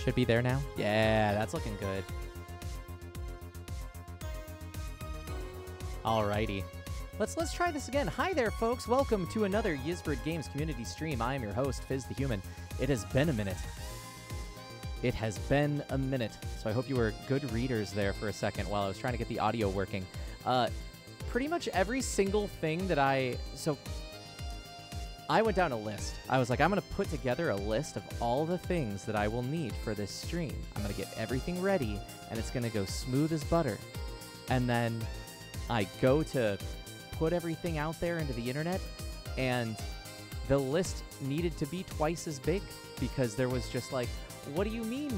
Should be there now. Yeah, that's looking good. Alrighty. Let's try this again. Hi there, folks. Welcome to another Ysbryd Games community stream. I am your host, Fizz the Human. It has been a minute. It has been a minute. So I hope you were good readers there for a second while I was trying to get the audio working. Pretty much every single thing that So I went down a list. I was like, I'm going to put together a list of all the things that I will need for this stream. I'm going to get everything ready, and it's going to go smooth as butter. And then I go to put everything out there into the internet, and the list needed to be twice as big because there was just like, what do you mean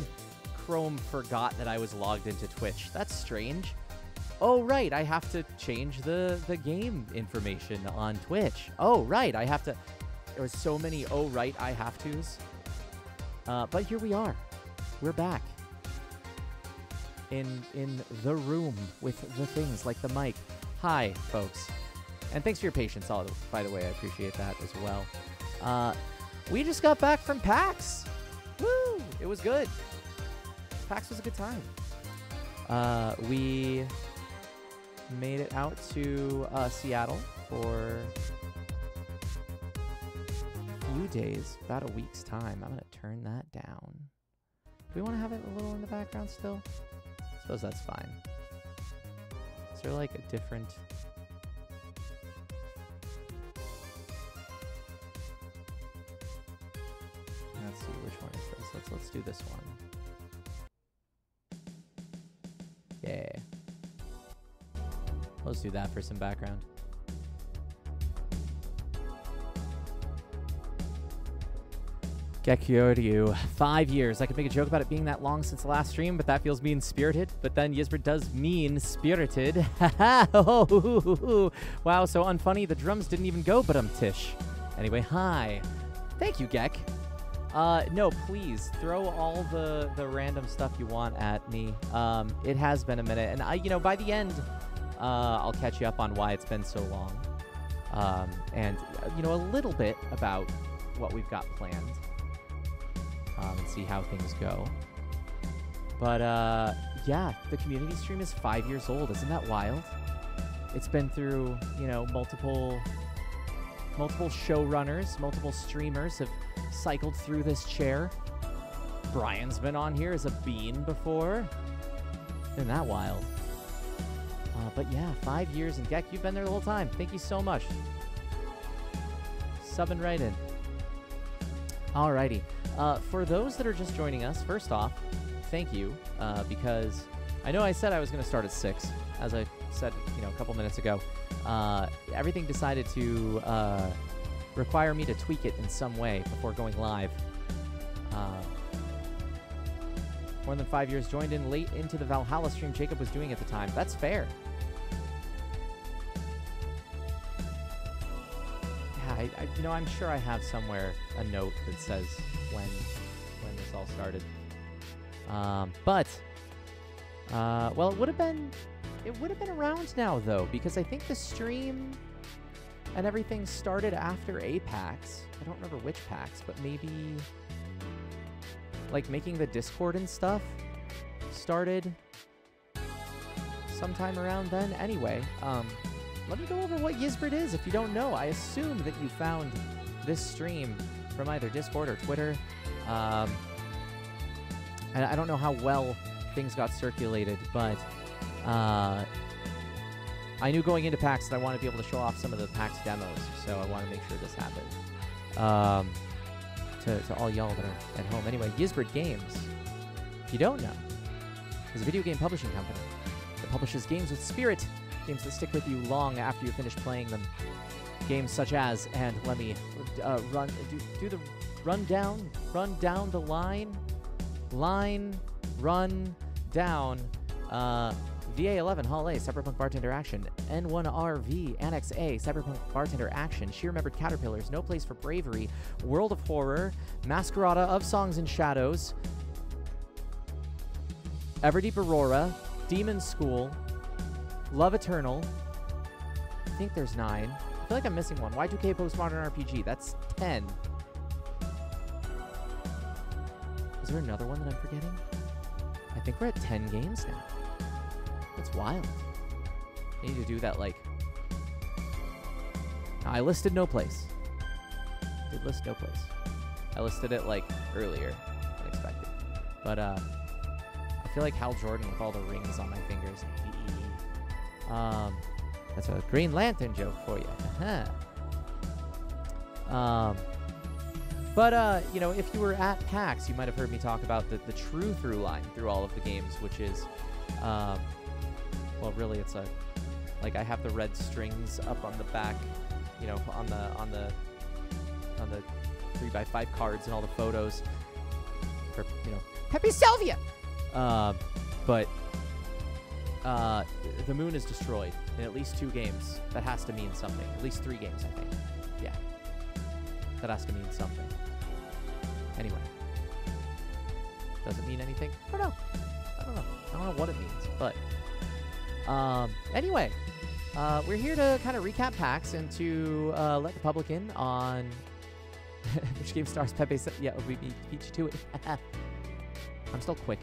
Chrome forgot that I was logged into Twitch? That's strange. Oh, right, I have to change the game information on Twitch. Oh, right, I have to... There was so many, oh, right, I have to's. But here we are. We're back. In the room with the things like the mic. Hi, folks. And thanks for your patience, by the way. I appreciate that as well. We just got back from PAX. Woo! It was good. PAX was a good time. We made it out to Seattle for a few days, about a week's time. I'm going to turn that down. Do we want to have it a little in the background still? I suppose that's fine. Is there like a different... Let's see, which one is this? Let's do this one. Yeah. Let's do that for some background. Gekyoryu, 5 years. I could make a joke about it being that long since the last stream, but that feels mean-spirited. But then Ysbryd does mean-spirited. Wow, so unfunny. The drums didn't even go, but tish. Anyway, hi. Thank you, Gek. No, please, throw all the random stuff you want at me. It has been a minute, and by the end, I'll catch you up on why it's been so long. And, a little bit about what we've got planned. And see how things go. But, yeah, the community stream is 5 years old. Isn't that wild? It's been through, multiple showrunners, multiple streamers have cycled through this chair. Brian's been on here as a bean before. Isn't that wild? But yeah, 5 years, and Gek, you've been there the whole time. Thank you so much. Subbing right in. Alrighty. For those that are just joining us, first off, thank you, because I know I said I was going to start at 6, as I said, a couple minutes ago. Everything decided to require me to tweak it in some way before going live. More than 5 years, joined in late into the Valhalla stream Jacob was doing at the time. That's fair. Yeah, I'm sure I have somewhere a note that says when this all started. Well, it would have been around now though, because I think the stream and everything started after PAX. I don't remember which PAX, but maybe like making the Discord and stuff started sometime around then. Anyway, let me go over what Ysbryd is if you don't know. I assume that you found this stream from either Discord or Twitter. And I don't know how well things got circulated, but I knew going into PAX that I wanted to be able to show off some of the PAX demos, so I want to make sure this happened. To all y'all that are at home. Anyway, Ysbryd Games, if you don't know, is a video game publishing company that publishes games with spirit, games that stick with you long after you finish playing them. Games such as, and let me do the run down the line, run down, VA11 Hall A, Cyberpunk Bartender Action, N1RV Annex A, Cyberpunk Bartender Action, Sheer Remembered Caterpillars, No Place for Bravery, World of Horror, Masquerada of Songs and Shadows, Everdeep Aurora, Demon School, Love Eternal. I think there's 9. I feel like I'm missing one. Y2K Postmodern RPG. That's 10. Is there another one that I'm forgetting? I think we're at 10 games now. That's wild. I need to do that, like... I listed no place. Did list no place. I listed it, like, earlier than expected. But, I feel like Hal Jordan with all the rings on my fingers. That's a Green Lantern joke for you. But, you know, if you were at PAX, you might have heard me talk about the true through line through all of the games, which is, well, really, it's a, like, I have the red strings up on the back, you know, on the 3x5 cards and all the photos for, you know, Pepe Sylvia! But the moon is destroyed in at least 2 games. That has to mean something. At least 3 games, I think. Yeah. That has to mean something. Anyway. Does it mean anything? I don't know. I don't know what it means. But, anyway. We're here to kind of recap PAX and to let the public in on which game stars Pepe. Yeah, we beat you to it. I'm still quick.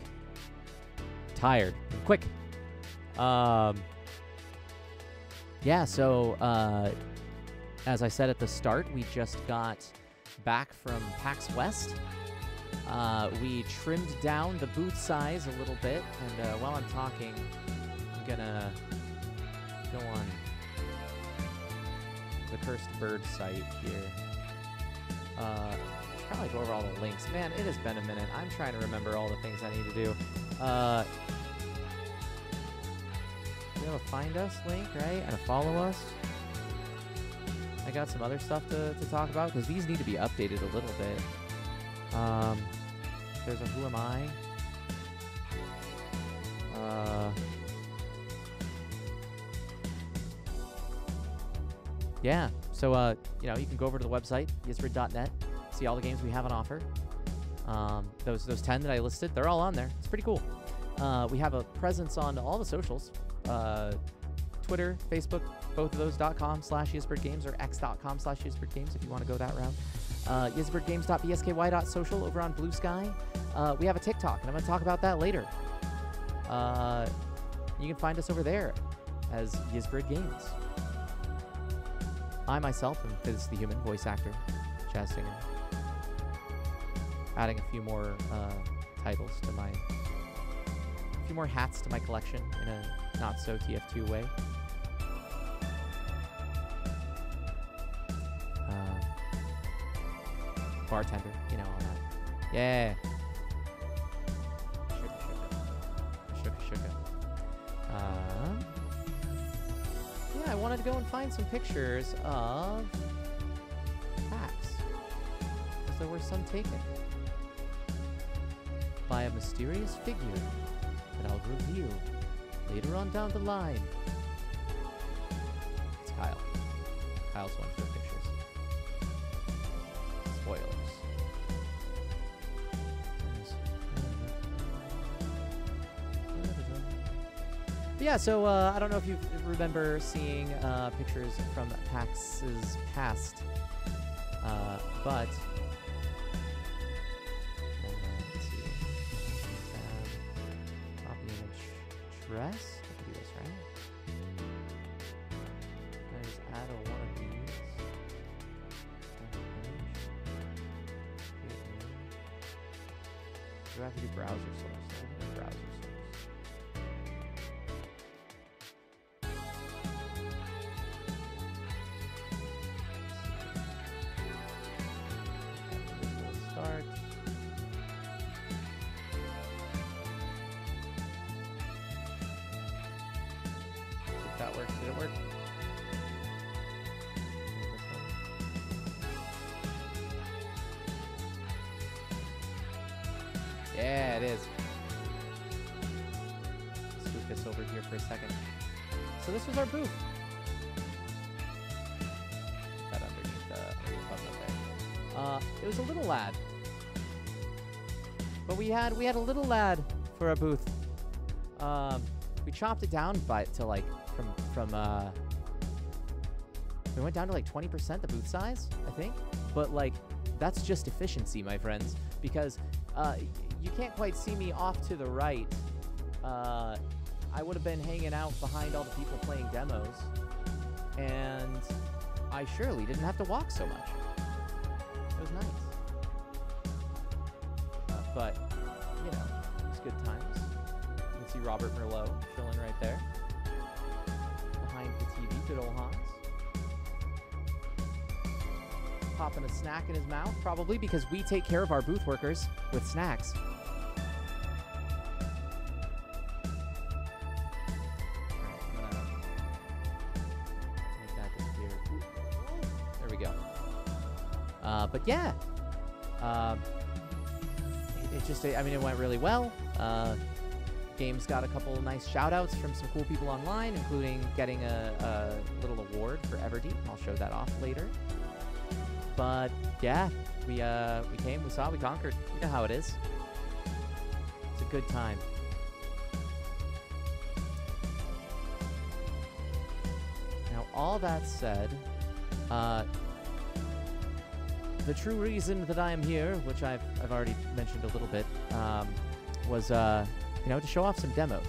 Tired. I'm quick. Yeah, so as I said at the start, we just got back from PAX West. We trimmed down the booth size a little bit, and while I'm talking, I'm gonna go on the Cursed Bird site here. Should probably go over all the links. Man, it has been a minute. I'm trying to remember all the things I need to do. We have a find us link, right? And a follow us. I got some other stuff to talk about because these need to be updated a little bit. There's a who am I? Yeah, so you know, you can go over to the website, ysbryd.net, see all the games we have on offer. Those 10 that I listed, they're all on there. It's pretty cool. We have a presence on all the socials. Twitter, Facebook, both of those .com/ysbrdgames or x.com/ysbrdgames if you want to go that route. ysbrdgames.bsky.social over on Blue Sky. We have a TikTok, and I'm going to talk about that later. You can find us over there as Ysbryd Games. I myself am Fizz the Human, voice actor, jazz singer. Adding a few more titles to my... a few more hats to my collection in a not-so-TF2 way. Bartender, you know, all that. Yeah. Sugar. Yeah, I wanted to go and find some pictures of PAX. Because there were some taken by a mysterious figure that I'll reveal later on down the line. It's Kyle. Kyle's one for the pictures. Spoilers. But yeah, so I don't know if you remember seeing pictures from PAX's past, but let's see. Copy image dress. I can do this, right? I just add one of these. Do I have to do browser source? Browser source. Start. If that works, did it work? Yeah, it is. Scoot this over here for a second. So this was our booth. That underneath the button up there. It was a little lad. But we had a little lad for our booth. We chopped it down to like from we went down to like 20% the booth size, I think. But like that's just efficiency, my friends, because you can't quite see me off to the right. I would have been hanging out behind all the people playing demos, and I surely didn't have to walk so much. It was nice. But, you know, it's good times. You can see Robert Merlot chilling right there. Behind the TV, good old Hans. Popping a snack in his mouth, probably because we take care of our booth workers with snacks. But yeah, it went really well. Game's got a couple nice shout-outs from some cool people online, including getting a little award for Everdeep. I'll show that off later. But yeah, we came, we saw, we conquered. You know how it is. It's a good time. Now, all that said, the true reason that I am here, which I've already mentioned a little bit, was to show off some demos.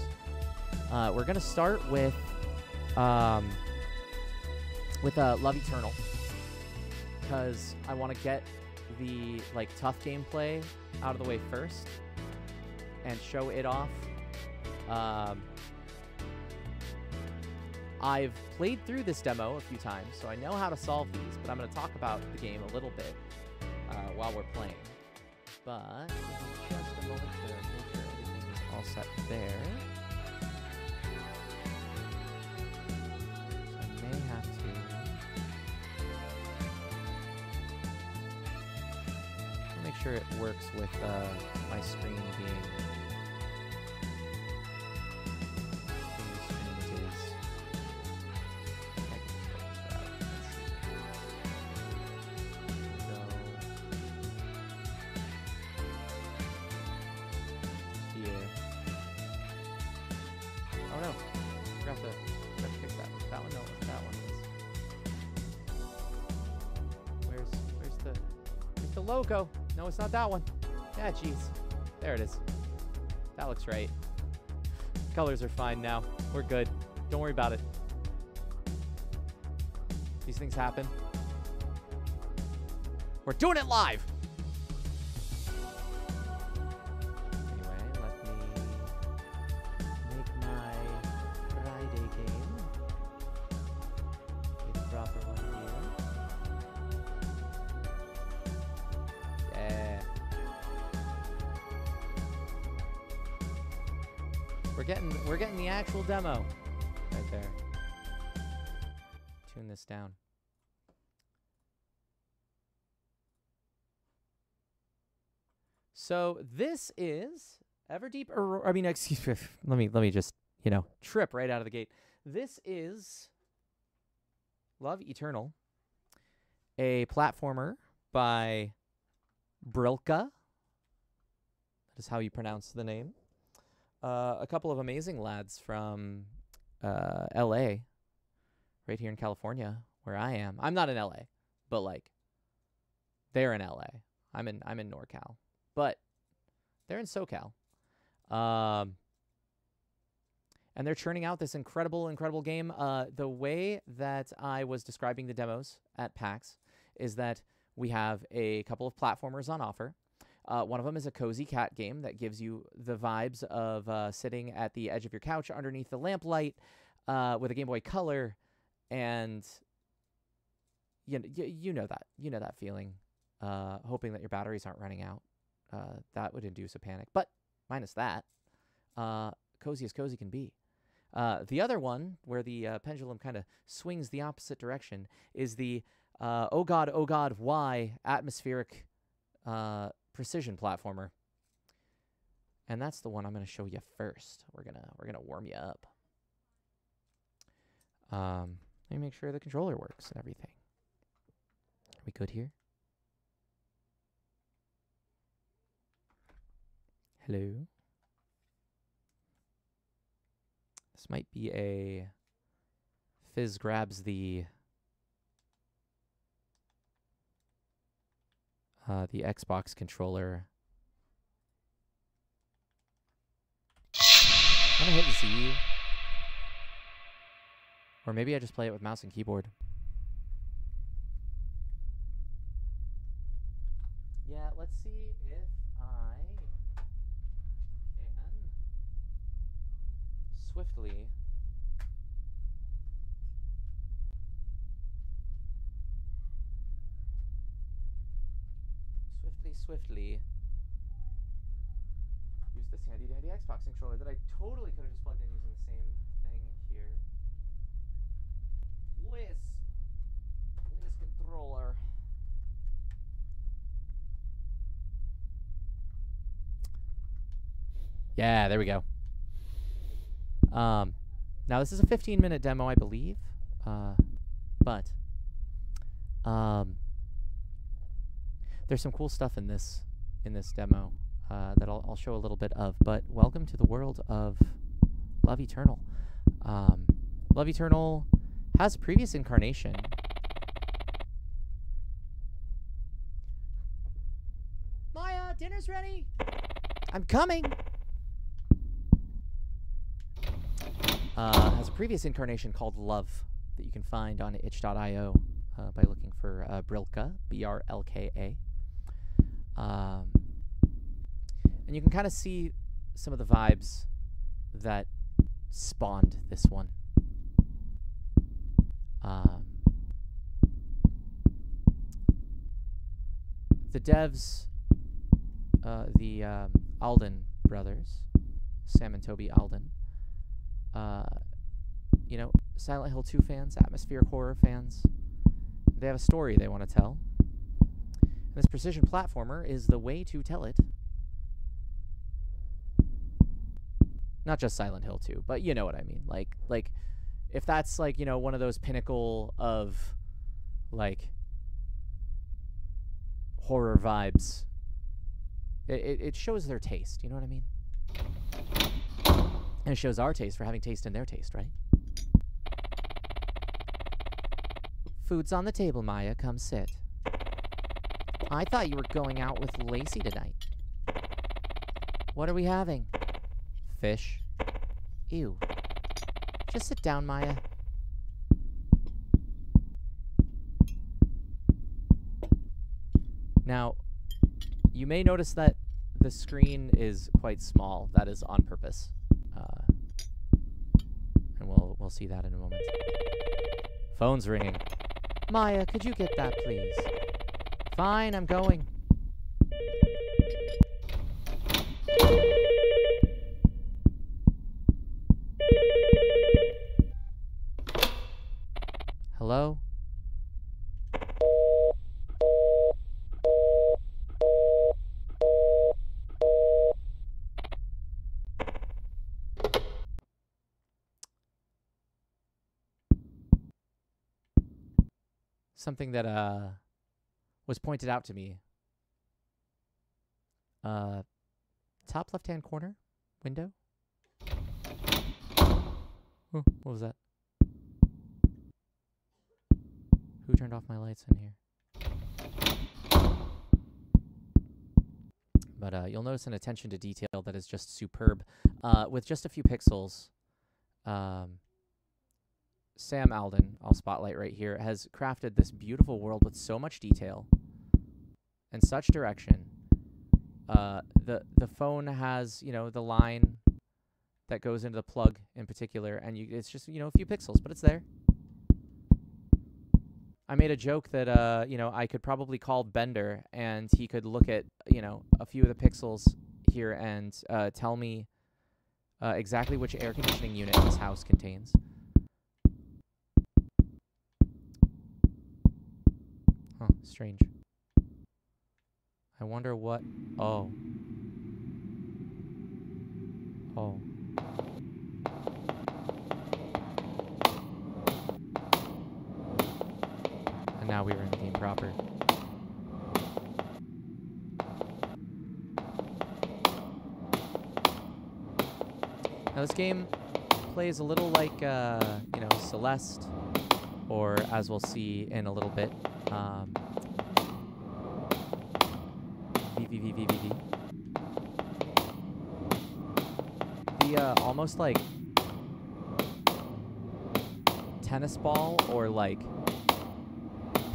We're gonna start with Love Eternal, because I want to get the tough gameplay out of the way first and show it off. I've played through this demo a few times, so I know how to solve these, but I'm going to talk about the game a little bit while we're playing. But just a moment to make sure everything is all set there. So I may have to make sure it works with my screen being logo. No, it's not that one. Yeah, jeez. There it is. That looks right. Colors are fine now. We're good. Don't worry about it. These things happen. We're doing it live! Anyway, let me make my Friday game. Get a proper one here. We're getting the actual demo right there. Tune this down. So this is Everdeep Aurora. I mean, excuse me. Let me just trip right out of the gate. This is Love Eternal, a platformer by Brilka. That is how you pronounce the name. A couple of amazing lads from LA, right here in California, where I am. I'm not in LA, but they're in LA. I'm in NorCal, but they're in SoCal. And they're churning out this incredible game. The way that I was describing the demos at PAX is that we have a couple of platformers on offer. One of them is a cozy cat game that gives you the vibes of sitting at the edge of your couch underneath the lamplight with a Game Boy Color, and you know that feeling, hoping that your batteries aren't running out. That would induce a panic, but minus that, cozy as cozy can be. The other one, where the pendulum kind of swings the opposite direction, is the oh god, why atmospheric precision platformer, and that's the one I'm going to show you first. We're gonna warm you up. Let me make sure the controller works and everything. Are we good here? Hello. This might be a Fizz grabs the Xbox controller gonna hit Z. Or maybe I just play it with mouse and keyboard. Yeah, let's see if I can swiftly use this handy dandy Xbox controller that I totally could have just plugged in using the same thing here. This controller. Yeah, there we go. Now this is a 15-minute demo, I believe, but there's some cool stuff in this demo that I'll show a little bit of. But welcome to the world of Love Eternal. Love Eternal has a previous incarnation. Maya, dinner's ready. I'm coming. Has a previous incarnation called Love that you can find on itch.io by looking for Brilka, B-R-L-K-A. And you can kind of see some of the vibes that spawned this one. The devs, the Alden brothers, Sam and Toby Alden, you know, Silent Hill 2 fans, atmospheric horror fans, they have a story they want to tell. And this precision platformer is the way to tell it. Not just Silent Hill 2, but you know what I mean. Like if that's like, you know, one of those pinnacle of like horror vibes, it shows their taste, you know what I mean? And it shows our taste for having taste in their taste, right? Food's on the table, Maya. Come sit. I thought you were going out with Lacey tonight. What are we having? Fish. Ew. Just sit down, Maya. Now, you may notice that the screen is quite small. That is on purpose. And we'll see that in a moment. Phone's ringing. Maya, could you get that, please? Fine, I'm going. Hello? Something that was pointed out to me. Top left-hand corner window. Oh, what was that? Who turned off my lights in here? But you'll notice an attention to detail that is just superb. With just a few pixels, Sam Alden, I'll spotlight right here, has crafted this beautiful world with so much detail and such direction. The phone has, you know, the line that goes into the plug in particular, and it's just, you know, a few pixels, but it's there. I made a joke that, you know, I could probably call Bender, and he could look at, you know, a few of the pixels here and tell me exactly which air conditioning unit this house contains. Huh, strange. I wonder what... Oh. Oh. And now we were in the game proper. Now this game plays a little like, you know, Celeste, or as we'll see in a little bit, VVVVVV. the almost like tennis ball or like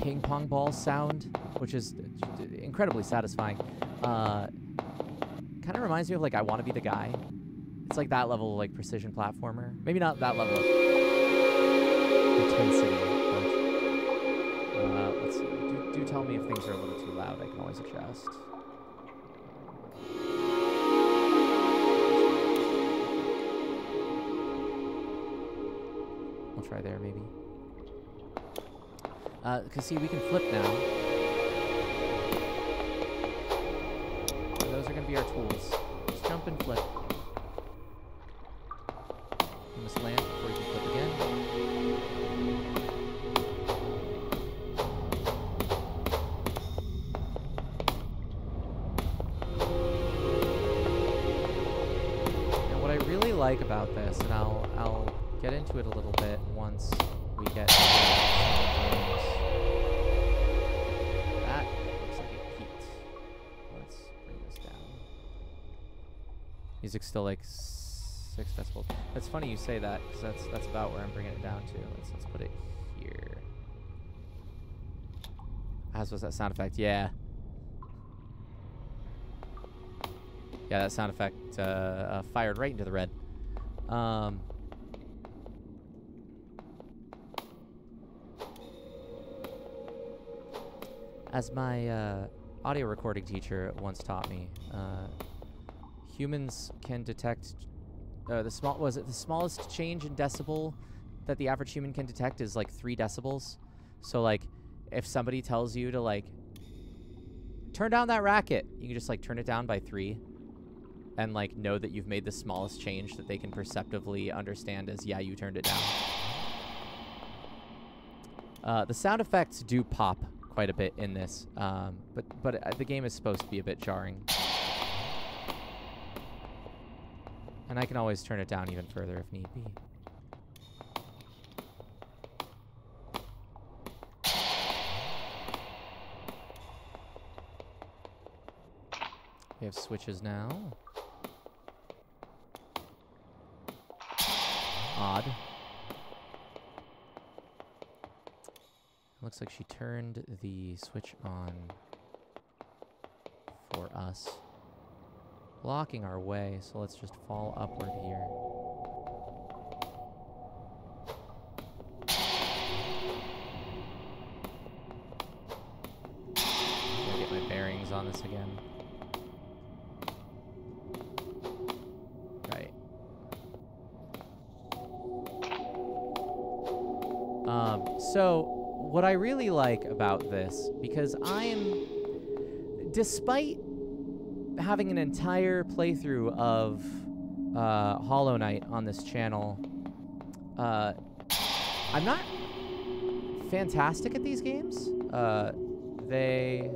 ping pong ball sound, which is incredibly satisfying. Kind of reminds me of like I Want to Be the Guy. It's like that level of like precision platformer. Maybe not that level of intensity, but let's see. Do tell me if things are a little too loud. I can always adjust. We'll try there maybe. Because see, we can flip now. So those are going to be our tools. Just jump and flip. You must land before you can flip again. And what I really like about this, and I'll get into it a little bit once we get to the games. That looks like it peaked. Let's bring this down. Music's still like 6 decibels. That's funny you say that, because that's about where I'm bringing it down to. Let's put it here. As was that sound effect? Yeah. Yeah, that sound effect fired right into the red. As my audio recording teacher once taught me, humans can detect the smallest change in decibel that the average human can detect is like 3 decibels. So like if somebody tells you to like turn down that racket, you can just like turn it down by 3 and like know that you've made the smallest change that they can perceptively understand as, yeah, you turned it down. The sound effects do pop quite a bit in this, but the game is supposed to be a bit jarring. And I can always turn it down even further if need be. We have switches now. Odd. Looks like she turned the switch on for us, blocking our way, so let's just fall upward here. I'm gonna get my bearings on this again. Right. So what I really like about this, because despite having an entire playthrough of Hollow Knight on this channel, I'm not fantastic at these games. Let me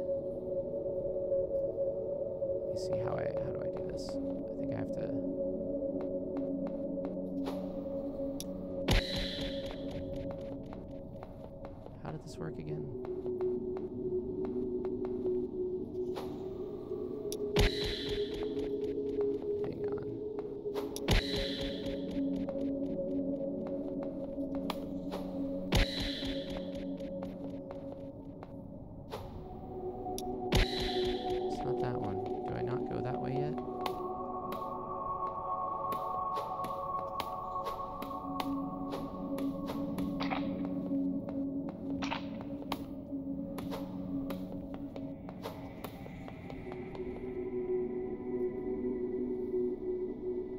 see how do I do this? I think I have to. How did this work again?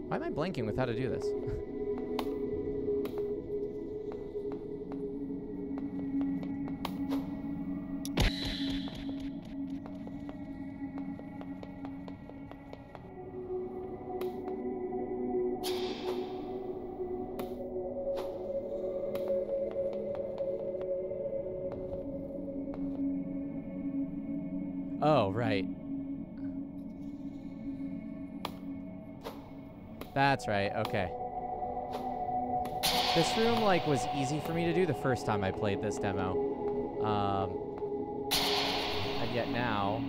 Why am I blanking with how to do this? Oh, right. That's right, okay. This room, like, was easy for me to do the first time I played this demo. And yet now,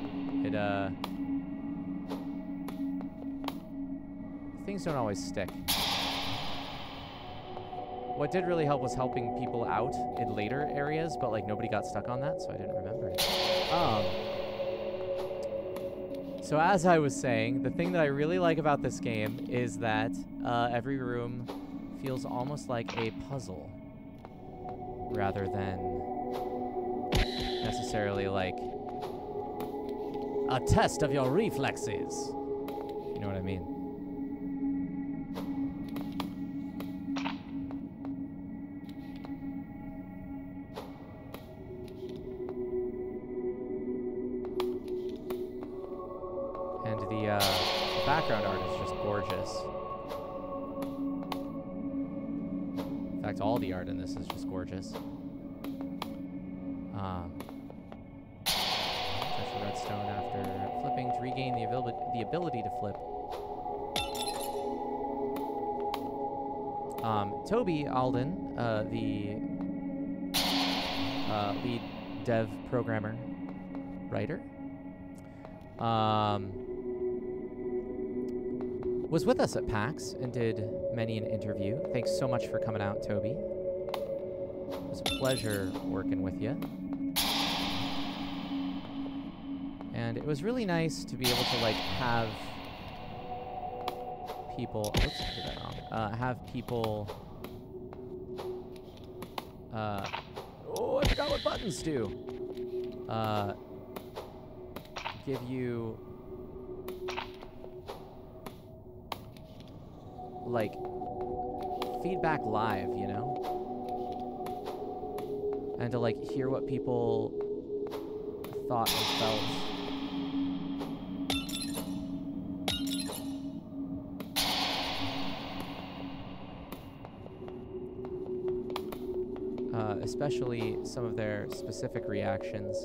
I things don't always stick. What did really help was helping people out in later areas, but like nobody got stuck on that, so I didn't remember it. So as I was saying, the thing that I really like about this game is that every room feels almost like a puzzle rather than necessarily like a test of your reflexes. You know what I mean? And the background art is just gorgeous. In fact, all the art in this is just gorgeous. Touch the redstone after flipping to regain the ability to flip. Toby Alden, the lead dev programmer writer, was with us at PAX and did many an interview. Thanks so much for coming out, Toby. It was a pleasure working with you. And it was really nice to be able to like have people, oops, I did that wrong. Have people, oh, I forgot what buttons do. Give you like feedback live, you know? And to like hear what people thought and felt. Especially some of their specific reactions.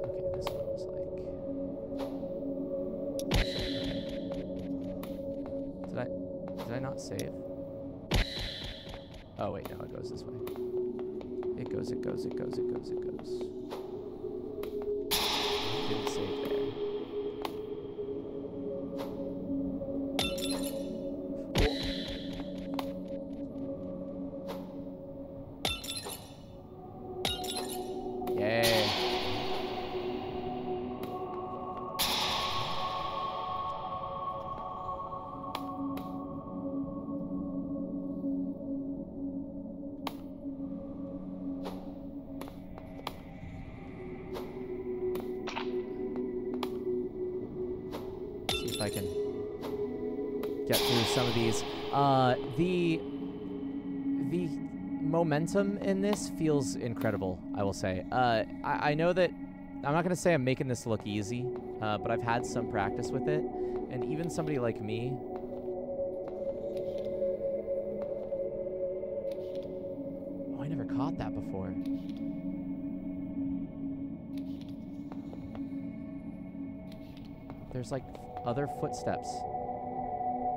Okay, this one was like... Did I not save? Oh wait, no, it goes this way. It goes. Didn't save there. I can get through some of these. The momentum in this feels incredible, I will say. I know that I'm not going to say I'm making this look easy, but I've had some practice with it, and even somebody like me... Oh, I never caught that before. There's like other footsteps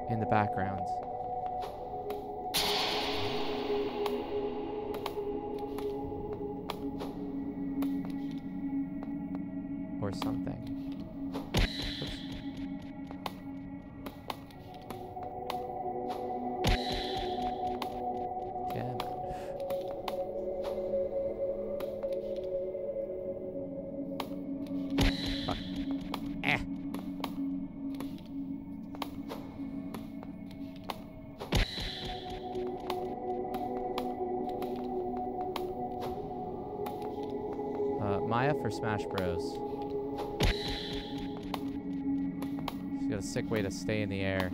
in the background. Or something. Oops. Come on. Fuck. Eh. Maya for Smash Bros. She's got a sick way to stay in the air.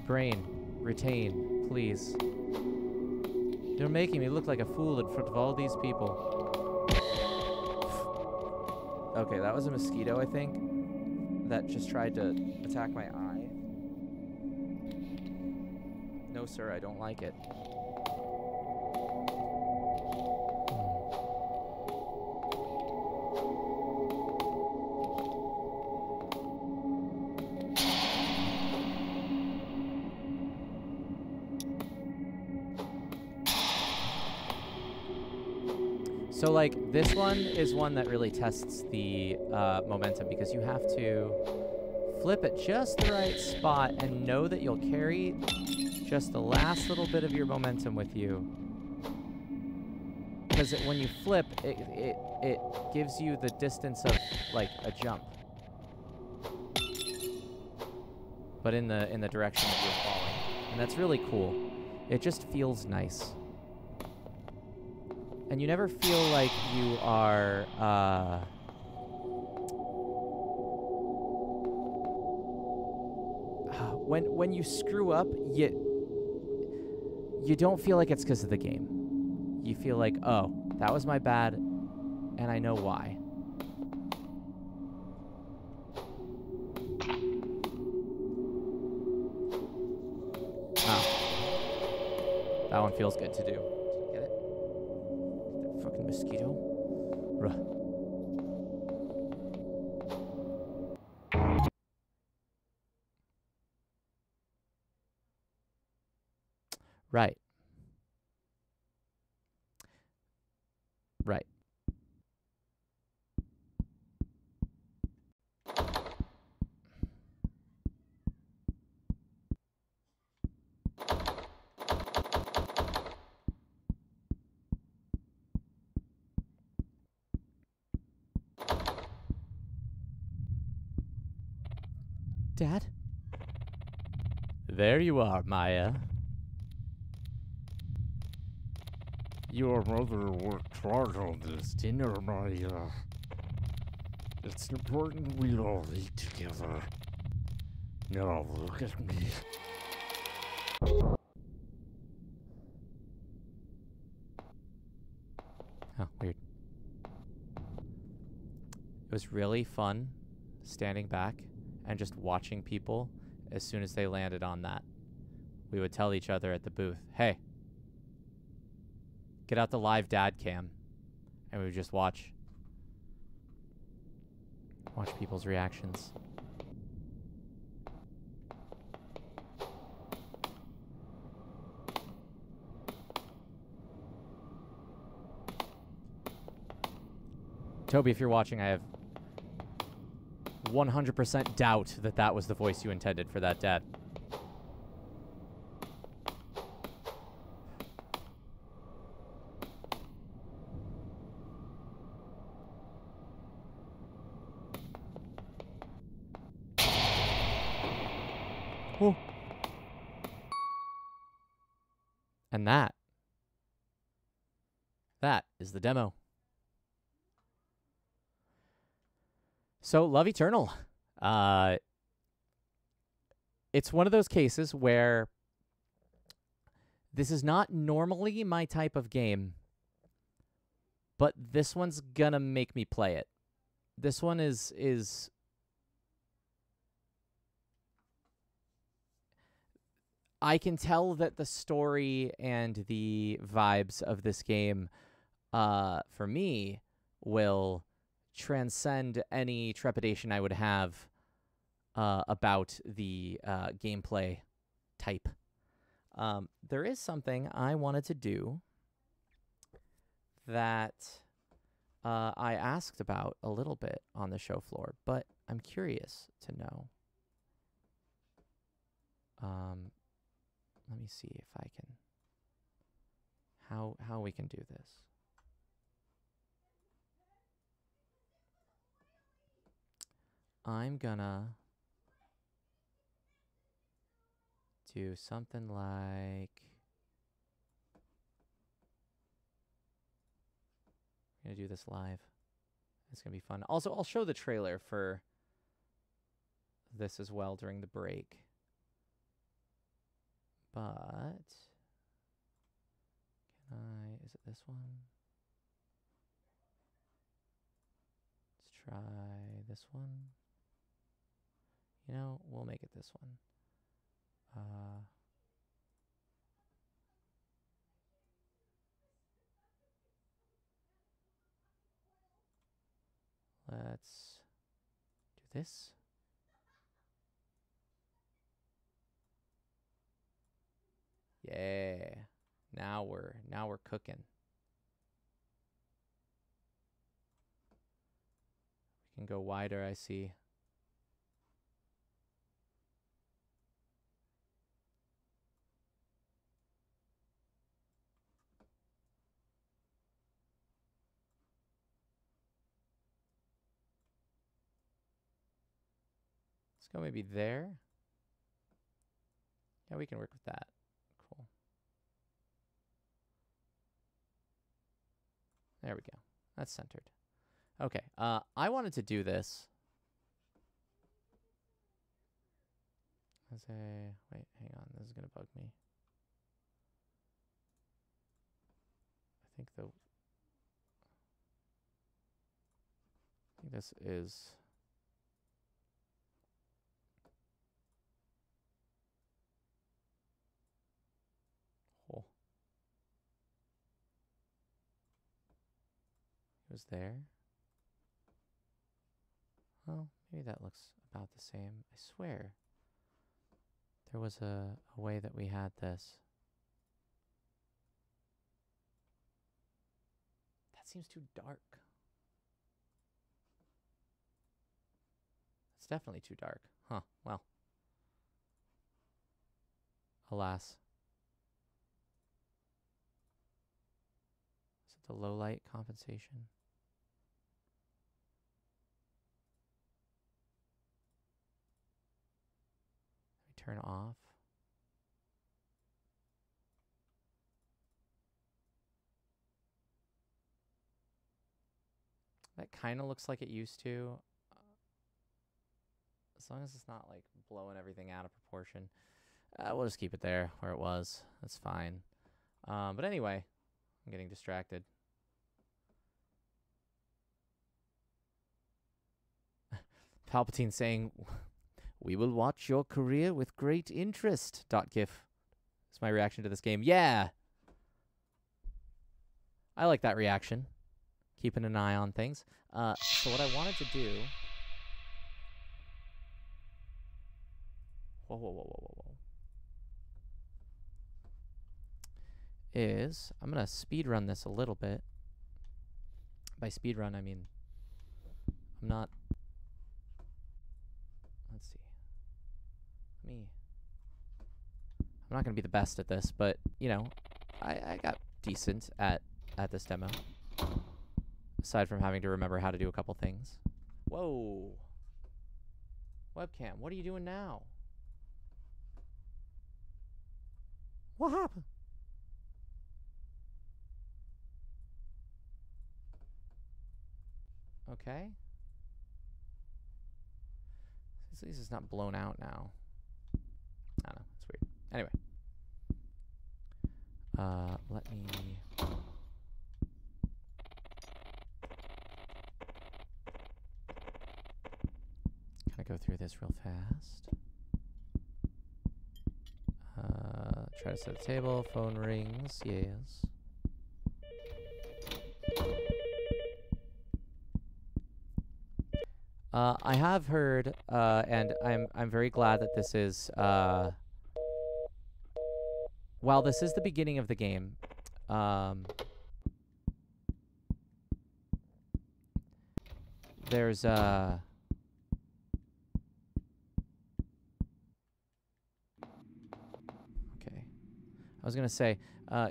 Brain, retain, please. You're making me look like a fool in front of all these people. Okay, that was a mosquito, I think, that just tried to attack my eye. No, sir, I don't like it. So, like, this one is one that really tests the momentum because you have to flip at just the right spot and know that you'll carry just the last little bit of your momentum with you. Because when you flip, it gives you the distance of, like, a jump. But in the direction that you're falling. And that's really cool. It just feels nice. And you never feel like you are, when you screw up, you don't feel like it's because of the game. You feel like, oh, that was my bad, and I know why. Oh. That one feels good to do. Get it? That fucking mosquito. Ruh. Right. Right. Dad? There you are, Maya. Your mother worked hard on this dinner, Maya. It's important we all eat together. Now look at me. Oh, weird. It was really fun standing back and just watching people as soon as they landed on that. We would tell each other at the booth, hey, get out the live dad cam. And we would just watch people's reactions. Toby, if you're watching, I have 100% doubt that that was the voice you intended for that dad. Oh. And that is the demo. So, Love Eternal. It's one of those cases where this is not normally my type of game, but this one's gonna make me play it. This one is I can tell that the story and the vibes of this game, for me, will transcend any trepidation I would have about the gameplay type. There is something I wanted to do that I asked about a little bit on the show floor, but I'm curious to know. Let me see if I can, how we can do this. I'm gonna do something like, I'm gonna do this live. It's gonna be fun. Also, I'll show the trailer for this as well during the break. But can I, is it this one? Let's try this one. You know, we'll make it this one. Let's do this. Yeah. Now we're cooking. Can go wider, I see. Let's go maybe there. Yeah, we can work with that. Cool. There we go. That's centered. Okay. I wanted to do this as a... Wait, hang on. This is going to bug me. I think this is... Oh. It was there. Well, maybe that looks about the same. I swear there was a way that we had this. That seems too dark. It's definitely too dark. Huh, well. Alas. Is it the low light compensation? Turn off. That kind of looks like it used to. As long as it's not like blowing everything out of proportion. We'll just keep it there where it was. That's fine. But anyway, I'm getting distracted. Palpatine saying, "We will watch your career with great interest." .gif. That's my reaction to this game. Yeah! I like that reaction. Keeping an eye on things. So what I wanted to do... Whoa, whoa, whoa, whoa, whoa, whoa. Is... I'm going to speed run this a little bit. By speed run, I mean... I'm not... Let's see. I'm not going to be the best at this, but, you know, I got decent at this demo. Aside from having to remember how to do a couple things. Whoa. Webcam, what are you doing now? What happened? Okay. At least it's not blown out now. I don't know. It's weird. Anyway. Let me... kind of go through this real fast. Try to set a table. Phone rings. Yes. I have heard, and I'm very glad that this is, while this is the beginning of the game, there's, okay. I was gonna say,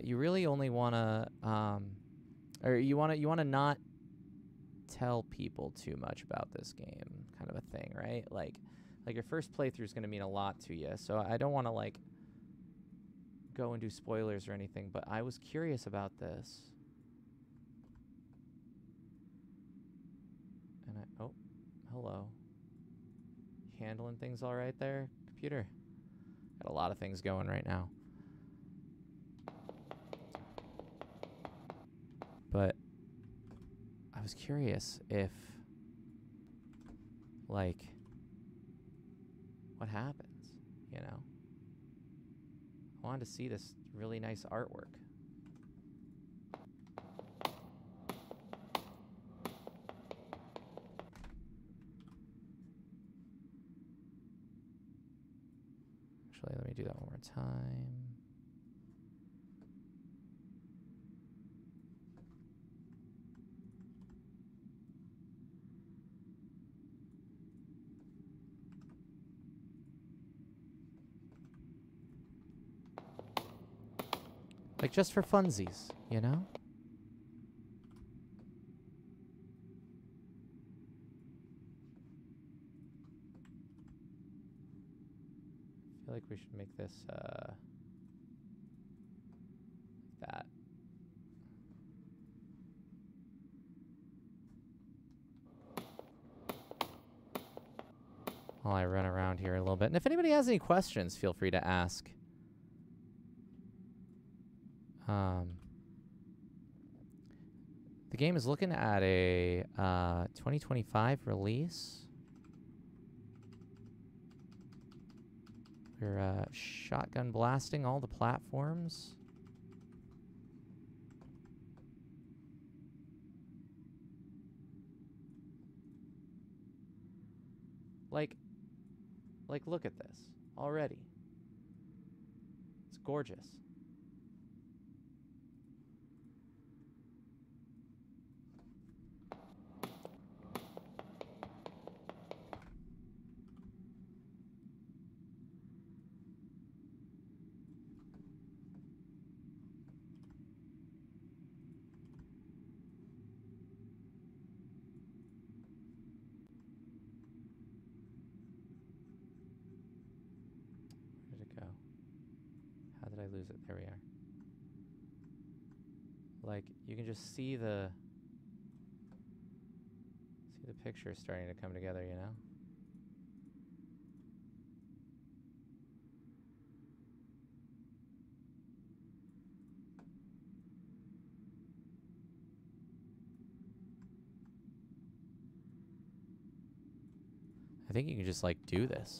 you really only wanna, or you wanna not tell people too much about this game, kind of a thing, right? Like your first playthrough is going to mean a lot to you, so I don't want to like go and do spoilers or anything, but I was curious about this. And oh, hello. Handling things all right there, computer? Got a lot of things going right now. But I was curious if, like, what happens, you know? I wanted to see this really nice artwork. Actually, let me do that one more time. Like, just for funsies, you know? I feel like we should make this, like that. While I run around here a little bit. And if anybody has any questions, feel free to ask. The game is looking at a 2025 release. We're shotgun blasting all the platforms. Like, look at this already. It's gorgeous. How did I lose it? There we are. Like, you can just see the picture starting to come together, you know? I think you can just, like, do this.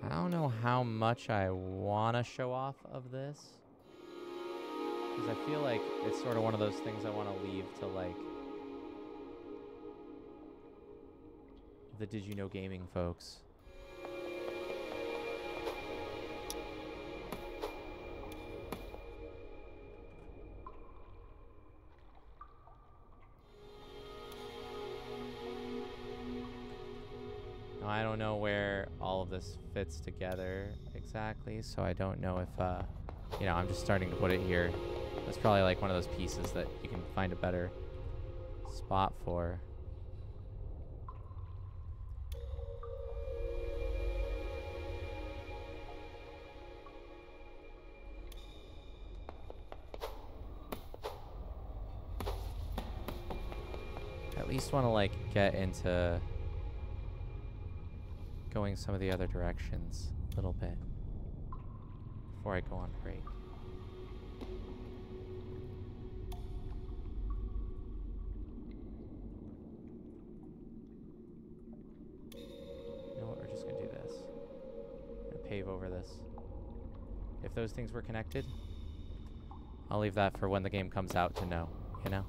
I don't know how much I want to show off of this. Because I feel like it's sort of one of those things I want to leave to, like, the Did You Know Gaming folks. Now, I don't know where all of this fits together exactly, so I don't know if, you know, I'm just starting to put it here. That's probably like one of those pieces that you can find a better spot for. I at least want to, like, get into going some of the other directions a little bit before I go on break. You know what, we're just gonna do this. I'm gonna pave over this. If those things were connected, I'll leave that for when the game comes out to know, you know?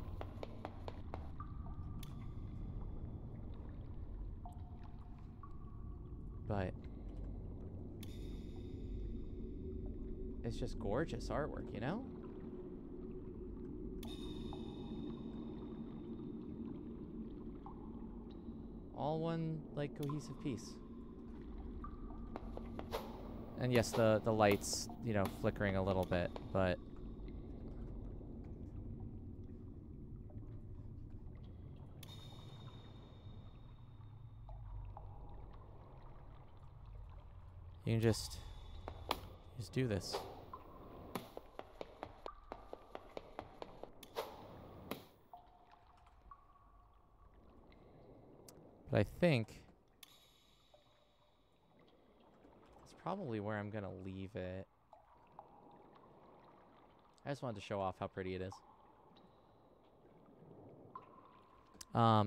But it's just gorgeous artwork, you know? All one, like, cohesive piece. And yes, the lights, you know, flickering a little bit, but you can just do this. But I think that's probably where I'm gonna leave it. I just wanted to show off how pretty it is.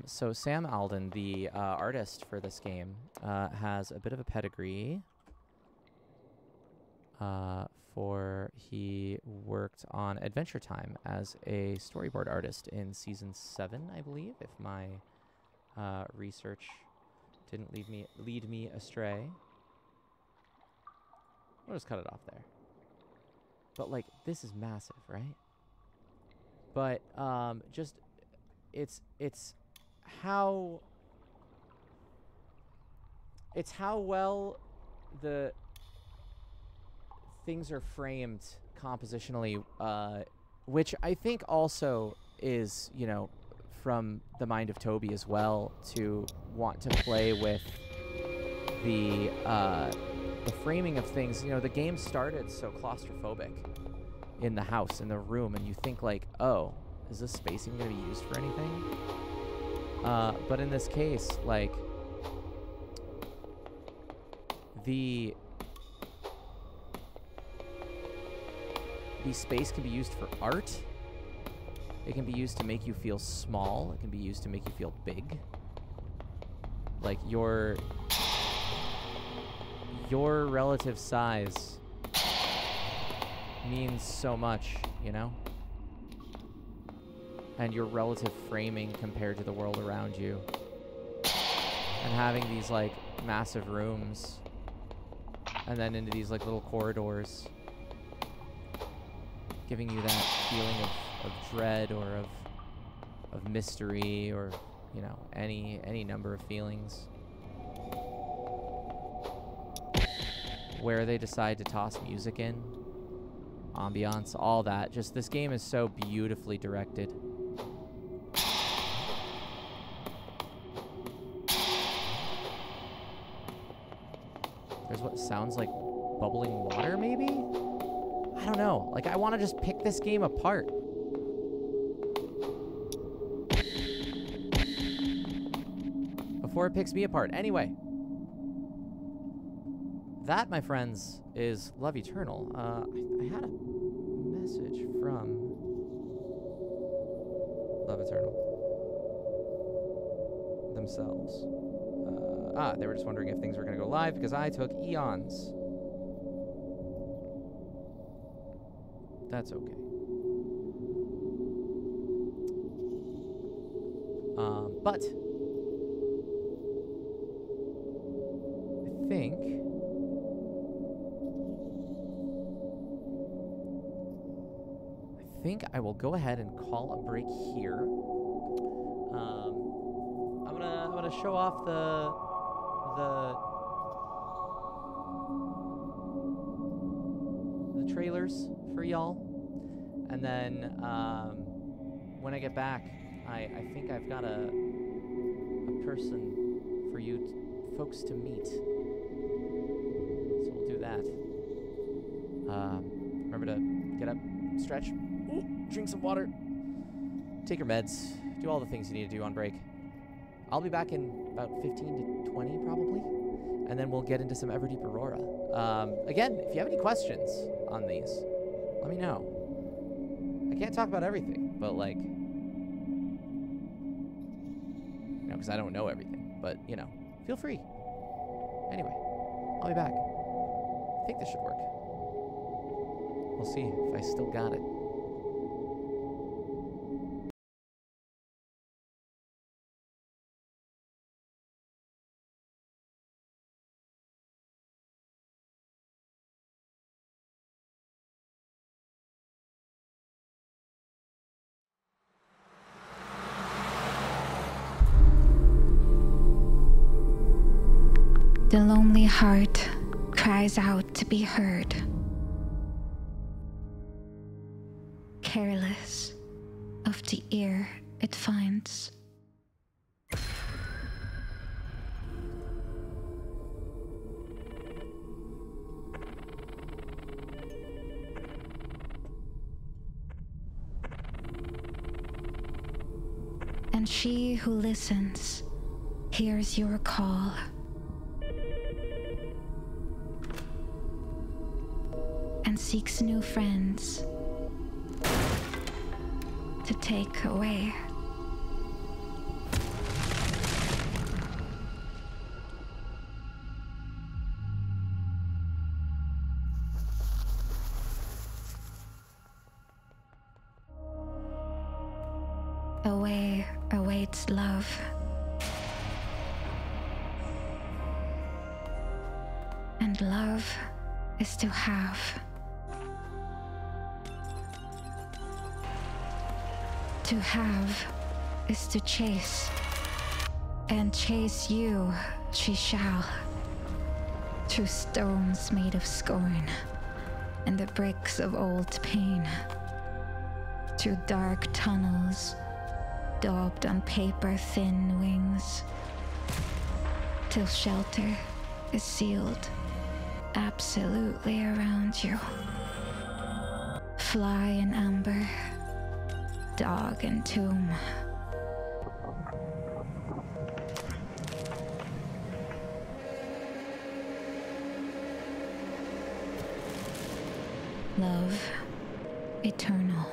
So Sam Alden, the artist for this game, has a bit of a pedigree. For he worked on Adventure Time as a storyboard artist in season 7, I believe, if my research didn't lead me astray. I'll just cut it off there. But, like, this is massive, right? But just it's how It's how well the things are framed compositionally, which I think also is, you know, from the mind of Toby as well, to want to play with the framing of things. You know, the game started so claustrophobic in the house, in the room, and you think like, oh, is this space even going to be used for anything? But in this case, like, the space can be used for art. It can be used to make you feel small. It can be used to make you feel big. Like, your relative size means so much, you know? And your relative framing compared to the world around you. And having these, like, massive rooms, and then into these, like, little corridors, giving you that feeling of dread, or of mystery, or, you know, any number of feelings. Where they decide to toss music in, ambiance, all that. Just, this game is so beautifully directed. There's what sounds like bubbling water, maybe? I don't know. Like, I want to just pick this game apart. Before it picks me apart. Anyway. That, my friends, is Love Eternal. I had a message from Love Eternal themselves. They were just wondering if things were going to go live because I took eons. That's okay. But I think I will go ahead and call a break here. I'm gonna show off the trailers for y'all, and then when I get back, I think I've got a person for you folks to meet. So we'll do that. Remember to get up, stretch, drink some water, take your meds, do all the things you need to do on break. I'll be back in about 15 to 20 probably, and then we'll get into some Everdeep Aurora. Again, if you have any questions on these, let me know. I can't talk about everything, but, like, you know, because I don't know everything, but, you know, feel free. Anyway, I'll be back. I think this should work. We'll see if I still got it. The lonely heart cries out to be heard, careless of the ear it finds. And she who listens hears your call. And seeks new friends to take away. Away awaits love. And love is to have. To have is to chase, and chase you she shall. through stones made of scorn and the bricks of old pain, through dark tunnels daubed on paper-thin wings, till shelter is sealed absolutely around you. Fly and amber, dog and tomb. Love eternal.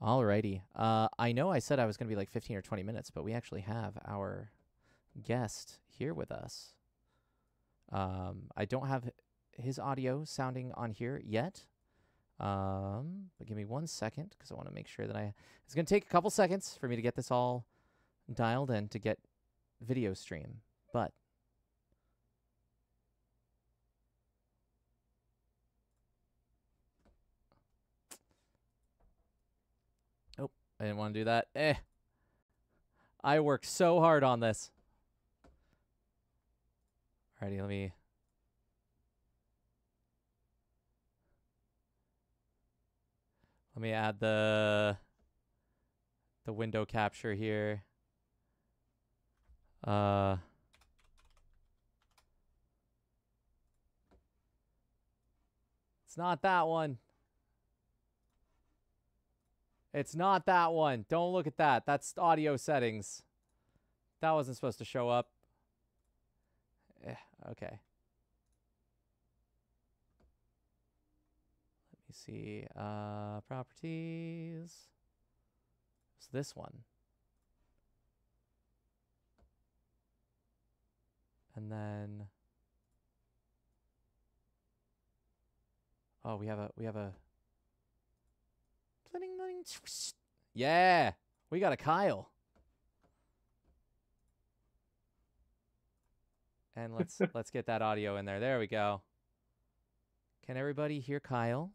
Alrighty. I know I said I was going to be like 15 or 20 minutes, but we actually have our guest here with us. I don't have his audio sounding on here yet. But give me 1 second because I want to make sure that it's going to take a couple seconds for me to get this all dialed in to get video stream. But I didn't want to do that. I worked so hard on this. Alrighty, let me add the window capture here. It's not that one. It's not that one. Don't look at that. That's audio settings. That wasn't supposed to show up. Okay. Let me see. Properties. It's this one. And then we have a yeah, we got a Kyle. And let's get that audio in there. There we go. Can everybody hear Kyle?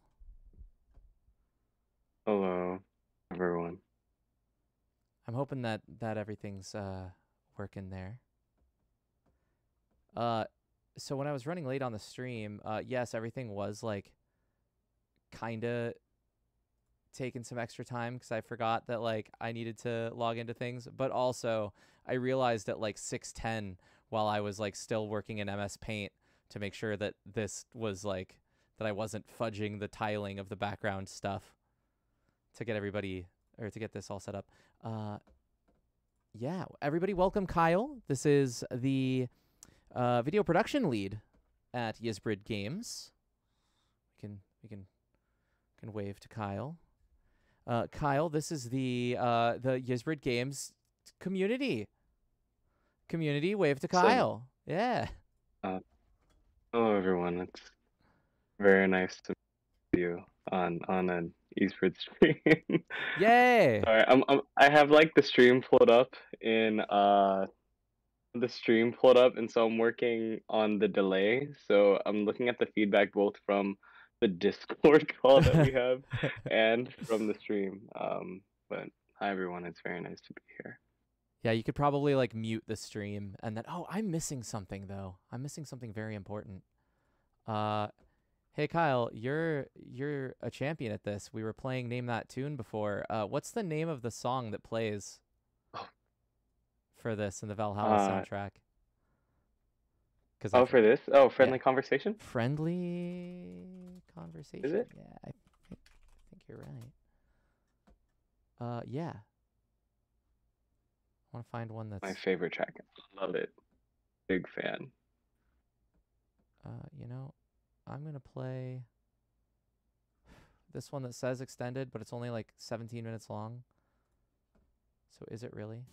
Hello, everyone. I'm hoping that everything's working there. So when I was running late on the stream, yes, everything was like kind of taking some extra time because I forgot that like I needed to log into things, but also I realized at like 6:10 while I was like still working in MS Paint to make sure that this was like that I wasn't fudging the tiling of the background stuff to get everybody or to get this all set up. Yeah, everybody welcome Kyle. This is the video production lead at Ysbryd Games. We can wave to Kyle. Kyle, this is the Ysbryd Games community. Community, wave to Kyle. Yeah. Hello, everyone. It's very nice to meet you on an Ysbryd stream. Yay! Sorry, I have like the stream pulled up and so I'm working on the delay. So I'm looking at the feedback both from the Discord call that we have and from the stream. But hi everyone, it's very nice to be here. Yeah, you could probably like mute the stream and then I'm missing something though. I'm missing something very important. Hey Kyle, you're a champion at this. We were playing Name That Tune before. What's the name of the song that plays for this in the Valhalla soundtrack? For this? Oh, Friendly Conversation? Friendly Conversation. Is it? Yeah, I think you're right. Yeah. I want to find one that's my favorite track. Love it. Big fan. You know, I'm gonna play this one that says extended, but it's only like 17 minutes long. So is it really?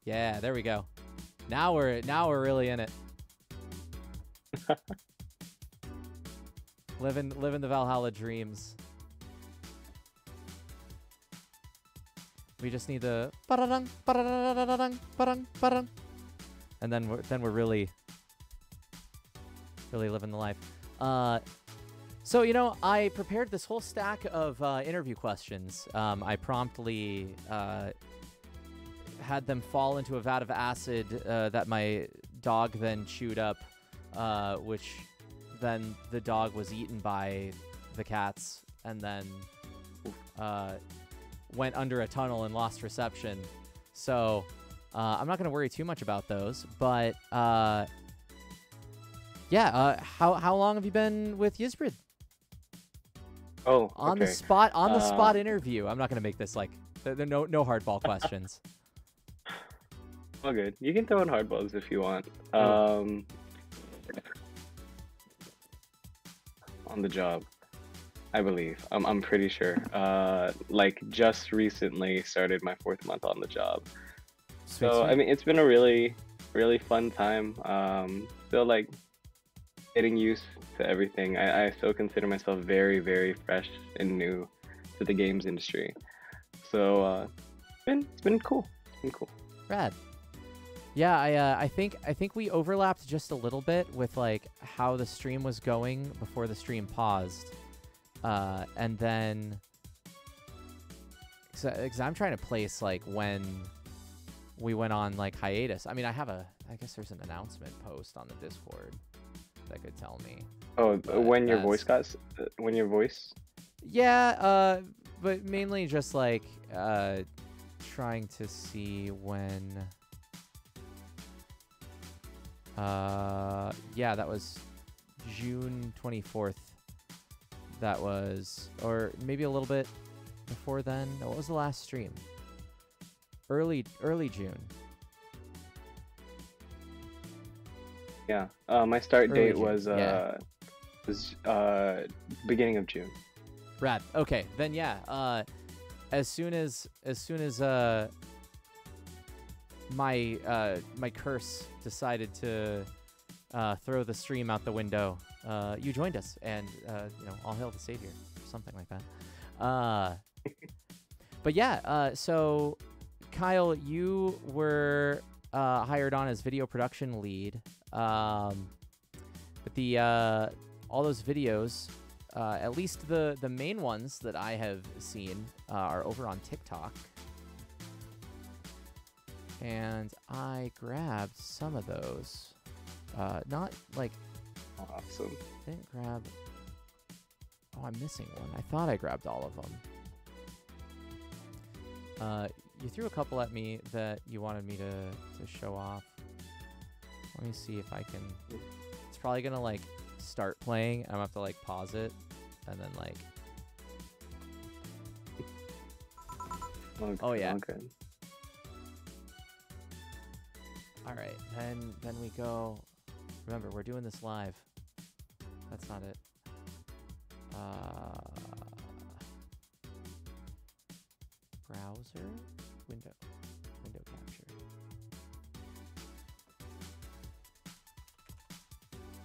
Yeah, there we go. Now we're really in it. living the Valhalla dreams. We just need the and then we're really living the life. So you know, I prepared this whole stack of interview questions. I promptly had them fall into a vat of acid that my dog then chewed up, which then the dog was eaten by the cats and then went under a tunnel and lost reception. So I'm not going to worry too much about those, but yeah, how long have you been with Ysbryd? Oh, okay. On the spot interview. I'm not going to make this like there no hardball questions. All good. You can throw in hardballs if you want. On the job. I believe. I'm pretty sure. Like just recently started my 4th month on the job. Sweet, So I sweet. mean, it's been a really, really fun time. Still like getting used to everything. I still consider myself very, very fresh and new to the games industry. So it's been cool. It's been cool. Rad. Yeah, I think we overlapped just a little bit with like how the stream was going before the stream paused, and then because I'm trying to place like when we went on like hiatus. I mean, I guess there's an announcement post on the Discord that could tell me. Oh, But when your voice when your voice. Yeah, but mainly just like trying to see when. Yeah, that was June 24th. That was, or maybe a little bit before then. No, what was the last stream? Early June. Yeah. My start Early date June, was yeah. Beginning of June. Rad. Okay, then yeah. As soon as my curse decided to throw the stream out the window, you joined us, and all hail the savior, or something like that. But yeah, so Kyle, you were hired on as video production lead, but the all those videos, at least the main ones that I have seen, are over on TikTok. And I grabbed some of those. Not like... Awesome. Didn't grab... Oh, I'm missing one. I thought I grabbed all of them. You threw a couple at me that you wanted me to show off. Let me see if I can... It's probably gonna, like, start playing. I'm gonna have to, like, pause it. And then, like... Oh, yeah. Okay. All right, then we go. Remember, we're doing this live. That's not it. Browser, window capture.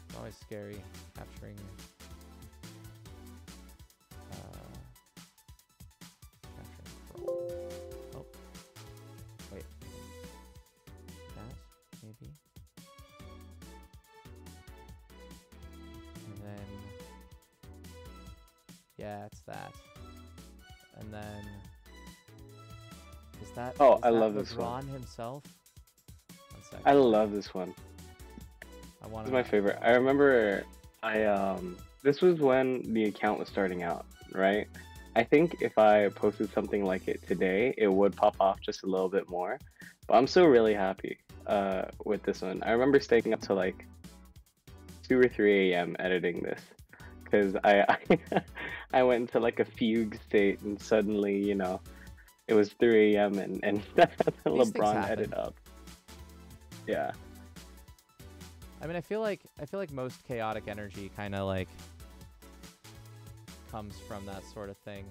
It's always scary capturing. Capturing Chrome. Oh, wait. Maybe. And then, yeah, it's that. And then, is that? Oh, is I that love this one. LeBron himself. One second. I love this one. This is my favorite. I remember this was when the account was starting out, right? I think if I posted something like it today, it would pop off just a little bit more. But I'm still really happy with this one. I remember staying up to like 2 or 3 a.m. editing this because I went into like a fugue state, and suddenly, it was 3 a.m. and LeBron edited up. Yeah. I mean, I feel like most chaotic energy kind of like comes from that sort of thing,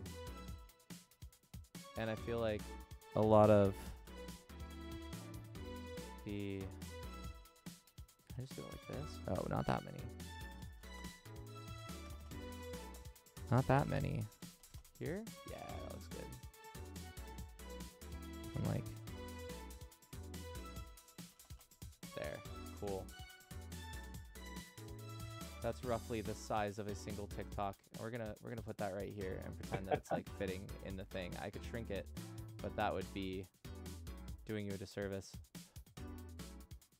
and I feel like a lot of the... I just do it like this. Oh, not that many. Not that many. Here? Yeah, that looks good. I'm like... There. Cool. That's roughly the size of a single TikTok. We're gonna put that right here and pretend that it's like fitting in the thing. I could shrink it, but that would be doing you a disservice.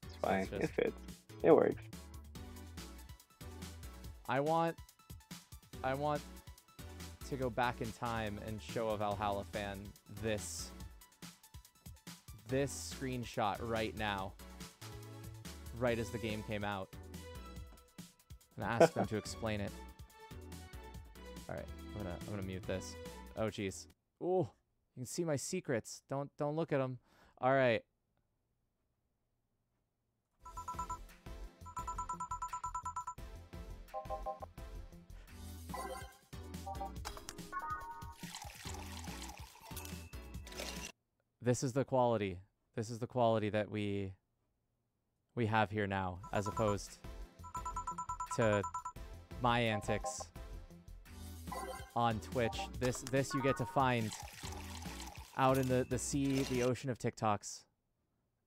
It's fine. It fits. It works. I want to go back in time and show a Valhalla fan this screenshot right now, right as the game came out, and ask them to explain it. All right, I'm gonna mute this. Oh jeez. Ooh, you can see my secrets. Don't look at them. All right. This is the quality. This is the quality that we have here now, as opposed to my antics on Twitch. This you get to find out in the sea, the ocean of TikToks.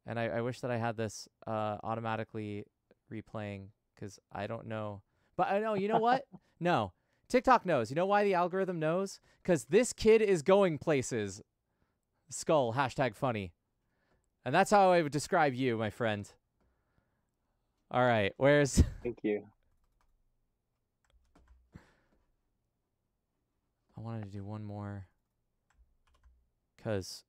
And I wish that I had this automatically replaying, because I don't know. But I know, you know what? No. TikTok knows. You know why the algorithm knows? Because this kid is going places. Skull, #funny. And that's how I would describe you, my friend. All right, where's... Thank you. I wanted to do one more, because...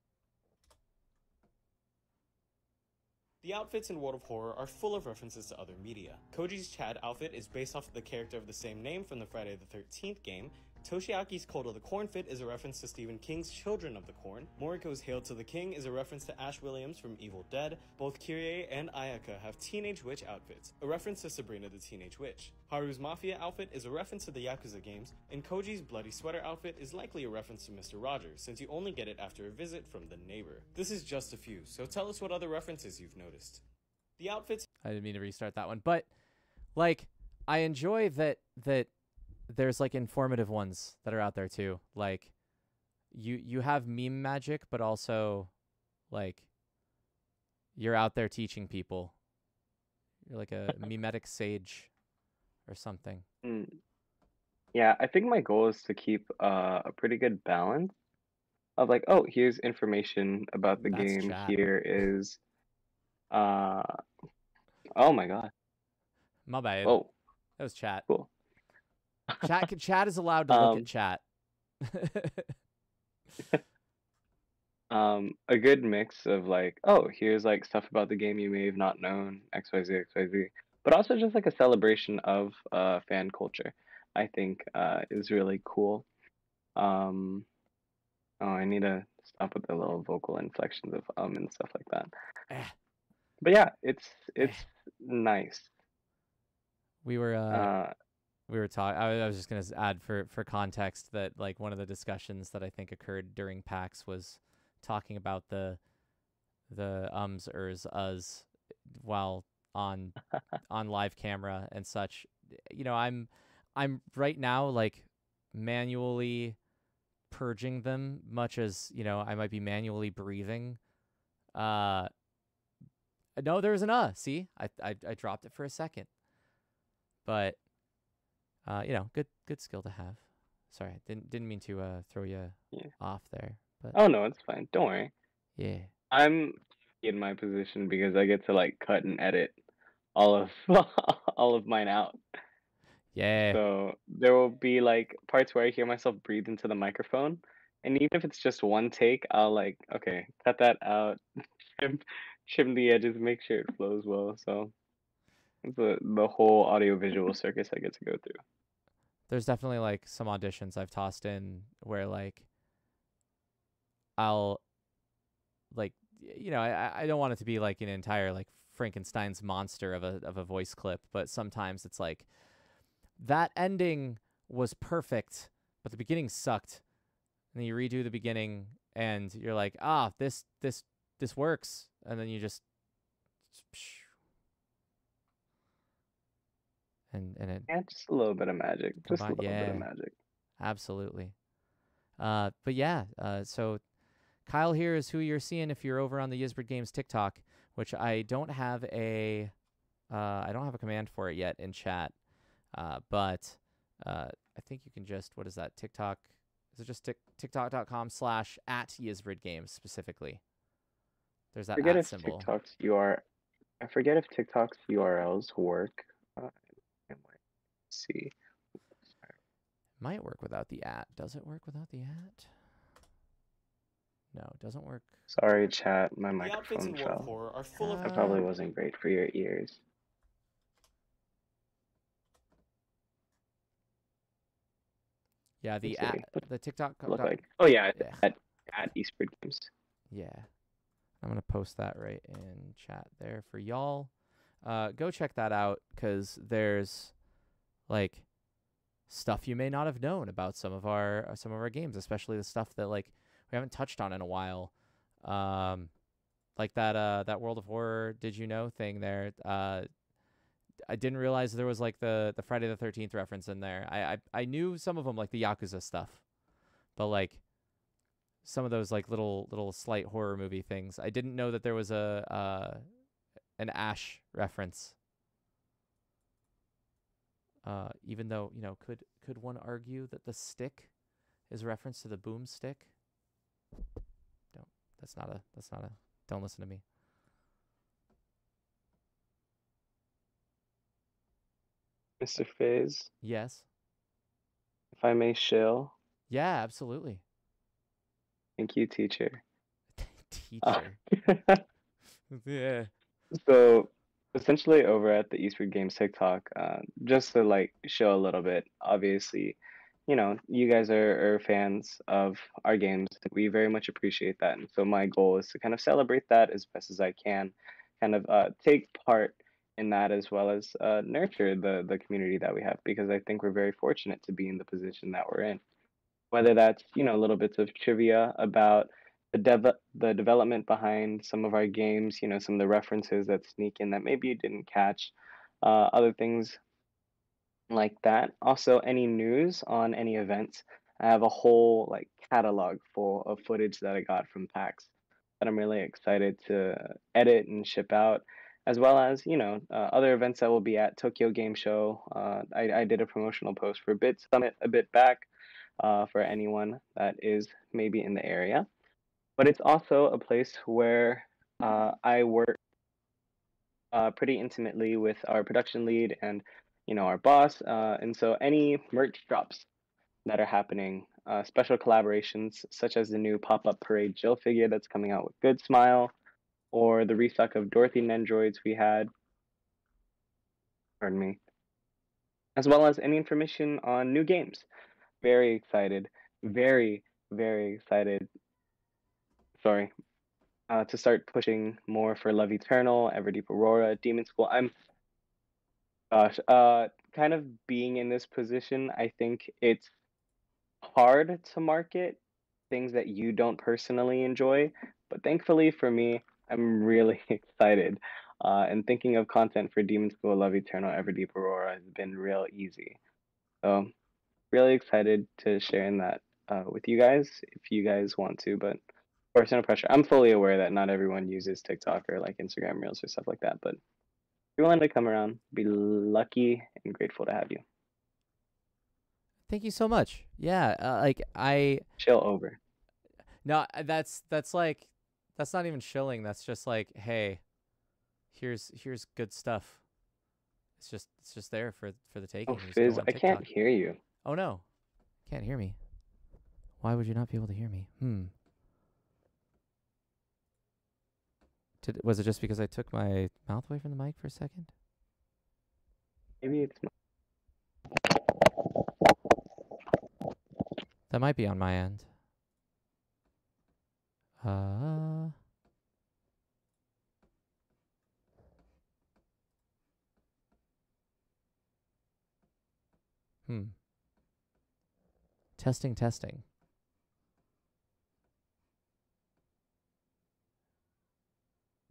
The outfits in World of Horror are full of references to other media. Koji's Chad outfit is based off of the character of the same name from the Friday the 13th game. Toshiaki's Cold of the Corn fit is a reference to Stephen King's Children of the Corn. Moriko's Hail to the King is a reference to Ash Williams from Evil Dead. Both Kyrie and Ayaka have Teenage Witch outfits, a reference to Sabrina the Teenage Witch. Haru's Mafia outfit is a reference to the Yakuza games, and Koji's Bloody Sweater outfit is likely a reference to Mr. Rogers, since you only get it after a visit from the neighbor. This is just a few, so tell us what other references you've noticed. The outfits... I didn't mean to restart that one, but, like, I enjoy that there's, like, informative ones that are out there, too. Like, you have meme magic, but also, like, you're out there teaching people. You're like a memetic sage or something. Yeah, I think my goal is to keep a pretty good balance of, like, oh, here's information about the That's game. chat. Here is, oh my god. My bad. Oh, That was chat. cool. Chat is allowed to look at chat. A good mix of, like, oh, here's, like, stuff about the game you may have not known, XYZ, XYZ, but also just like a celebration of fan culture, I think is really cool. Oh, I need to stop with the little vocal inflections of and stuff like that. But yeah, it's nice. We were talking. I was just gonna add for context that, like, one of the discussions that I think occurred during PAX was talking about the ums, ers, us while on live camera and such. You know, I'm right now, like, manually purging them, much as, you know, I might be manually breathing. No, there's an see? I dropped it for a second. But you know, good skill to have. Sorry, I didn't mean to throw you off there. But Oh no, it's fine. Don't worry. yeah. I'm in my position because I get to, like, cut and edit all of all of mine out. Yeah. So there will be, like, parts where I hear myself breathe into the microphone, and even if it's just one take, I'll, like, okay, cut that out, trim the edges, make sure it flows well. So it's the whole audio-visual circus I get to go through. There's definitely, like, some auditions I've tossed in where, like, I'll, like, you know, I don't want it to be like an entire, like, Frankenstein's monster of a voice clip, but sometimes it's like, that ending was perfect, but the beginning sucked. And then you redo the beginning and you're like, this works. And then you just and it Yeah, just a little bit of magic. Just a little bit of yeah. magic. Absolutely. But yeah, so Kyle here is who you're seeing if you're over on the Ysbryd Games TikTok, which I don't have a command for it yet in chat. But I think you can just, what is that, TikTok? Is it just tiktok.com/@Ysbryd Games specifically? There's that Forget at if symbol. I forget if TikTok's URLs work. See. Might work without the @ Does it work without the @ No, it doesn't work. Sorry, chat. My The outfits in microphone World of fell. Horror are full of... That probably wasn't great for your ears. Yeah, the Let's see. the TikTok Look like. Oh yeah, yeah. at Ysbryd Games. Yeah. I'm going to post that right in chat there for y'all. Go check that out, because there's, like, stuff you may not have known about some of our games, especially the stuff that, like, we haven't touched on in a while. Like that World of Horror Did You Know thing there. I didn't realize there was like the Friday the 13th reference in there. I knew some of them, like the Yakuza stuff, but like some of those like little slight horror movie things. I didn't know that there was an Ash reference. Even though, you know, could one argue that the stick is a reference to the boomstick? Don't listen to me. Mr. Fizz, Yes. if I may shill. Yeah, absolutely. Thank you, teacher. Teacher. Yeah. So essentially over at the Ysbryd Games TikTok, just to like show a little bit, obviously, you know, you guys are fans of our games. We very much appreciate that. And so my goal is to kind of celebrate that as best as I can, kind of take part in that as well as nurture the community that we have, because I think we're very fortunate to be in the position that we're in. Whether that's, you know, little bits of trivia about the development behind some of our games, you know, some of the references that sneak in that maybe you didn't catch, other things like that. Also, any news on any events. I have a whole like catalog full of footage that I got from PAX that I'm really excited to edit and ship out, as well as, you know, other events that will be at Tokyo Game Show. I did a promotional post for Bit Summit a bit back, for anyone that is maybe in the area. But it's also a place where I work pretty intimately with our production lead and, you know, our boss. And so any merch drops that are happening, special collaborations such as the new pop-up parade Jill figure that's coming out with Good Smile, or the restock of Dorothy Nendroids we had, pardon me, as well as any information on new games. Very excited, very, very excited. Sorry, to start pushing more for Love Eternal, Everdeep Aurora, Demon School. Gosh, kind of being in this position, I think it's hard to market things that you don't personally enjoy. But thankfully for me, I'm really excited. And thinking of content for Demon School, Love Eternal, Everdeep Aurora has been real easy. So really excited to share in that with you guys if you guys want to, but of course, no pressure. I'm fully aware that not everyone uses TikTok or like Instagram Reels or stuff like that, but if you're willing to come around, be lucky and grateful to have you. Thank you so much. Yeah, like Chill over. no, that's like that's not even shilling. That's just like, hey, here's good stuff. It's just there for the taking. Oh, Just go Fizz, on I can't TikTok. hear you. Oh no, can't hear me. Why would you not be able to hear me? Was it just because I took my mouth away from the mic for a second? Maybe it's That might be on my end. Testing.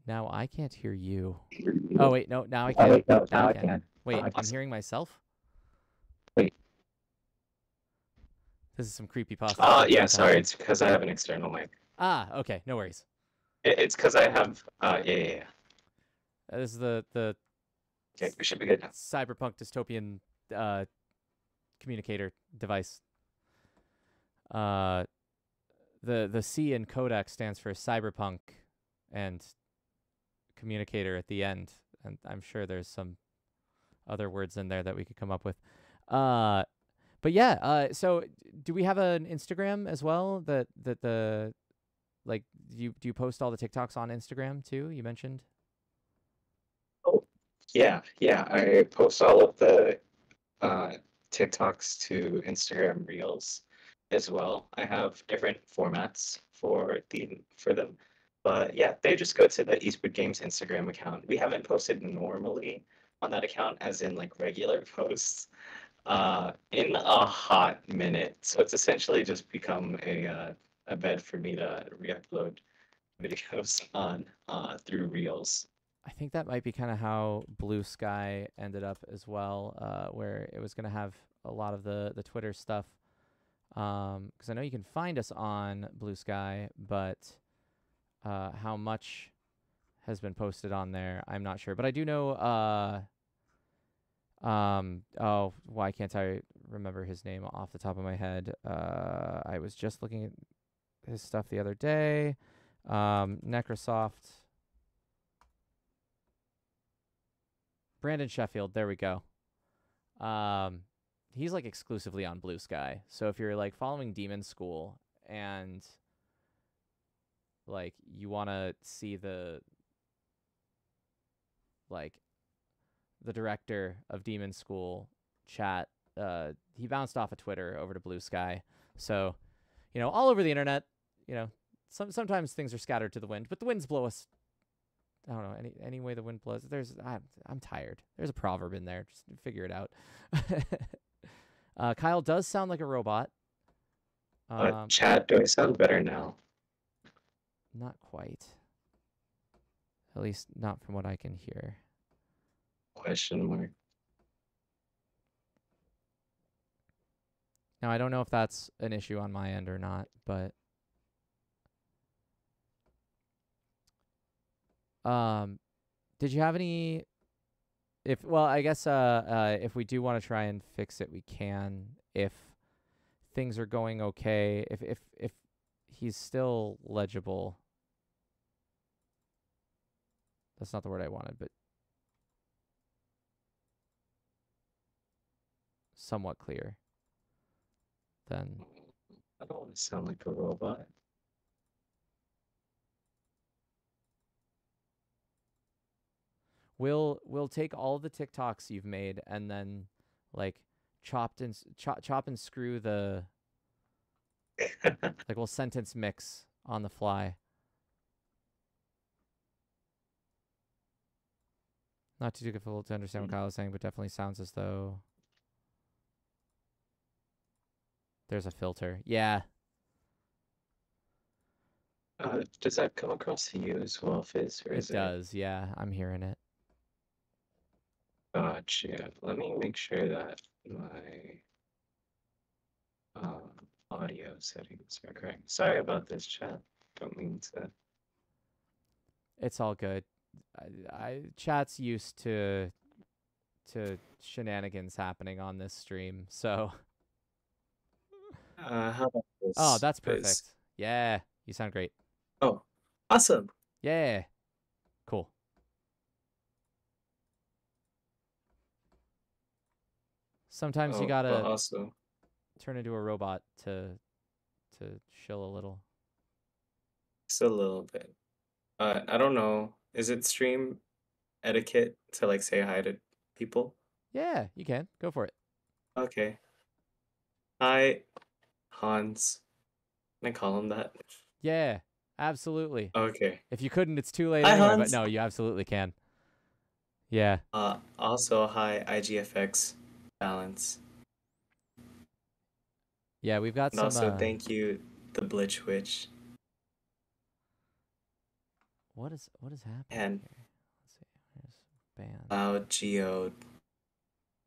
Now I can't hear you. Oh wait, no, now I can. Now I can. Wait, I'm Awesome. hearing myself? Wait. This is some creepy pasta. Yeah, sorry. It's because I have an external mic. Ah, okay, no worries. It's because I have. Yeah. This is the Okay, we should be good now. cyberpunk dystopian communicator device. The C in codec stands for cyberpunk and communicator at the end, and I'm sure there's some other words in there that we could come up with. But yeah, so do we have an Instagram as well? That the like do you post all the TikToks on Instagram too? You mentioned. Oh, yeah. I post all of the TikToks to Instagram Reels as well. I have different formats for them. But yeah, they just go to the Ysbryd Games Instagram account. We haven't posted normally on that account, as in like regular posts, in a hot minute. So it's essentially just become a bed for me to re-upload videos on through Reels. I think that might be kind of how Blue Sky ended up as well, where it was going to have a lot of the Twitter stuff. Because I know you can find us on Blue Sky, but how much has been posted on there, I'm not sure. But I do know, oh, why can't I remember his name off the top of my head? I was just looking at his stuff the other day. Necrosoft. Brandon Sheffield, there we go. He's like exclusively on Blue Sky. So if you're like following Demon School and like you want to see the director of Demon School chat, he bounced off of Twitter over to Blue Sky. So, you know, all over the internet, you know, sometimes things are scattered to the wind, but the winds blow us. I don't know, any way the wind blows. I'm tired. There's a proverb in there. Just figure it out. Kyle does sound like a robot. Chat, do I sound better now? Not quite. At least not from what I can hear. Question mark. Now, I don't know if that's an issue on my end or not, but did you have any I guess if we do want to try and fix it, we can. If things are going okay, if he's still legible. That's not the word I wanted, but somewhat clear. Then I don't want to sound like a robot. we'll take all the TikToks you've made and then like chop and screw the like we'll sentence mix on the fly. Not too difficult to understand what Kyle is saying, but definitely sounds as though there's a filter. Yeah. Does that come across to you as well, Fizz? Or It does, yeah. I'm hearing it. Gotcha. Let me make sure that my audio settings are correct. Sorry about this, chat. Don't mean to. It's all good. Chat's used to shenanigans happening on this stream, so. How about this? Oh, that's Fizz? perfect. Yeah, you sound great. Oh, awesome. Yeah, cool. Sometimes you gotta awesome. turn into a robot to chill a little. Just a little bit. I don't know. Is it stream etiquette to like say hi to people? Yeah, you can. Go for it. Okay. Hi, Hans. Can I call him that? Yeah, absolutely. Okay. If you couldn't, it's too late Hi, anyway, but Hans. no, you absolutely can. Yeah. Also, hi, IGFX Balance. Yeah, we've got And some also, thank you, the Blitch Witch. What is happening And here? Let's see. There's band. Loud Geo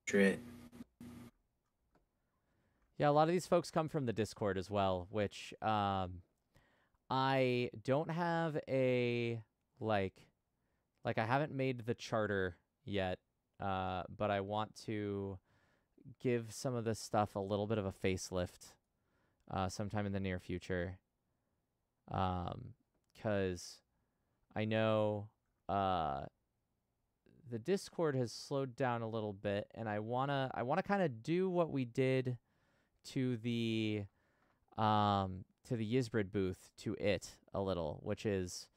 Drit. Yeah, a lot of these folks come from the Discord as well, which I don't have a like I haven't made the charter yet, but I want to give some of this stuff a little bit of a facelift sometime in the near future. 'Cause I know the Discord has slowed down a little bit, and I wanna kind of do what we did to the Ysbryd booth to it a little, which is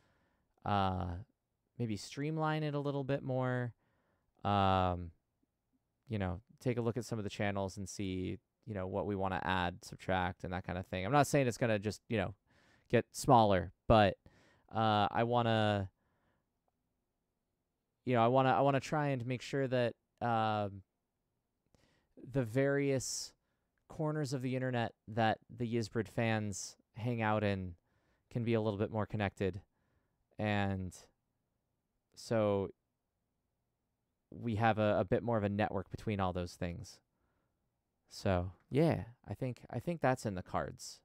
maybe streamline it a little bit more. You know, take a look at some of the channels and see, you know, what we want to add, subtract, and that kind of thing. I'm not saying it's gonna just, you know, get smaller, but I wanna try and make sure that the various corners of the internet that the Ysbryd fans hang out in can be a little bit more connected. and so we have a bit more of a network between all those things. So yeah, I think that's in the cards.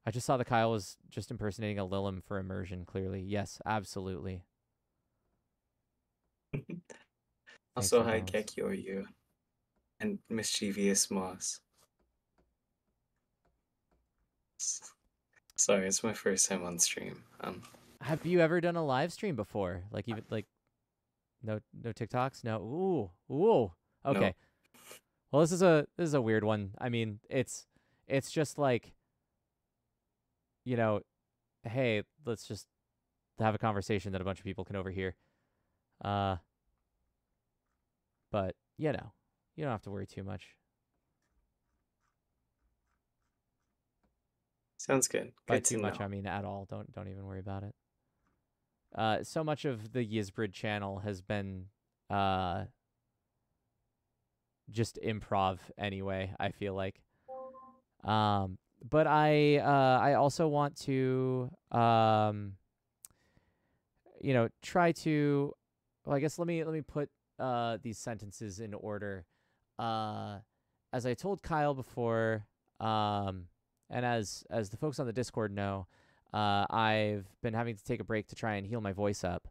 I just saw that Kyle was just impersonating a Lilim for immersion. Clearly, yes, absolutely. Also, for hi, balance. Gekyoryu and Mischievous Moss. Sorry, it's my first time on stream. Have you ever done a live stream before? Like even like no TikToks? No. Ooh. Okay. No. Well, this is a weird one. I mean, it's just like, you know, hey, let's just have a conversation that a bunch of people can overhear. But you know, you don't have to worry too much. Sounds good. By Good too to much, know. I mean at all. Don't even worry about it. So much of the Ysbryd channel has been just improv anyway, I feel like. But I also want to you know, try to, well, I guess let me put these sentences in order. As I told Kyle before, and as the folks on the Discord know, I've been having to take a break to try and heal my voice up.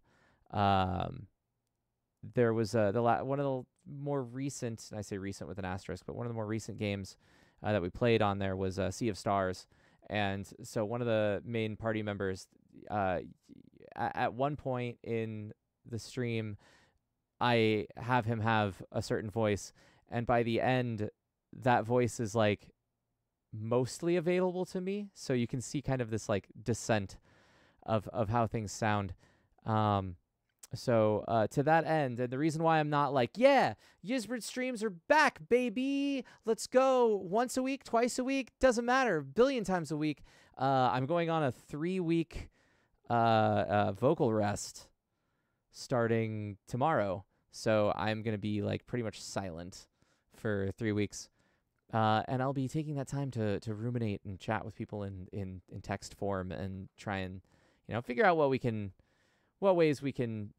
There was one of the more recent, and I say recent with an asterisk, but one of the more recent games that we played on there was Sea of Stars. And so one of the main party members, at one point in the stream, I have him have a certain voice, and by the end, that voice is like mostly available to me. So you can see kind of this like descent of how things sound. So to that end, and the reason why I'm not like, yeah, Ysbryd streams are back, baby, let's go once a week, twice a week, doesn't matter, a billion times a week. I'm going on a 3-week vocal rest starting tomorrow. So I'm going to be like pretty much silent for 3 weeks. And I'll be taking that time to ruminate and chat with people in text form and try and, you know, figure out what ways we can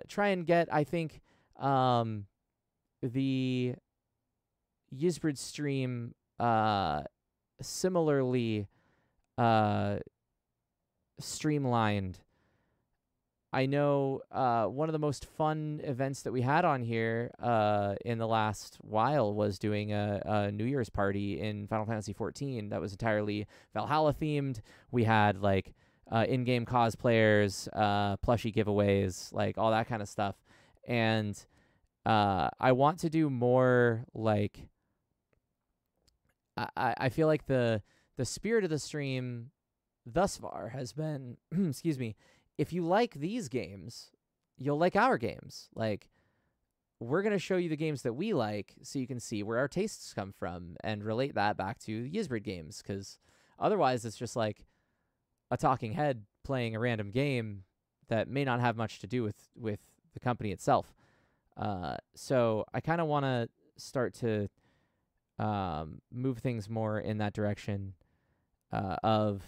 try and get, I think, the Ysbryd stream similarly streamlined. I know one of the most fun events that we had on here in the last while was doing a New Year's party in Final Fantasy XIV that was entirely Valhalla themed. We had like in-game cosplayers, plushie giveaways, like all that kind of stuff. And I want to do more like I feel like the spirit of the stream thus far has been excuse me, if you like these games, you'll like our games. Like, we're going to show you the games that we like so you can see where our tastes come from and relate that back to Ysbryd games, because otherwise it's just like a talking head playing a random game that may not have much to do with the company itself. So I kind of want to start to move things more in that direction of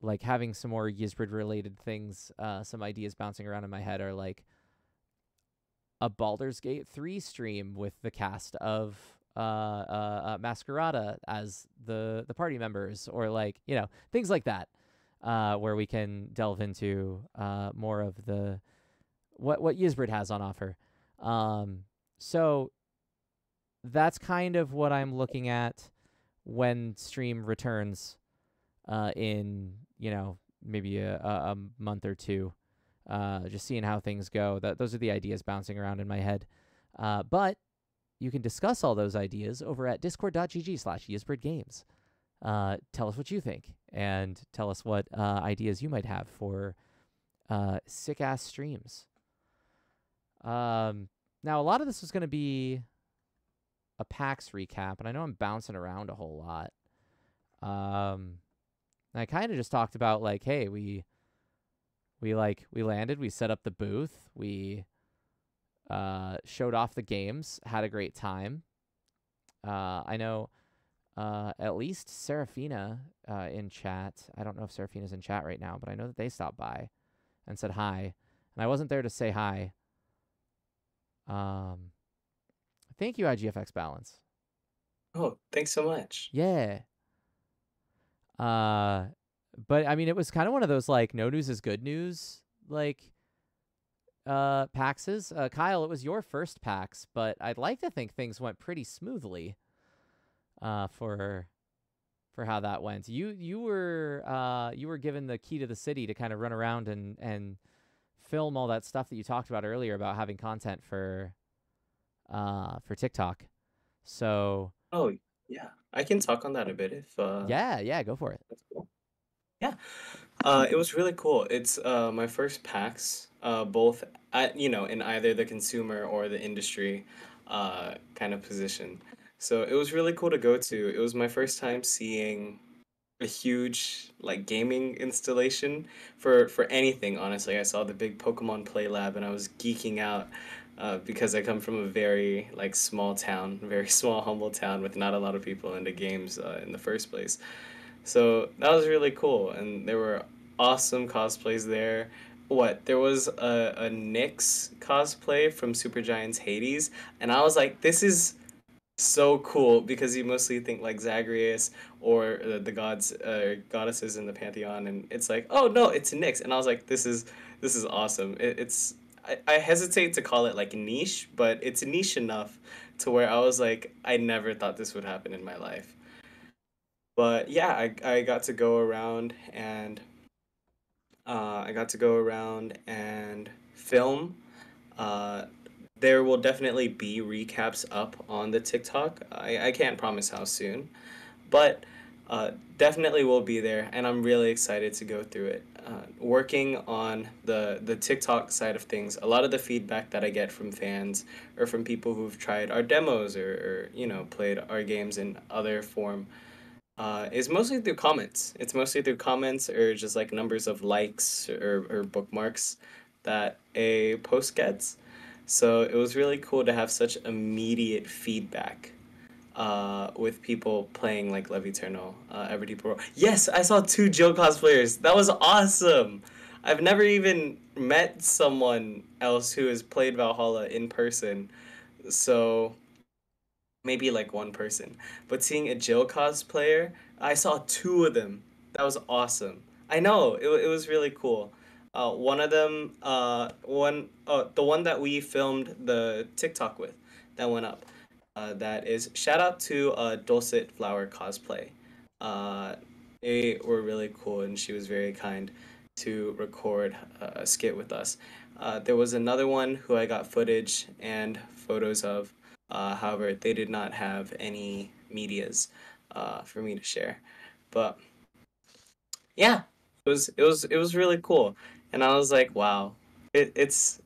like having some more Ysbryd related things. Some ideas bouncing around in my head are like a Baldur's Gate 3 stream with the cast of Masquerada as the party members, or like, you know, things like that, where we can delve into more of the what Ysbryd has on offer. So that's kind of what I'm looking at when stream returns in, you know, maybe a month or two, just seeing how things go. Those are the ideas bouncing around in my head. But you can discuss all those ideas over at discord.gg/ysbrydgames. Tell us what you think, and tell us what ideas you might have for sick-ass streams. Now, a lot of this is going to be a PAX recap, and I know I'm bouncing around a whole lot. I kind of just talked about like, hey, we landed, we set up the booth, we showed off the games, had a great time. I know at least Seraphina in chat. I don't know if Seraphina's in chat right now, but I know that they stopped by. and said hi, and I wasn't there to say hi. Thank you, IGFX Balance. Oh, thanks so much. Yeah. But I mean, it was kind of one of those like no news is good news like PAXs. Kyle, it was your first PAX, but I'd like to think things went pretty smoothly. For how that went. You were given the key to the city to kind of run around and film all that stuff that you talked about earlier about having content for TikTok. So Oh, yeah. I can talk on that a bit if yeah, go for it. that's cool. Yeah. It was really cool. It's my first PAX, both at, in either the consumer or the industry kind of position. So it was really cool to go to. It was my first time seeing a huge like gaming installation for anything, honestly. I saw the big Pokemon Play Lab and I was geeking out because I come from a very like small town, very small humble town with not a lot of people into games in the first place. So that was really cool, and there were awesome cosplays there. There was a Nyx cosplay from Supergiant's Hades, and I was like, this is so cool because you mostly think like Zagreus or the gods goddesses in the pantheon, and it's like, oh no, it's Nyx, and I was like, this is awesome. I hesitate to call it like niche, but it's niche enough to where I was like, I never thought this would happen in my life. But yeah, I got to go around and film. Uh, there will definitely be recaps up on the TikTok. I can't promise how soon, but definitely will be there, and I'm really excited to go through it. Working on the TikTok side of things, a lot of the feedback that I get from fans or from people who've tried our demos or played our games in other form is mostly through comments. It's mostly through comments or just like numbers of likes or bookmarks that a post gets. So it was really cool to have such immediate feedback with people playing like Love Eternal, Everdeep Aurora. Yes, I saw 2 Jill cosplayers. That was awesome. I've never even met someone else who has played Valhalla in person. So maybe like one person. But seeing a Jill cosplayer, I saw 2 of them. That was awesome. I know, it was really cool. One of them, the one that we filmed the TikTok with that went up. That is shout out to Dulcet Flower Cosplay. They were really cool, and she was very kind to record a skit with us. There was another one who I got footage and photos of. However, they did not have any medias for me to share. But yeah, it was really cool, and I was like, wow, it's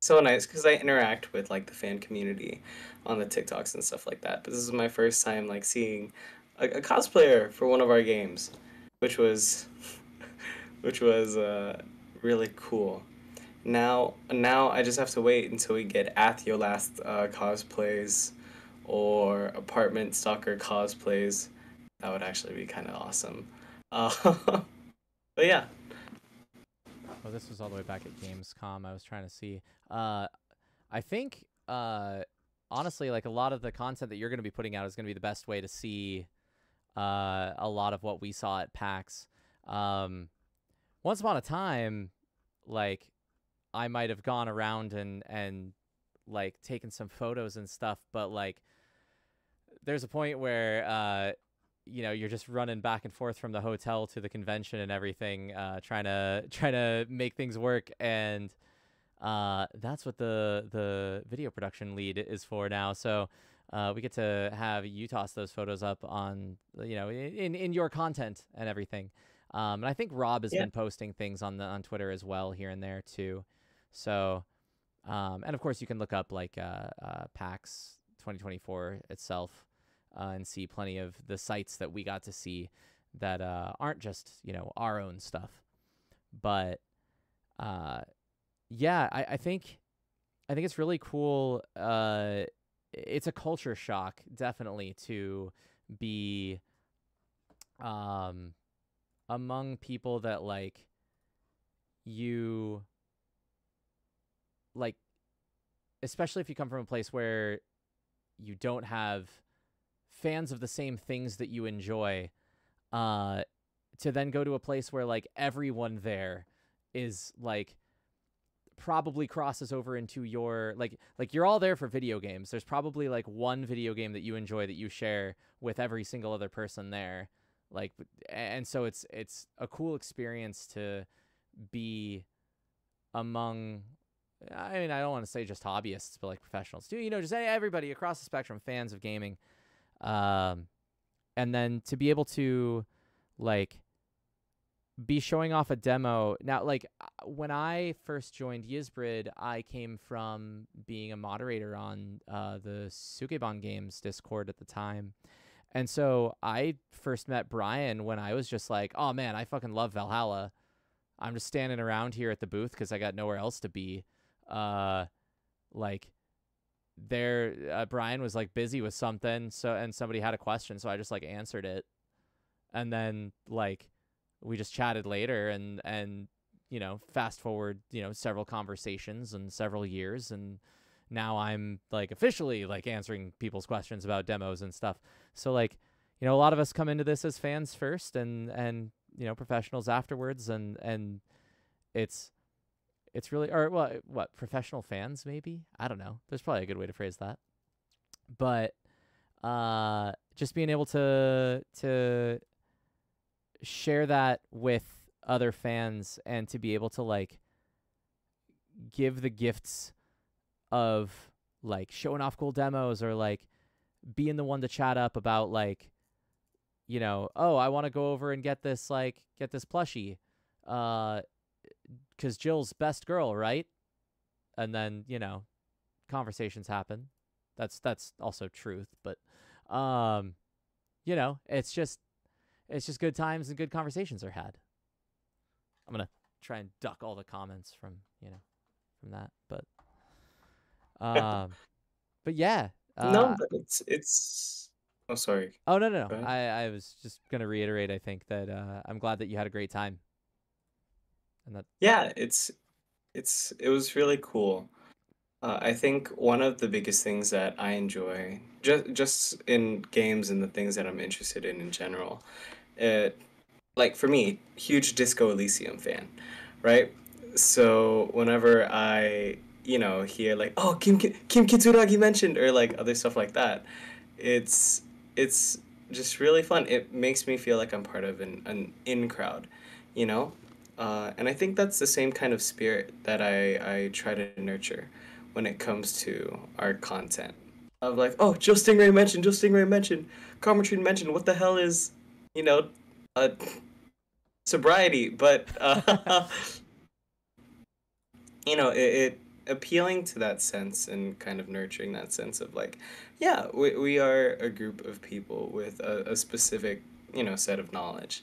so nice because I interact with like the fan community on the TikToks and stuff like that. But this is my first time like seeing a cosplayer for one of our games, which was which was really cool. Now I just have to wait until we get Athiolast cosplays or Apartment Stalker cosplays. That would actually be kind of awesome. But yeah. Oh, this was all the way back at Gamescom. I was trying to see. I think, honestly, like a lot of the content that you're going to be putting out is going to be the best way to see a lot of what we saw at PAX. Once upon a time, like, I might have gone around and like taken some photos and stuff, but like, there's a point where you're just running back and forth from the hotel to the convention and everything, trying to make things work, and that's what the video production lead is for now. So we get to have you toss those photos up on in your content and everything. And I think Rob has been posting things on Twitter as well here and there too. So and of course you can look up like PAX 2024 itself. And see plenty of the sites that we got to see that aren't just our own stuff, but yeah, I think it's really cool. It's a culture shock, definitely, to be among people that like you like, especially if you come from a place where you don't have fans of the same things that you enjoy, to then go to a place where like everyone there is like probably crosses over into your like you're all there for video games. There's probably like one video game that you enjoy that you share with every single other person there. Like, and so it's a cool experience to be among, I mean, I don't want to say just hobbyists, but like professionals too, you know, just everybody across the spectrum, fans of gaming. And then to be able to like be showing off a demo. Now, like when I first joined Ysbryd, I came from being a moderator on the Sukeban Games Discord at the time. And so I first met Brian when I was just like, oh man, I fucking love Valhalla. I'm just standing around here at the booth because I got nowhere else to be. Like there, Brian was like busy with something, and somebody had a question, so I just like answered it. And then like we just chatted later, and you know, fast forward, you know, several conversations and several years, and now I'm like officially like answering people's questions about demos and stuff. So like, you know, a lot of us come into this as fans first, and you know, professionals afterwards, and it's really, or what professional fans maybe, I don't know. There's probably a good way to phrase that, but just being able to share that with other fans and to be able to like give the gifts of like showing off cool demos, or like being the one to chat up about like, you know, oh, I want to go over and get this plushie, because Jill's best girl, right? And then, you know, conversations happen. That's also truth, but you know, it's just good times and good conversations are had. I'm gonna try and duck all the comments from that, but yeah. No, but it's. Oh, sorry. Oh no. Go ahead. I was just gonna reiterate. I think that I'm glad that you had a great time. And that. Yeah, it was really cool. I think one of the biggest things that I enjoy, just in games and the things that I'm interested in general, like for me, huge Disco Elysium fan, right? So whenever I, you know, hear like, oh, Kim Kitsuragi mentioned, or like other stuff like that, it's just really fun. It makes me feel like I'm part of an in crowd, you know? And I think that's the same kind of spirit that I try to nurture when it comes to our content. Of like, oh, Joe Stingray mentioned, Carmetrine mentioned, what the hell is, you know, sobriety? But, you know, it appealing to that sense and kind of nurturing that sense of like, yeah, we are a group of people with a specific, you know, set of knowledge.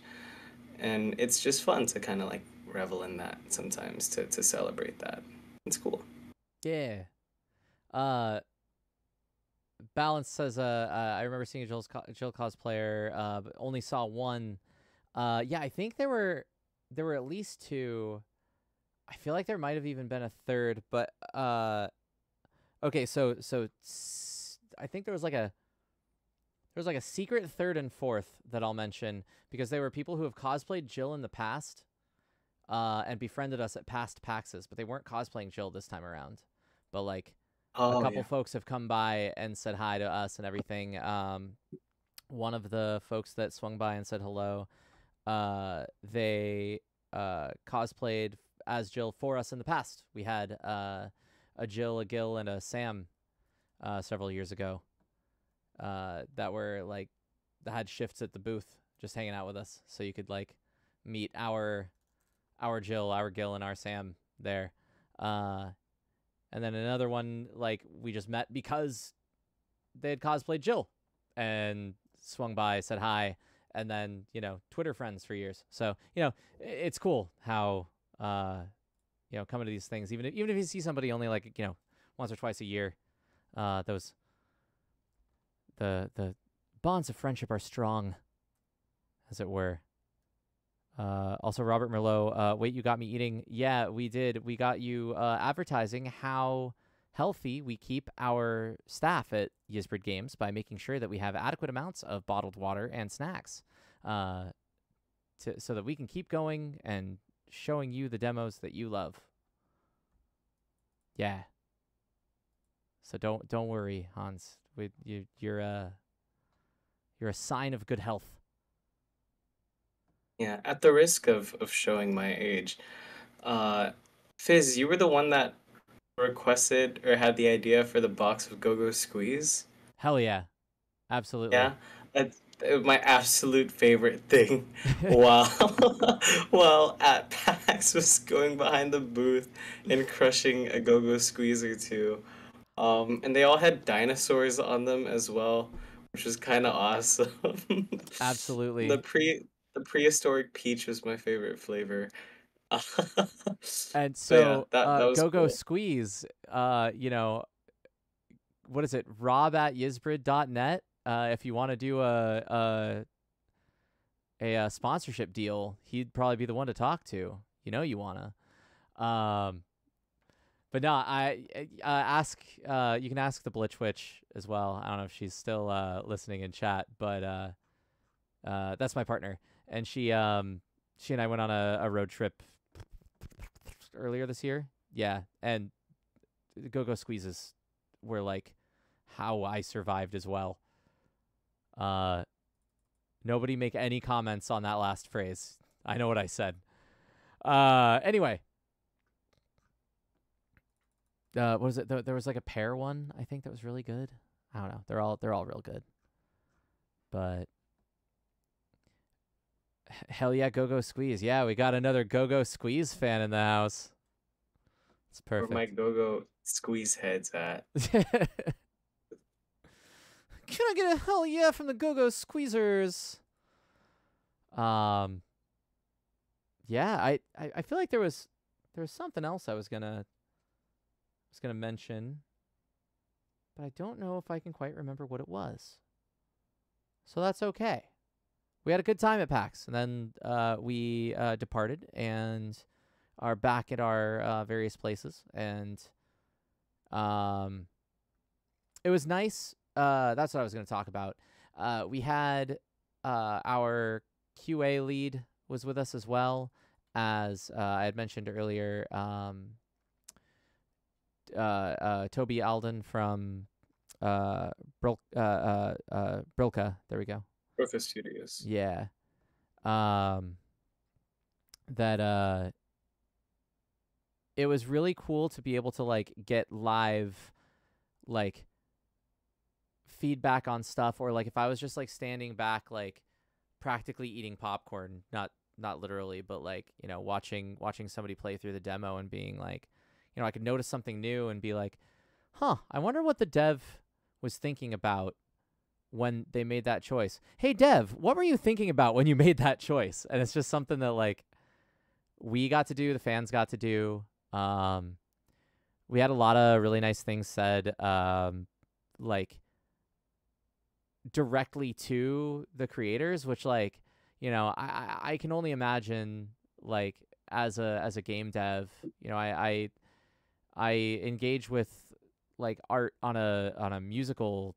And it's just fun to kind of like revel in that sometimes, to celebrate that. It's cool. Yeah. Balance says, I remember seeing a Jill cosplayer, but only saw one. Yeah, I think there were at least two. I feel like there might have even been a third, but okay, so I think there was like a secret third and fourth that I'll mention, because they were people who have cosplayed Jill in the past, and befriended us at past PAXs, but they weren't cosplaying Jill this time around. But like a couple folks have come by and said hi to us and everything. One of the folks that swung by and said hello, they cosplayed as Jill for us in the past. We had a Jill, a Gil, and a Sam several years ago that were like, that had shifts at the booth just hanging out with us, so you could like meet our Jill, our Gil, and our Sam there. And then another one, like, we just met because they had cosplayed Jill and swung by, said hi, and then, you know, Twitter friends for years. So, you know, it's cool how, you know, coming to these things, even if you see somebody only like, you know, once or twice a year, the bonds of friendship are strong, as it were. Also, Robert Merlot, wait, you got me eating. Yeah, we did. We got you advertising how healthy we keep our staff at Ysbryd Games by making sure that we have adequate amounts of bottled water and snacks so that we can keep going and showing you the demos that you love. Yeah. So don't worry, Hans. You're a sign of good health. Yeah, at the risk of showing my age, Fizz, you were the one that requested or had the idea for the box of Go-Go Squeeze. Hell yeah. Absolutely. Yeah, that's my absolute favorite thing. while while at PAX was going behind the booth and crushing a Go-Go Squeeze or two. And they all had dinosaurs on them as well, which was kind of awesome. Absolutely. The prehistoric peach was my favorite flavor. And So yeah, so that was Go-Go cool. Squeeze, you know, what is it? rob@ysbryd.net. If you want to do a sponsorship deal, he'd probably be the one to talk to. You know you wanna. But no, I ask. You can ask the Blitch Witch as well. I don't know if she's still listening in chat, but that's my partner, and she and I went on a road trip earlier this year. Yeah, and the Go-Go Squeezes were like how I survived as well. Nobody make any comments on that last phrase. I know what I said. Anyway. What was it? There was like a pear one, I think, that was really good. I don't know. They're all real good. But hell yeah, Go-Go Squeeze. Yeah, we got another Go-Go Squeeze fan in the house. It's perfect. Where my Go-Go Squeeze heads at? Can I get a hell yeah from the Go-Go Squeezers? Yeah, I feel like there was something else I was gonna mention, but I don't know if I can quite remember what it was. So that's okay. We had a good time at PAX, and then we departed and are back at our various places, and it was nice. That's what I was going to talk about. We had our QA lead was with us as well, as I had mentioned earlier. Toby Alden from Brilka. There we go. Brilka Studios. Yeah. That it was really cool to be able to like get live like feedback on stuff, or like if I was just like standing back like practically eating popcorn, not literally, but like, you know, watching somebody play through the demo and being like, you know, I could notice something new and be like, huh, I wonder what the dev was thinking about when they made that choice. Hey, dev, what were you thinking about when you made that choice? And it's just something that, like, we got to do, the fans got to do. We had a lot of really nice things said, like, directly to the creators, which, like, you know, I can only imagine, like, as a game dev, you know, I engage with like art on a musical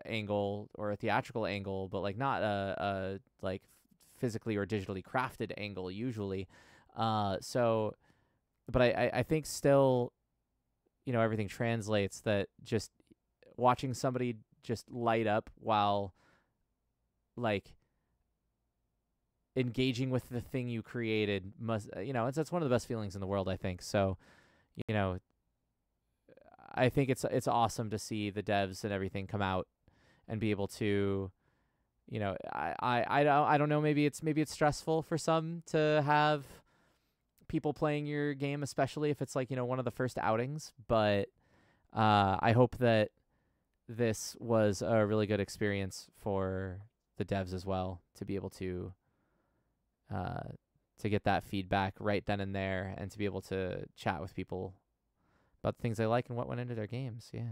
angle or a theatrical angle, but like not a like physically or digitally crafted angle usually. So, but I think still, you know, everything translates, that just watching somebody just light up while like engaging with the thing you created must, you know, it's one of the best feelings in the world, I think. So, you know, I think it's awesome to see the devs and everything come out and be able to, you know, I don't know, maybe it's stressful for some to have people playing your game, especially if it's like, you know, one of the first outings, but I hope that this was a really good experience for the devs as well, to be able to get that feedback right then and there, and to be able to chat with people about the things they like and what went into their games. Yeah.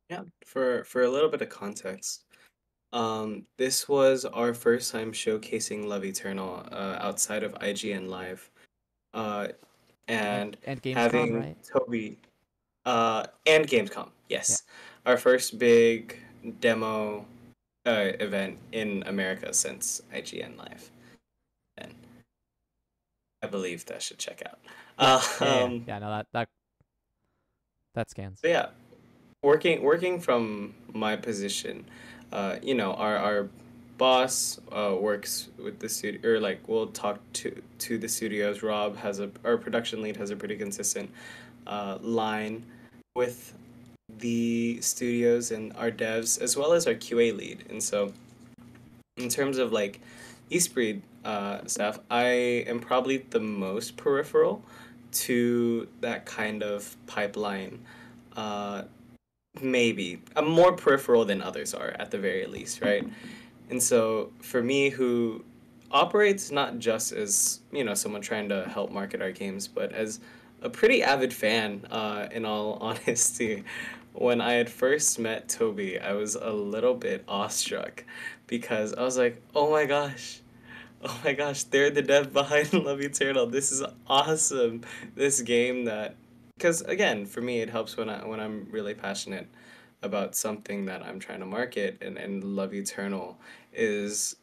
Yeah, for a little bit of context, This was our first time showcasing Love Eternal outside of IGN Live. Uh, and And Gamescom, having right? Toby and Gamescom, Yeah. yes. Our first big demo event in America since IGN Live. And I believe that should check out. Yeah. Uh, Yeah. um, Yeah. No, that scans. but yeah, working from my position, our boss works with the studio, or like we'll talk to the studios. Rob has our production lead has a pretty consistent line with the studios and our devs as well as our QA lead. And so in terms of like Ysbryd stuff, I am probably the most peripheral to that kind of pipeline. Uh, Maybe I'm more peripheral than others are at the very least, right? And so for me, who operates not just as someone trying to help market our games, but as a pretty avid fan, in all honesty, when I had first met Toby, I was a little bit awestruck because I was like, oh my gosh, they're the dev behind Love Eternal. This is awesome. This game that, because again, for me, it helps when I'm really passionate about something that I'm trying to market, and Love Eternal is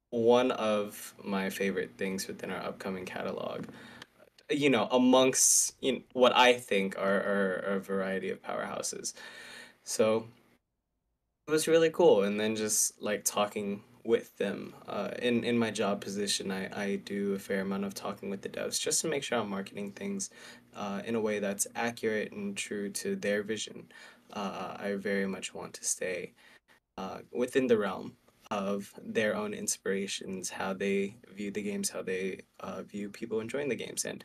one of my favorite things within our upcoming catalog. Amongst what I think are a variety of powerhouses. So it was really cool. And then just like talking with them in my job position, I do a fair amount of talking with the devs just to make sure I'm marketing things in a way that's accurate and true to their vision. I very much want to stay within the realm of their own inspirations, how they view the games, how they view people enjoying the games. And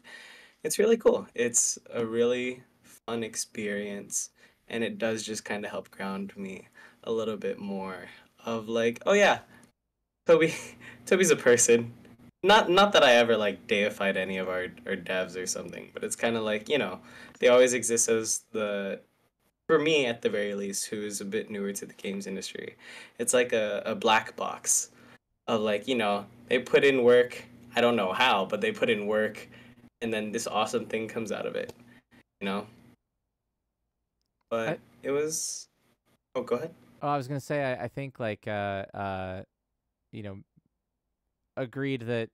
it's really cool. It's a really fun experience, and it does just kind of help ground me a little bit more of like, oh yeah, Toby, Toby's a person. Not that I ever like deified any of our devs or something, but it's kind of like, they always exist as for me at the very least, who is a bit newer to the games industry. It's like a black box of like, they put in work. I don't know how, but they put in work, and then this awesome thing comes out of it, you know? I, But it was. Oh, go ahead. oh, I was gonna say I think like you know agreed that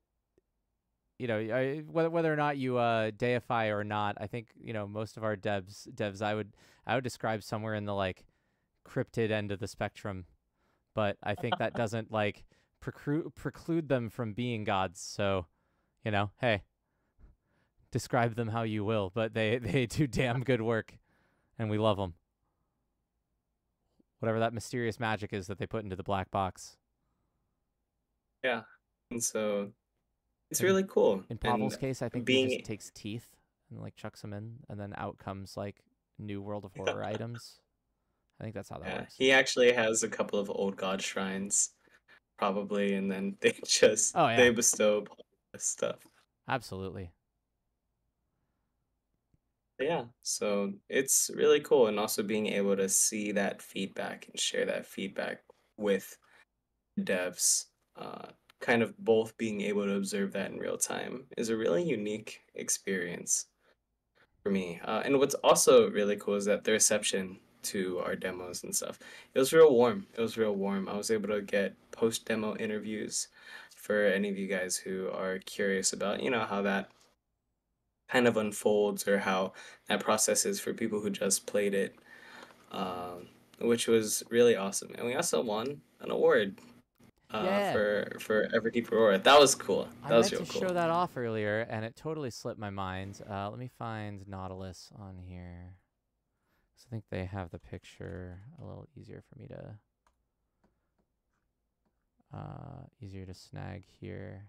whether or not you deify or not, I think most of our devs I would describe somewhere in the like cryptid end of the spectrum, but I think that doesn't like preclude them from being gods. So hey, describe them how you will, but they do damn good work, and we love them. Whatever that mysterious magic is that they put into the black box. Yeah. And so it's In, really cool. in Pavel's And case, I think he just being. takes teeth and like chucks them in, and then out comes like new World of Horror items. I think that's how that Yeah, works. he actually has a couple of old god shrines, probably, and then they Oh yeah, they bestow upon us stuff. absolutely. But yeah, so it's really cool, and also being able to see that feedback and share that feedback with devs, kind of both being able to observe that in real time is a really unique experience for me. And what's also really cool is that the reception to our demos and stuff, it was real warm. It was real warm. I was able to get post demo interviews for any of you guys who are curious about, how that kind of unfolds or how that process is for people who just played it, which was really awesome. And we also won an award Yeah, for Everdeep Aurora. That was cool. I That was meant real to cool. show that off earlier, and it totally slipped my mind. Let me find Nautilus on here. So I think they have the picture a little easier for me to easier to snag here.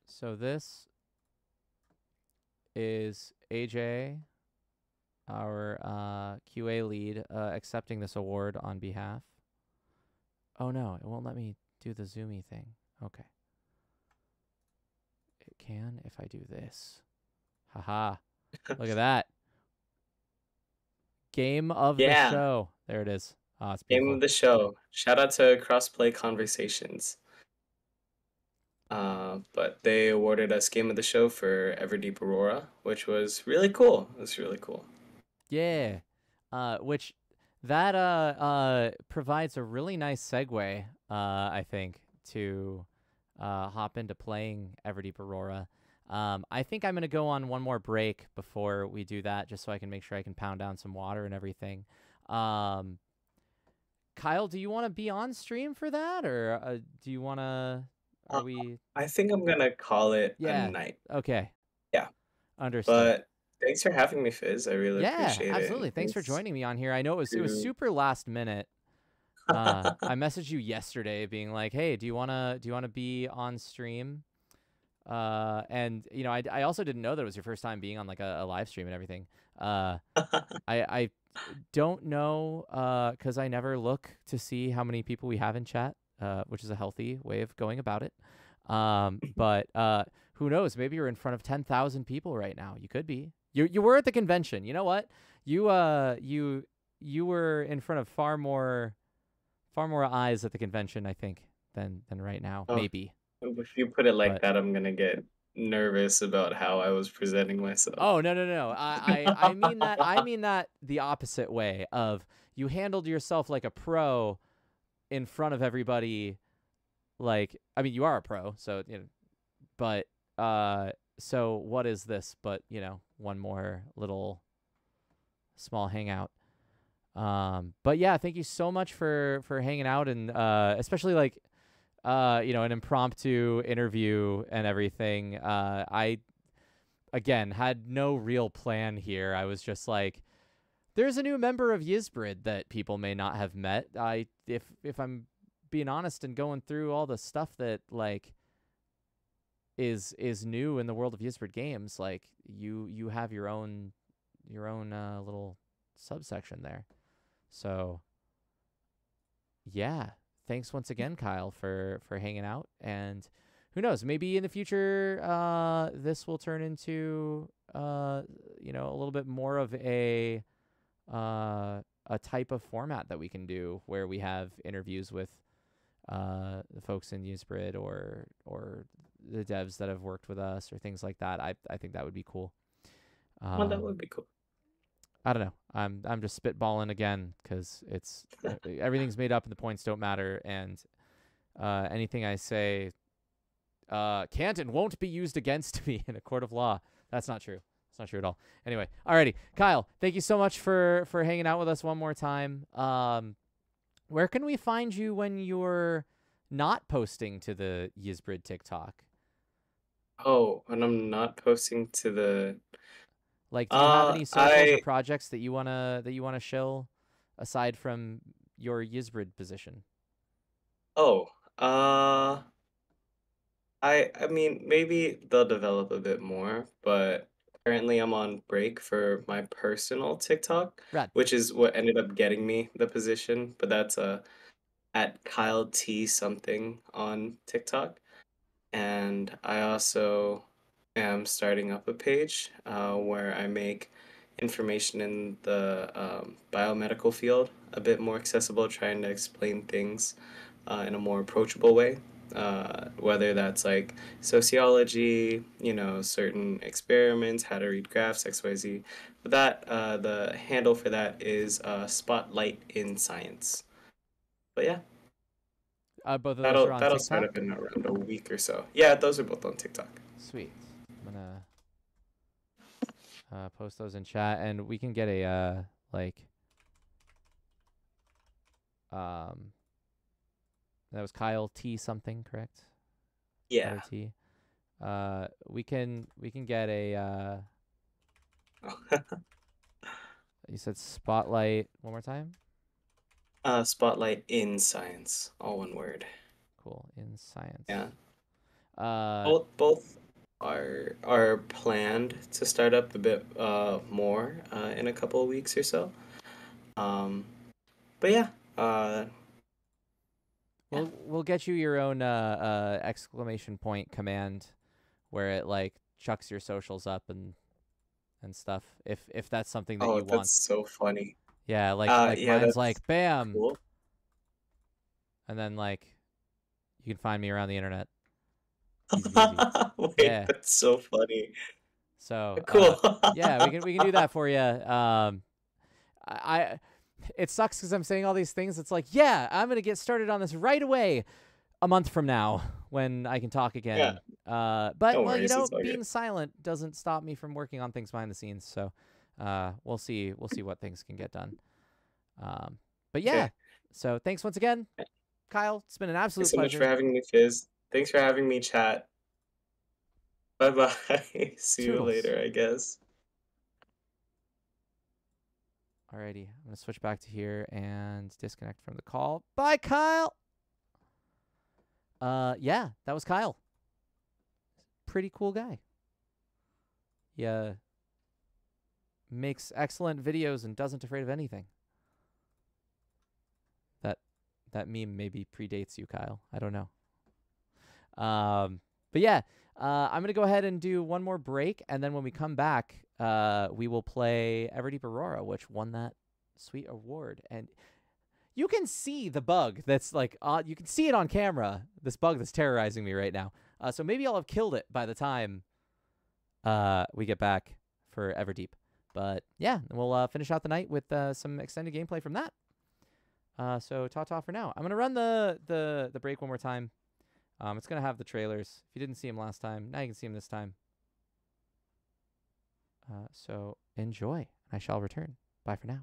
So this is AJ, our QA lead, accepting this award on behalf. Oh no, it won't let me do the zoomy thing. Okay. It can if I do this. Haha. Look at that. Game of the Yeah. show. There it is. Oh, it's Game beautiful. of the show. Shout out to Crossplay Conversations. But they awarded us Game of the Show for Everdeep Aurora, which was really cool. It was really cool. Yeah. Which that provides a really nice segue, I think, to hop into playing Everdeep Aurora. I think I'm gonna go on one more break before we do that, just so I can make sure I can pound down some water and everything. Kyle, do you want to be on stream for that, or do you want to? Are we? I think I'm gonna call it a Yeah. night. Okay. Yeah. Understood. But thanks for having me, Fizz. I really Yeah, appreciate it. absolutely. Thanks for joining me on here. I know it was super last minute. I messaged you yesterday, being like, "Hey, do you wanna be on stream?" And you know, I also didn't know that it was your first time being on like a live stream and everything. I don't know because I never look to see how many people we have in chat, which is a healthy way of going about it. But who knows? Maybe you're in front of 10,000 people right now. You could be. You were at the convention. You know what? You were in front of far more eyes at the convention, I think, than right now. Oh, maybe. If you put it like that, I'm gonna get nervous about how I was presenting myself. Oh, no. I mean that I mean that the opposite way of you handled yourself like a pro in front of everybody. Like, I mean, you are a pro, so you know, but so what is this but, you know, one more little small hangout. But yeah, thank you so much for hanging out, and especially like you know, an impromptu interview and everything. I again had no real plan here. I was just like, there's a new member of Ysbryd that people may not have met. If I'm being honest and going through all the stuff that like is new in the world of Ysbryd games, like you have your own little subsection there. So yeah, thanks once again, Kyle, for hanging out. And who knows, maybe in the future this will turn into you know, a little bit more of a type of format that we can do where we have interviews with the folks in Ysbryd or the devs that have worked with us or things like that. I think that would be cool. Well, that would be cool. I don't know. I'm just spitballing again because it's everything's made up and the points don't matter, and anything I say can't and won't be used against me in a court of law. That's not true. It's not true at all. Anyway, alrighty, Kyle, thank you so much for hanging out with us one more time. Where can we find you when you're not posting to the Ysbryd TikTok? Oh, and I'm not posting to the. Like, do you have any socials or projects that you wanna shill aside from your Ysbryd position? Oh, I mean, maybe they'll develop a bit more, but currently I'm on break for my personal TikTok, Rad. which is what ended up getting me the position. But that's at Kyle T something on TikTok, and I also am starting up a page where I make information in the biomedical field a bit more accessible, trying to explain things in a more approachable way. Whether that's like sociology, you know, certain experiments, how to read graphs, XYZ. But that the handle for that is Spotlight in Science. But yeah, Both of those are on that'll TikTok? start up in around a week or so. Yeah, those are both on TikTok. Sweet. I'm gonna post those in chat, and we can get a like that was Kyle T something, correct? Yeah. Kyle T. We can get a you said Spotlight one more time? Spotlight in Science, all one word. Cool, in Science. Yeah. Both are planned to start up a bit more in a couple of weeks or so. But yeah. We'll get you your own exclamation point command where it like chucks your socials up and stuff if that's something that you want. Oh, that's so funny. Yeah, like Yeah, mine's that's like bam, cool. and then like you can find me around the internet. Easy peasy. Wait, Yeah. that's so funny. So Cool. yeah, we can do that for you. It sucks because I'm saying all these things. It's like, yeah, I'm gonna get started on this right away, a month from now when I can talk again. But No well, you worries, know, it's all being good. silent doesn't stop me from working on things behind the scenes. So we'll see what things can get done. But yeah, Okay. so thanks once again, Kyle. It's been an absolute Thanks so much pleasure. for having me, Fizz. Thanks for having me, chat. Bye bye. See you Toodles. later, I guess. Alrighty, I'm gonna switch back to here and disconnect from the call. Bye, Kyle. Yeah, that was Kyle. Pretty cool guy. Yeah, makes excellent videos and doesn't afraid of anything. That meme maybe predates you, Kyle. I don't know. But yeah, I'm gonna go ahead and do one more break, and then when we come back, we will play Everdeep Aurora, which won that sweet award. And you can see the bug that's like, you can see it on camera. This bug that's terrorizing me right now. So maybe I'll have killed it by the time we get back for Everdeep. But yeah, we'll finish out the night with some extended gameplay from that. So ta-ta for now. I'm gonna run the break one more time. It's gonna have the trailers. If you didn't see them last time, now you can see them this time. So enjoy. I shall return. Bye for now.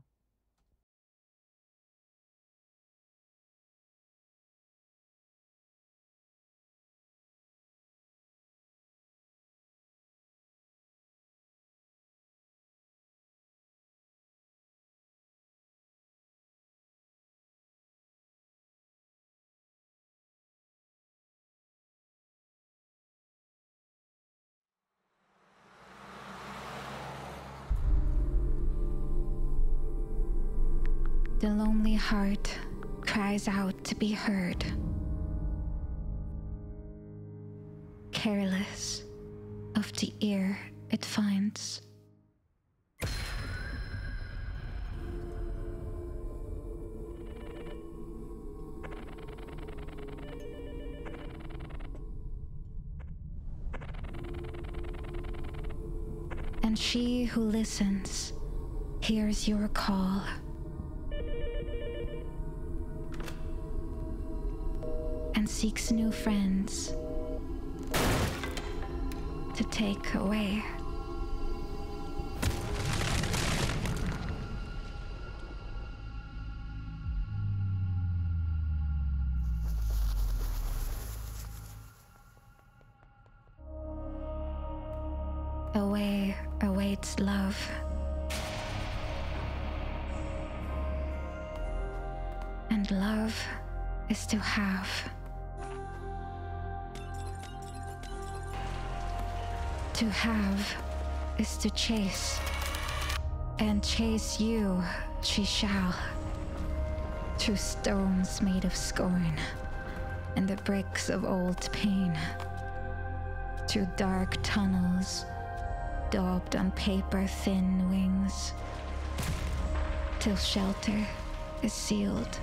The lonely heart cries out to be heard. Careless of the ear it finds. And she who listens hears your call. And seeks new friends to take away. Away awaits love. And love is to have. To have is to chase, and chase you she shall, through stones made of scorn, and the bricks of old pain, through dark tunnels, daubed on paper-thin wings, till shelter is sealed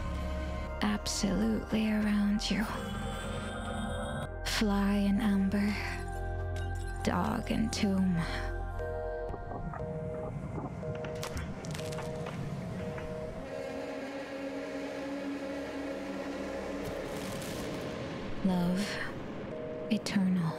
absolutely around you. Fly in amber, dog and tomb. Love eternal.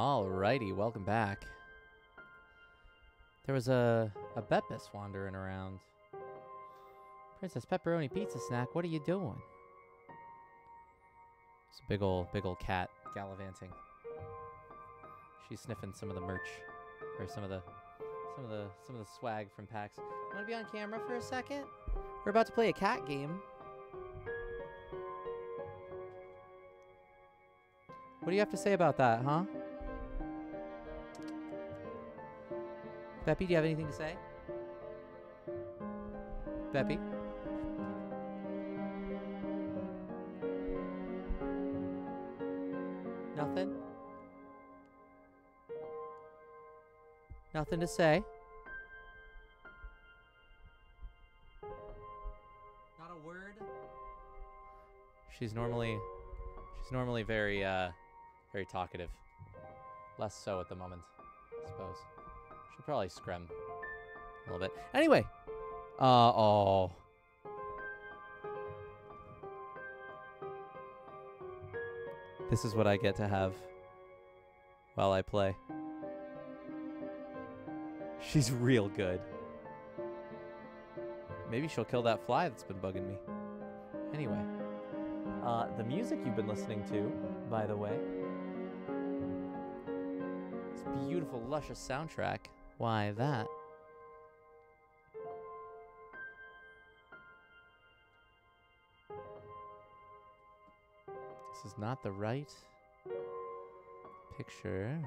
Alrighty, welcome back. There was a Beppis wandering around. Princess Pepperoni Pizza Snack, what are you doing? It's a big old cat gallivanting. She's sniffing some of the merch, or some of the swag from PAX. Want to be on camera for a second? We're about to play a cat game. What do you have to say about that, huh? Beppy, do you have anything to say? Beppy? Nothing? Nothing to say? Not a word? She's normally very very talkative. Less so at the moment, I suppose. She'll probably scrim a little bit. Anyway, oh. This is what I get to have while I play. She's real good. Maybe she'll kill that fly that's been bugging me. Anyway, the music you've been listening to, by the way, this beautiful, luscious soundtrack. Why that? This is not the right picture.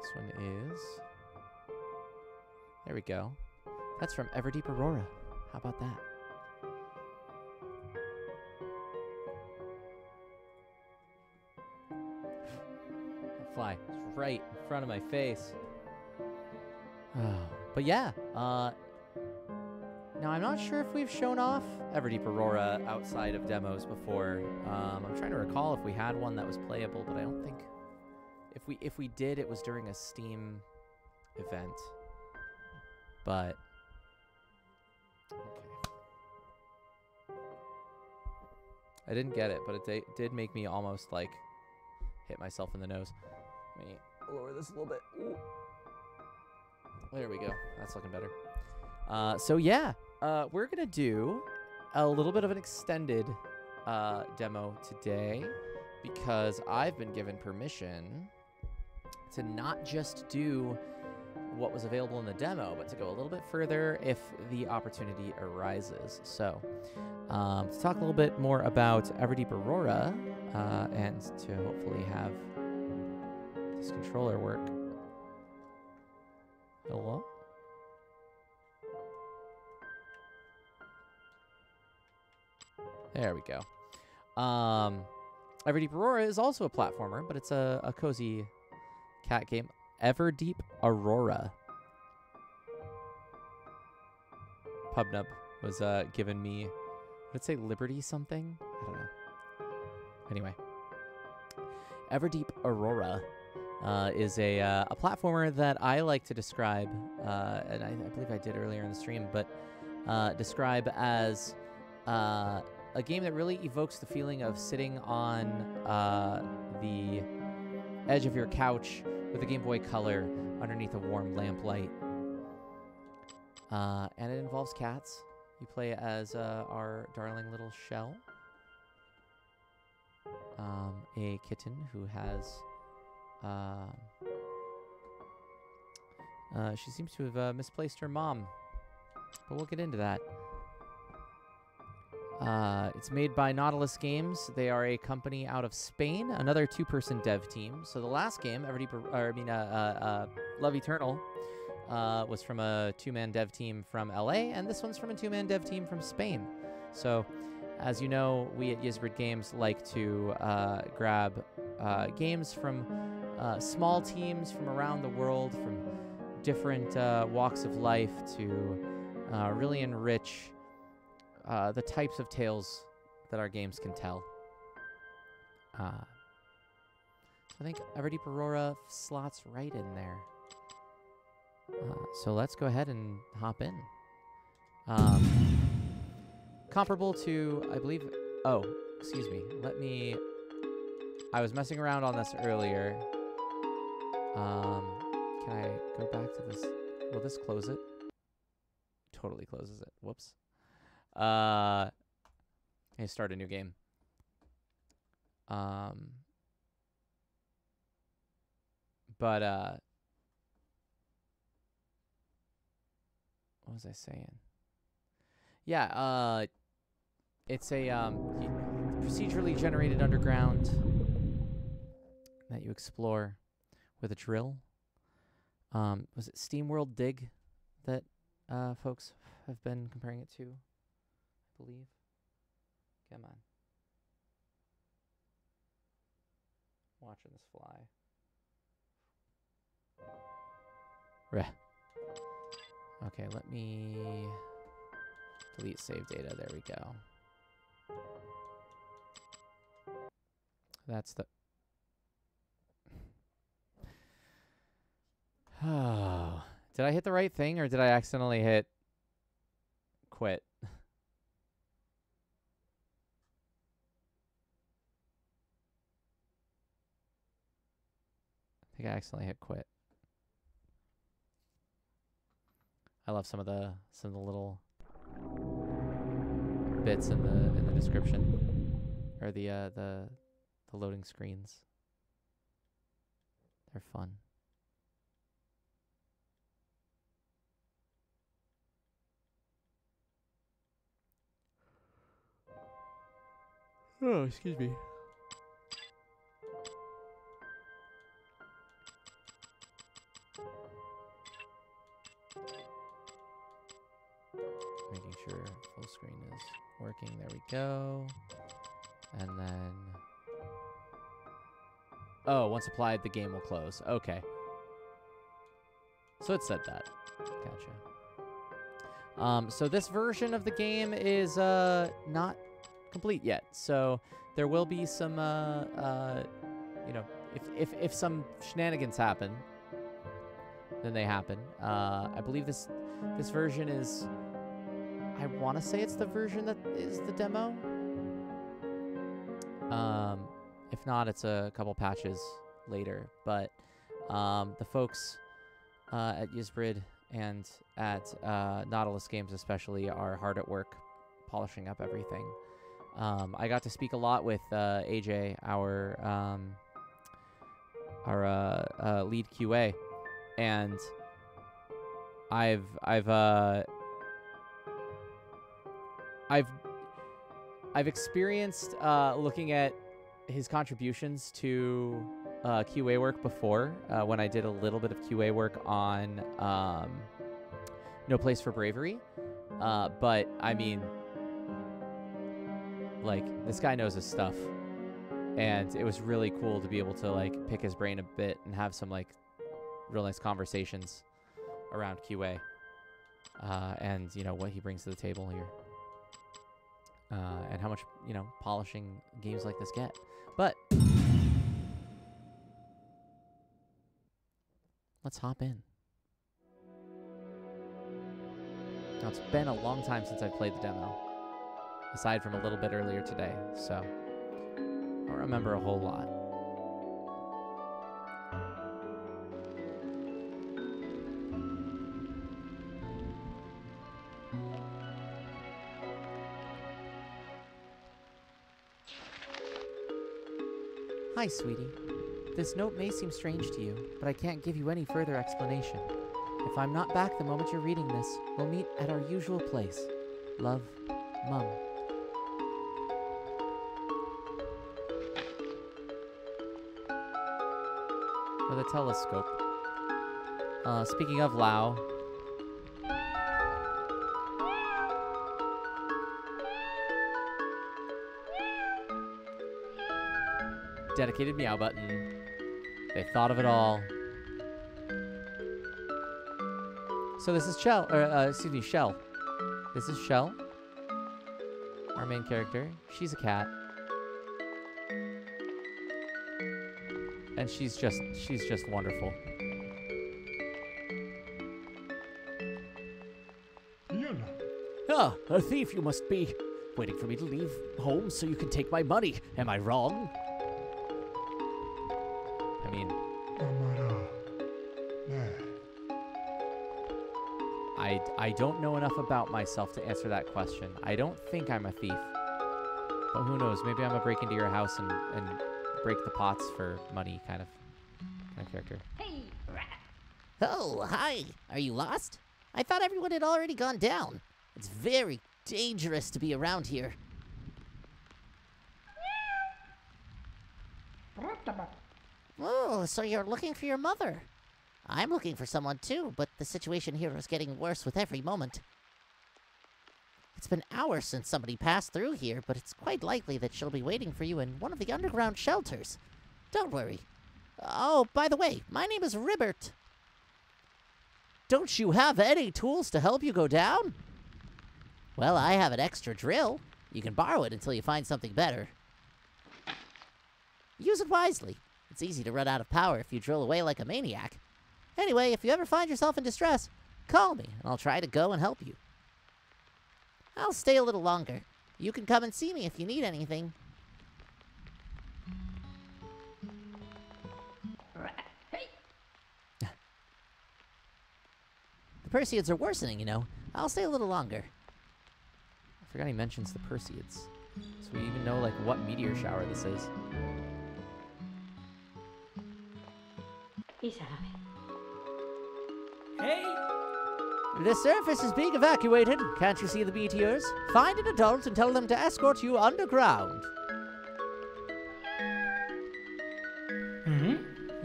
This one is... There we go. That's from Everdeep Aurora. How about that? That fly is right in front of my face. But yeah, now, I'm not sure if we've shown off Everdeep Aurora outside of demos before. I'm trying to recall if we had one that was playable, but I don't think... If we did, it was during a Steam event. But... Okay. I didn't get it, but it did make me almost, like, hit myself in the nose. Let me lower this a little bit. Ooh. There we go. That's looking better. So yeah, we're going to do a little bit of an extended demo today because I've been given permission to not just do what was available in the demo, but to go a little bit further if the opportunity arises. So to talk a little bit more about Everdeep Aurora and to hopefully have this controller work. Hello? There we go. Everdeep Aurora is also a platformer, but it's a cozy cat game. Everdeep Aurora. PubNub was giving me, let's say Liberty something? I don't know. Anyway. Everdeep Aurora is a platformer that I like to describe, and I believe I did earlier in the stream, but describe as a game that really evokes the feeling of sitting on the edge of your couch with a Game Boy Color underneath a warm lamplight. And it involves cats. You play as our darling little Shell, a kitten who has... she seems to have misplaced her mom, but we'll get into that. It's made by Nautilus Games. They are a company out of Spain, another two-person dev team. So the last game, Love Eternal, was from a two-man dev team from LA, and this one's from a two-man dev team from Spain. So, as you know, we at Ysbryd Games like to grab games from small teams from around the world, from different walks of life to really enrich the types of tales that our games can tell. I think Everdeep Aurora slots right in there. So let's go ahead and hop in. Comparable to, I believe, Oh, excuse me. I was messing around on this earlier. Can I go back to this? Will this close it? Totally closes it. Whoops. I start a new game. But what was I saying? Yeah, it's a procedurally generated underground that you explore with a drill. Was it SteamWorld Dig that folks have been comparing it to, I believe? Come on. Watching this fly. Reh. Okay, let me delete save data. There we go. That's the... Oh. Did I hit the right thing or did I accidentally hit quit? I think I accidentally hit quit. I love some of the little bits in the description or the loading screens. They're fun. Oh, excuse me. Making sure full screen is working. There we go. And then... Oh, once applied, the game will close. Okay. So it said that. Gotcha. So this version of the game is not complete yet. So there will be some, you know, if some shenanigans happen, then they happen. I believe this version is... I want to say it's the version that is the demo. If not, it's a couple patches later. But the folks at Ysbryd and at Nautilus Games especially are hard at work polishing up everything. I got to speak a lot with AJ, our lead QA, and I've experienced looking at his contributions to QA work before when I did a little bit of QA work on No Place for Bravery. But I mean, like, this guy knows his stuff, and it was really cool to be able to like pick his brain a bit and have some like real nice conversations around QA and you know what he brings to the table here. And how much, you know, polishing games like this get. But let's hop in. Now, it's been a long time since I've played the demo, aside from a little bit earlier today, so I don't remember a whole lot. Hi, sweetie. This note may seem strange to you, but I can't give you any further explanation. If I'm not back the moment you're reading this, we'll meet at our usual place. Love, Mum. With a telescope. Speaking of Lao, dedicated meow button. They thought of it all. So this is Shell, or excuse me, Shell. This is Shell, our main character. She's a cat, and she's just wonderful. Ah, a thief you must be. Waiting for me to leave home so you can take my money. Am I wrong? I mean, I don't know enough about myself to answer that question. I don't think I'm a thief. But who knows? Maybe I'm a break into your house and break the pots for money kind of character. Hey, oh, hi. Are you lost? I thought everyone had already gone down. It's very dangerous to be around here. Oh, so you're looking for your mother. I'm looking for someone too, but the situation here is getting worse with every moment. It's been hours since somebody passed through here, but it's quite likely that she'll be waiting for you in one of the underground shelters. Don't worry. Oh, by the way, my name is Ysbryd. Don't you have any tools to help you go down? Well, I have an extra drill. You can borrow it until you find something better. Use it wisely. It's easy to run out of power if you drill away like a maniac. Anyway, if you ever find yourself in distress, call me, and I'll try to go and help you. I'll stay a little longer. You can come and see me if you need anything. The Perseids are worsening, you know. I'll stay a little longer. I forgot he mentions the Perseids. So we even know, like, what meteor shower this is. Hey! The surface is being evacuated. Can't you see the meteors? Find an adult and tell them to escort you underground.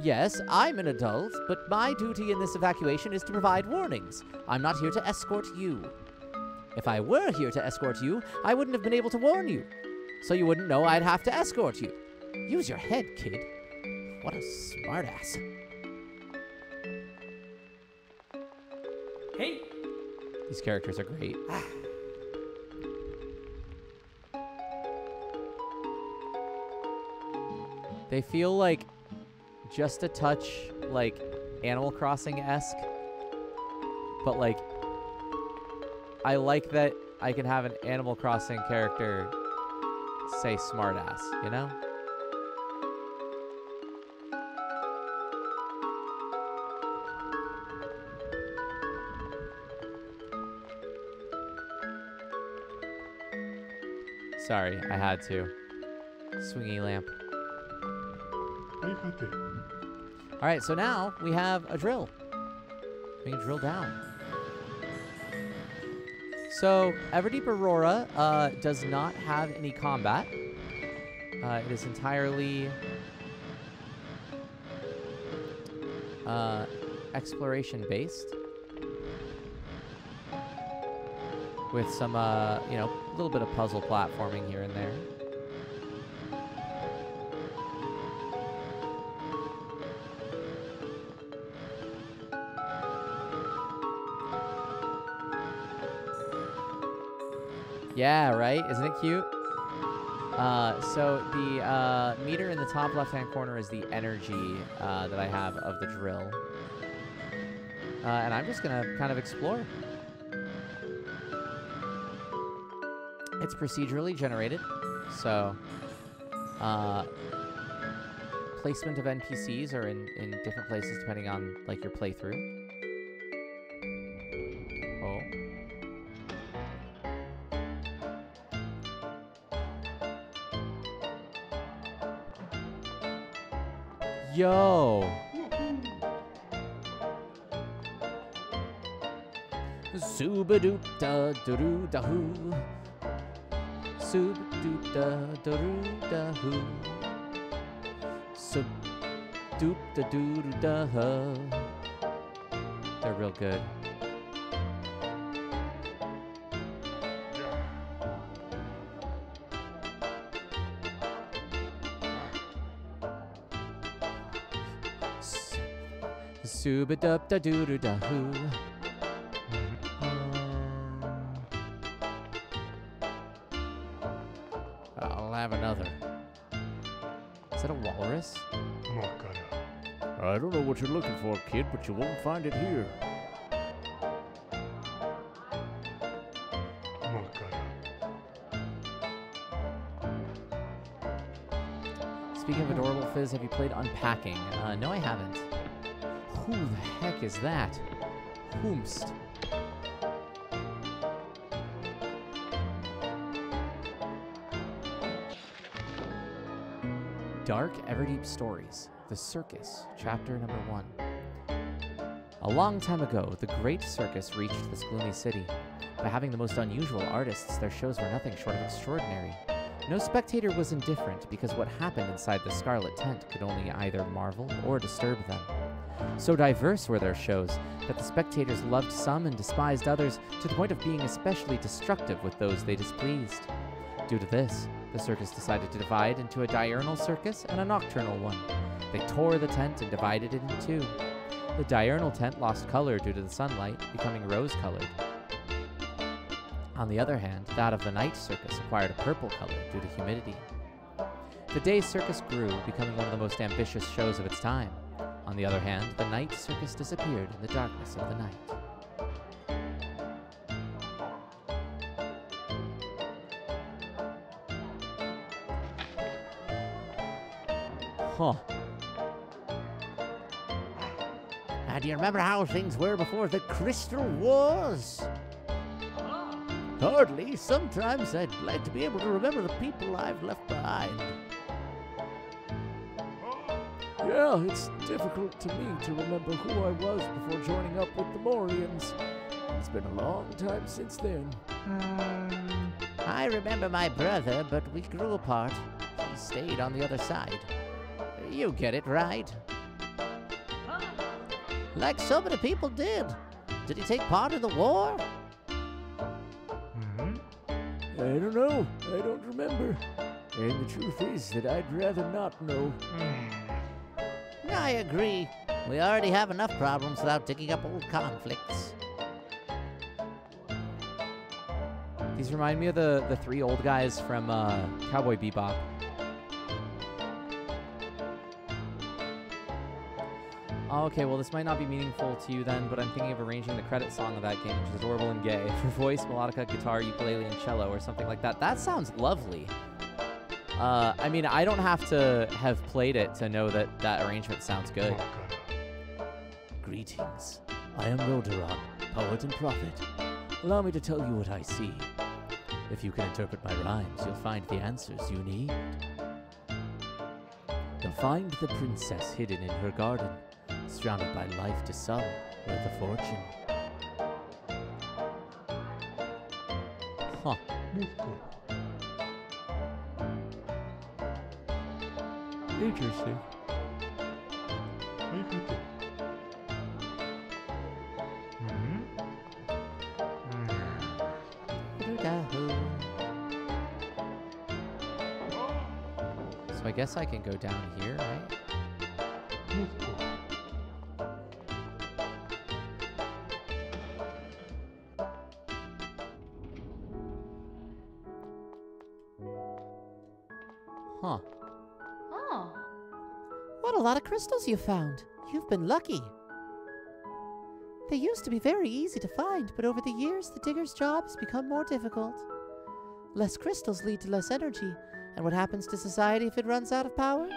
Yes, I'm an adult, but my duty in this evacuation is to provide warnings. I'm not here to escort you. If I were here to escort you, I wouldn't have been able to warn you. So you wouldn't know I'd have to escort you. Use your head, kid. What a smartass. Hey! These characters are great. They feel like just a touch like Animal Crossing-esque, but like I like that I can have an Animal Crossing character say smartass, you know? Sorry, I had to. Swingy lamp. Alright, so now we have a drill. We can drill down. So, Everdeep Aurora does not have any combat. It is entirely exploration-based. With some, you know, a little bit of puzzle platforming here and there. Yeah, right? Isn't it cute? So the meter in the top left-hand corner is the energy that I have of the drill. And I'm just going to kind of explore. It's procedurally generated, so placement of NPCs are in different places depending on like your playthrough. Oh. Yo! Zooba-doop-da-da-doo-da-hoo. Soup-doop-da-da-doo-da-hoo. Soup-doop-da-doo-da-huh. They're real good. Soup-a-doop-da-doo-da-hoo. I'll have another. Is that a walrus? I don't know what you're looking for, kid, but you won't find it here. Fizz, have you played Unpacking? No, I haven't. Who the heck is that? Whomst. Dark Everdeep Stories, The Circus, Chapter number 1. A long time ago, the Great Circus reached this gloomy city. By having the most unusual artists, their shows were nothing short of extraordinary. No spectator was indifferent because what happened inside the Scarlet Tent could only either marvel or disturb them. So diverse were their shows that the spectators loved some and despised others to the point of being especially destructive with those they displeased. Due to this, the circus decided to divide into a diurnal circus and a nocturnal one. They tore the tent and divided it in two. The diurnal tent lost color due to the sunlight, becoming rose-colored. On the other hand, that of the night circus acquired a purple color due to humidity. The day circus grew, becoming one of the most ambitious shows of its time. On the other hand, the night circus disappeared in the darkness of the night. Huh. Do you remember how things were before the Crystal Wars? Hardly. Sometimes I'd like to be able to remember the people I've left behind. Yeah, it's difficult to me to remember who I was before joining up with the Morians. It's been a long time since then. I remember my brother, but we grew apart. He stayed on the other side. You get it, right? Like so many people did. Did he take part in the war? I don't know. I don't remember. And the truth is that I'd rather not know. I agree. We already have enough problems without digging up old conflicts. These remind me of the three old guys from Cowboy Bebop. Oh, okay, well, this might not be meaningful to you then, but I'm thinking of arranging the credit song of that game, which is adorable and gay, for voice, melodica, guitar, ukulele, and cello, or something like that. That sounds lovely. I mean, I don't have to have played it to know that that arrangement sounds good. Greetings. I am Roderon, poet and prophet. Allow me to tell you what I see. If you can interpret my rhymes, you'll find the answers you need. You'll find the princess hidden in her garden, surrounded by life to some worth a fortune. Huh. Interesting. So I guess I can go down here, right? Huh. Oh. What a lot of crystals you found. You've been lucky. They used to be very easy to find, but over the years, the digger's job has become more difficult. Less crystals lead to less energy, and what happens to society if it runs out of power?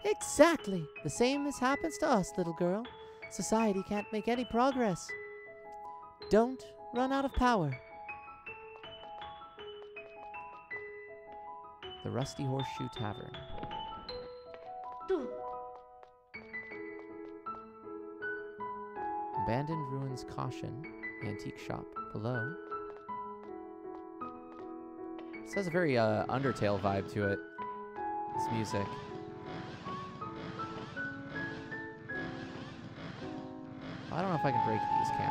Exactly. The same as happens to us, little girl. Society can't make any progress. Don't run out of power. The Rusty Horseshoe Tavern. Abandoned Ruins Caution. Antique shop below. This has a very Undertale vibe to it. This music. I don't know if I can break these, can I?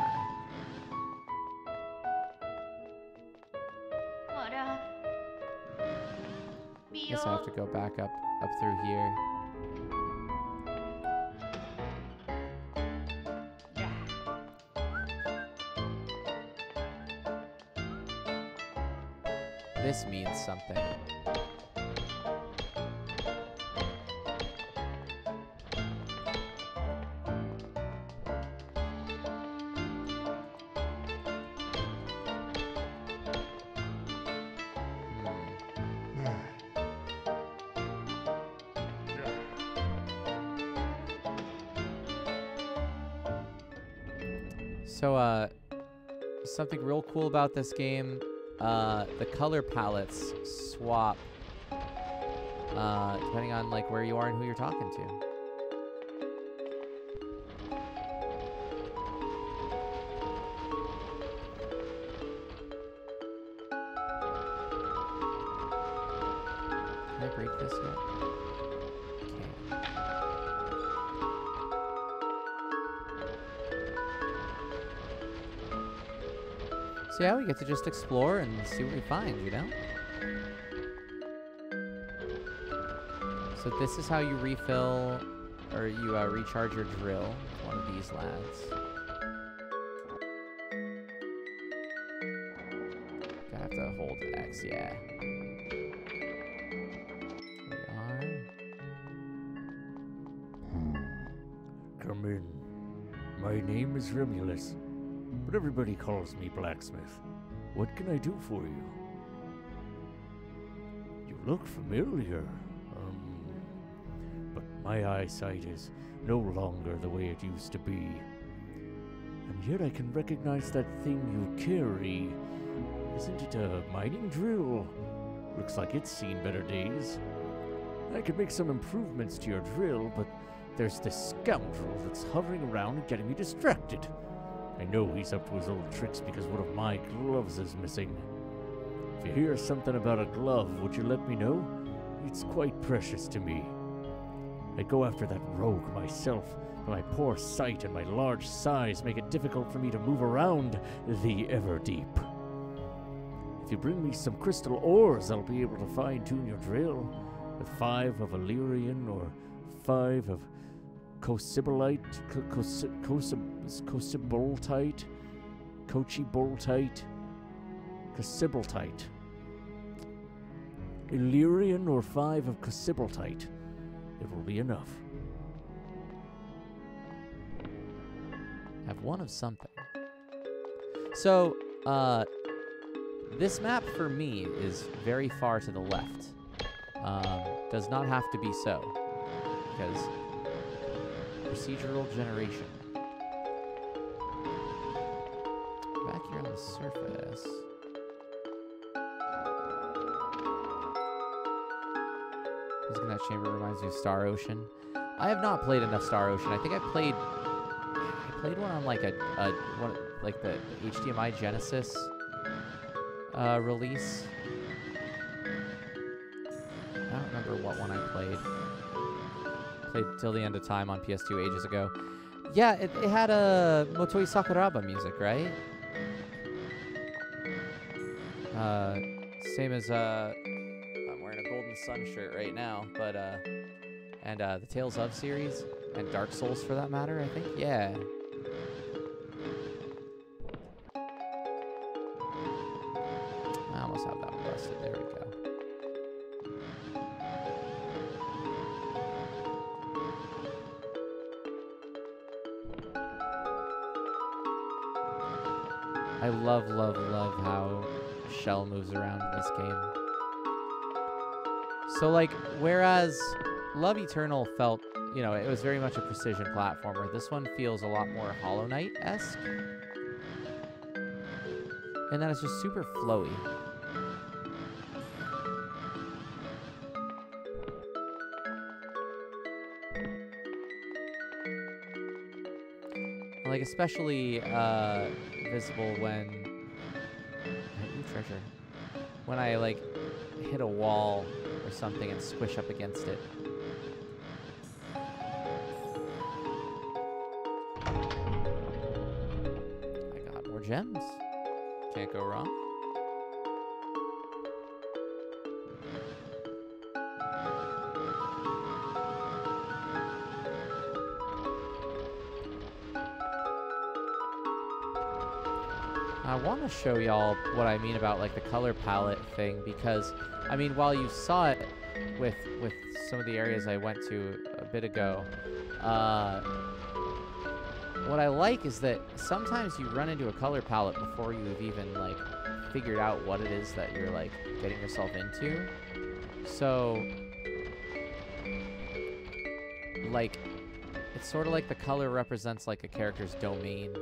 Guess I have to go back up through here. This means something. So, something real cool about this game, the color palettes swap depending on like where you are and who you're talking to. Can I break this yet? Okay. So yeah, we get to just explore and see what we find, you know? So this is how you refill, or you recharge your drill with one of these lads. I have to hold X, yeah. We are. Come in. My name is Remulus, but everybody calls me Blacksmith. What can I do for you? You look familiar. But my eyesight is no longer the way it used to be. And yet I can recognize that thing you carry. Isn't it a mining drill? Looks like it's seen better days. I could make some improvements to your drill, but there's this scoundrel that's hovering around and getting me distracted. I know he's up to his old tricks because one of my gloves is missing. If you hear something about a glove, would you let me know? It's quite precious to me. I'd go after that rogue myself, but my poor sight and my large size make it difficult for me to move around the Everdeep. If you bring me some crystal ores, I'll be able to fine-tune your drill with 5 of Illyrian or 5 of Cocibolite, Cociboltite, Cociboltite. Illyrian or 5 of Cociboltite. It will be enough. Have one of something. So, this map for me is very far to the left. Does not have to be so, because procedural generation. Back here on the surface. Using that chamber reminds me of Star Ocean. I have not played enough Star Ocean. I think I played one on like one like the HDMI Genesis release. I don't remember what one I played. Played Till the End of Time on PS2 ages ago. Yeah, it had a Motoi Sakuraba music, right? Same as I'm wearing a Golden Sun shirt right now, but and the Tales of series and Dark Souls for that matter, I think. Yeah. I almost have that one busted. There we go. I love, love, love how Shell moves around in this game. So, like, whereas Love Eternal felt, you know, it was very much a precision platformer, this one feels a lot more Hollow Knight-esque. And then it's just super flowy. Like, especially visible when treasure. When I like hit a wall or something and squish up against it. I got more gems. Can't go wrong. I want to show y'all what I mean about like the color palette thing, because I mean, while you saw it with some of the areas I went to a bit ago, what I like is that sometimes you run into a color palette before you've even like figured out what it is that you're like getting yourself into. So like it's sort of like the color represents like a character's domain.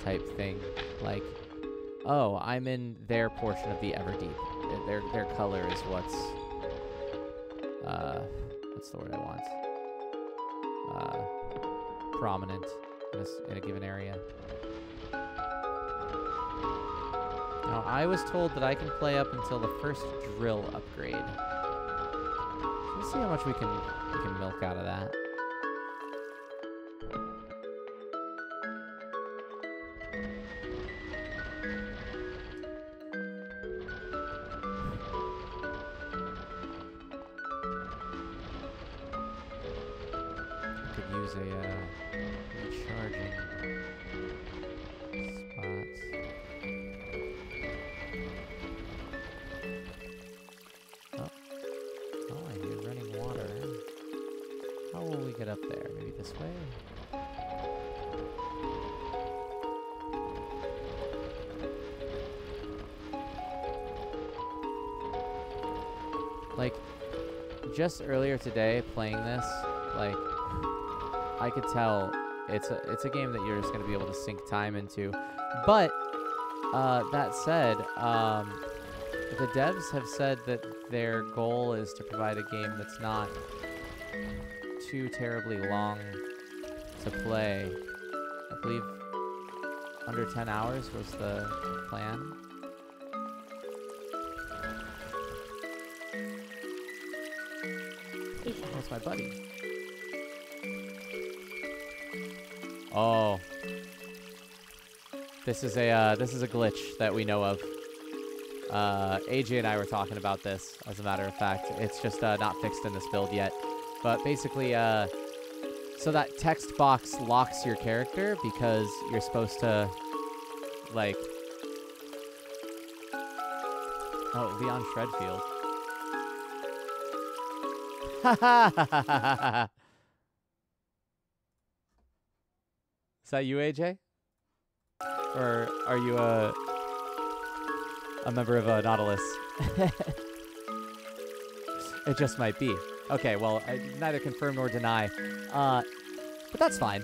type thing. Like, oh, I'm in their portion of the Everdeep. Their color is what's the word I want? Prominent in a given area. Now, I was told that I can play up until the first drill upgrade. So let's see how much we can milk out of that. Use a recharging spots. Oh, I hear running water. How will we get up there? Maybe this way? Like, just earlier today playing this, like, I could tell it's a game that you're just going to be able to sink time into. But that said, the devs have said that their goal is to provide a game that's not too terribly long to play. I believe under 10 hours was the plan. That's my buddy. Oh, this is a glitch that we know of. AJ and I were talking about this, as a matter of fact. It's just not fixed in this build yet. But basically, so that text box locks your character because you're supposed to, like, oh, Leon Shredfield. Ha ha ha ha ha ha. Is that you, AJ? Or are you a member of Nautilus? It just might be. Okay, well, I neither confirm nor deny. But that's fine.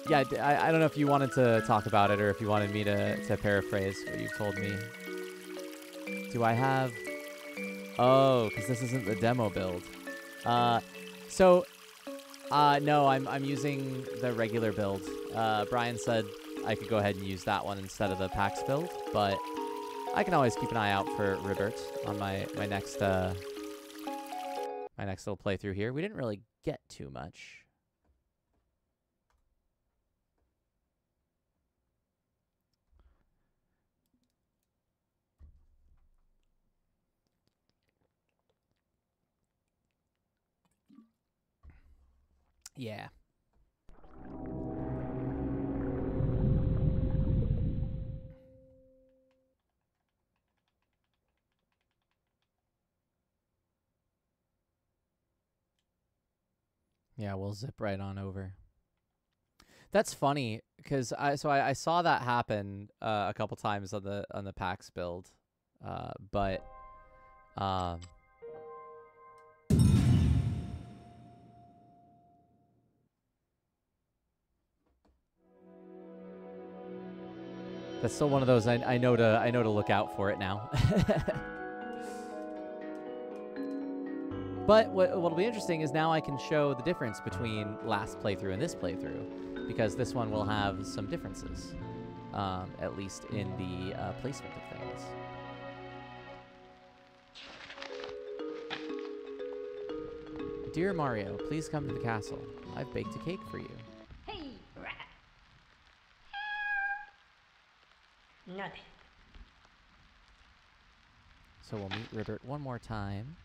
Yeah, I don't know if you wanted to talk about it or if you wanted me to paraphrase what you've told me. Do I have... Oh, because this isn't the demo build. No, I'm using the regular build. Brian said I could go ahead and use that one instead of the PAX build, but I can always keep an eye out for Ribert on my next little playthrough here. We didn't really get too much. Yeah. Yeah, we'll zip right on over. That's funny because I saw that happen a couple times on the PAX build, but that's still one of those I know to look out for it now. But what'll be interesting is now I can show the difference between last playthrough and this playthrough, because this one will have some differences, at least in the placement of things. Dear Mario, please come to the castle. I've baked a cake for you. Hey, rat. Nothing. So we'll meet Ribert one more time.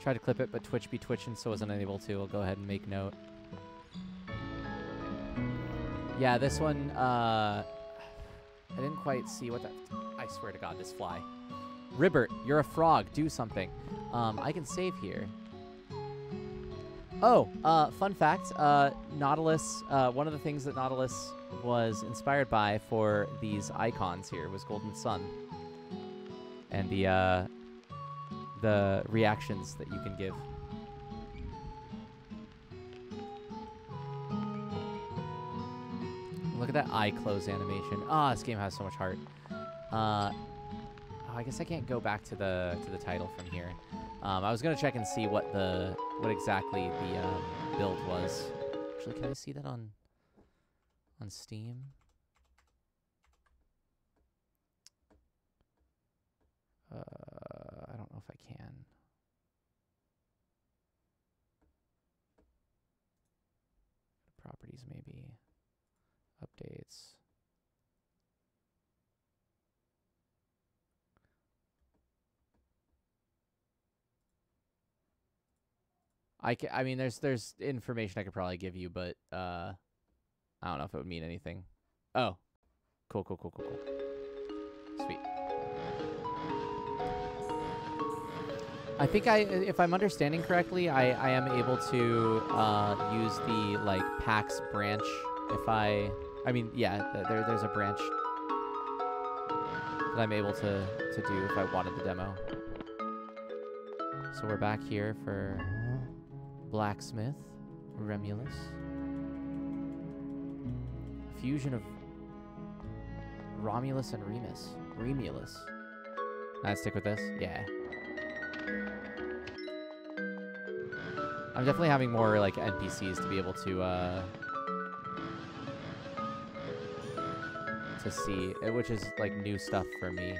Try to clip it, but Twitch be twitching, so I wasn't able to. I'll go ahead and make note. Yeah, this one, I didn't quite see what that... I swear to God, this fly. Ribert, you're a frog. Do something. I can save here. Oh, fun fact. Nautilus, one of the things that Nautilus was inspired by for these icons here was Golden Sun. And the reactions that you can give. Look at that eye close animation. Ah, this game has so much heart. Oh, I guess I can't go back to the title from here. I was gonna check and see what exactly the build was. Actually, can I see that on Steam? I don't know if I can. Properties, maybe. Updates. I mean, there's information I could probably give you, but I don't know if it would mean anything. Oh, cool. Sweet. I think if I'm understanding correctly, I am able to use the like PAX branch. I mean, yeah, there's a branch that I'm able to do if I wanted the demo. So we're back here for Blacksmith, Remulus. Fusion of Romulus and Remulus. I'd stick with this? Yeah. I'm definitely having more like NPCs to be able to see, which is like new stuff for me.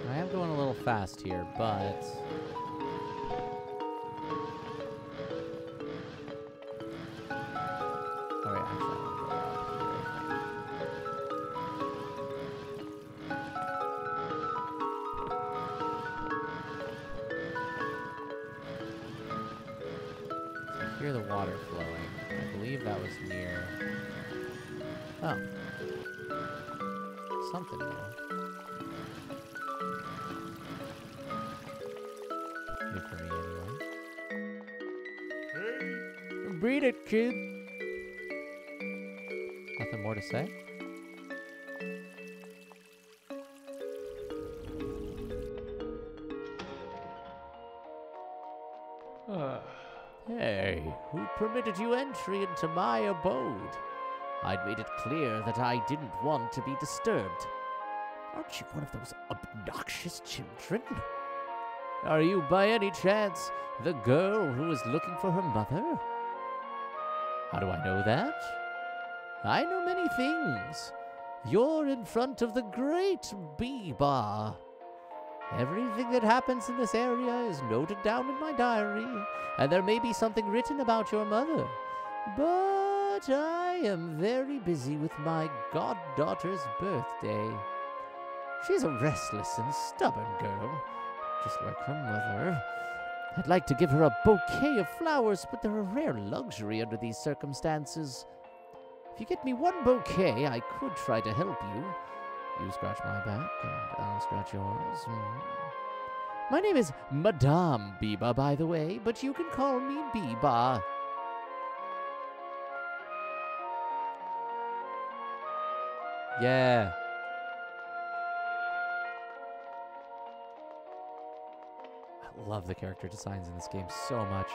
I am going a little fast here, but hear the water flowing. I believe that was near... Oh. Something new. New for me, anyway. Beat it, kid! Nothing more to say? Hey, who permitted you entry into my abode? I'd made it clear that I didn't want to be disturbed. Aren't you one of those obnoxious children? Are you by any chance the girl who is looking for her mother? How do I know that? I know many things. You're in front of the great Bee-Bar. Everything that happens in this area is noted down in my diary, and there may be something written about your mother. But I am very busy with my goddaughter's birthday. She's a restless and stubborn girl, just like her mother. I'd like to give her a bouquet of flowers, but they're a rare luxury under these circumstances. If you get me one bouquet, I could try to help you. You scratch my back, and I'll scratch yours. My name is Madame Biba, by the way, but you can call me Biba. Yeah. I love the character designs in this game so much.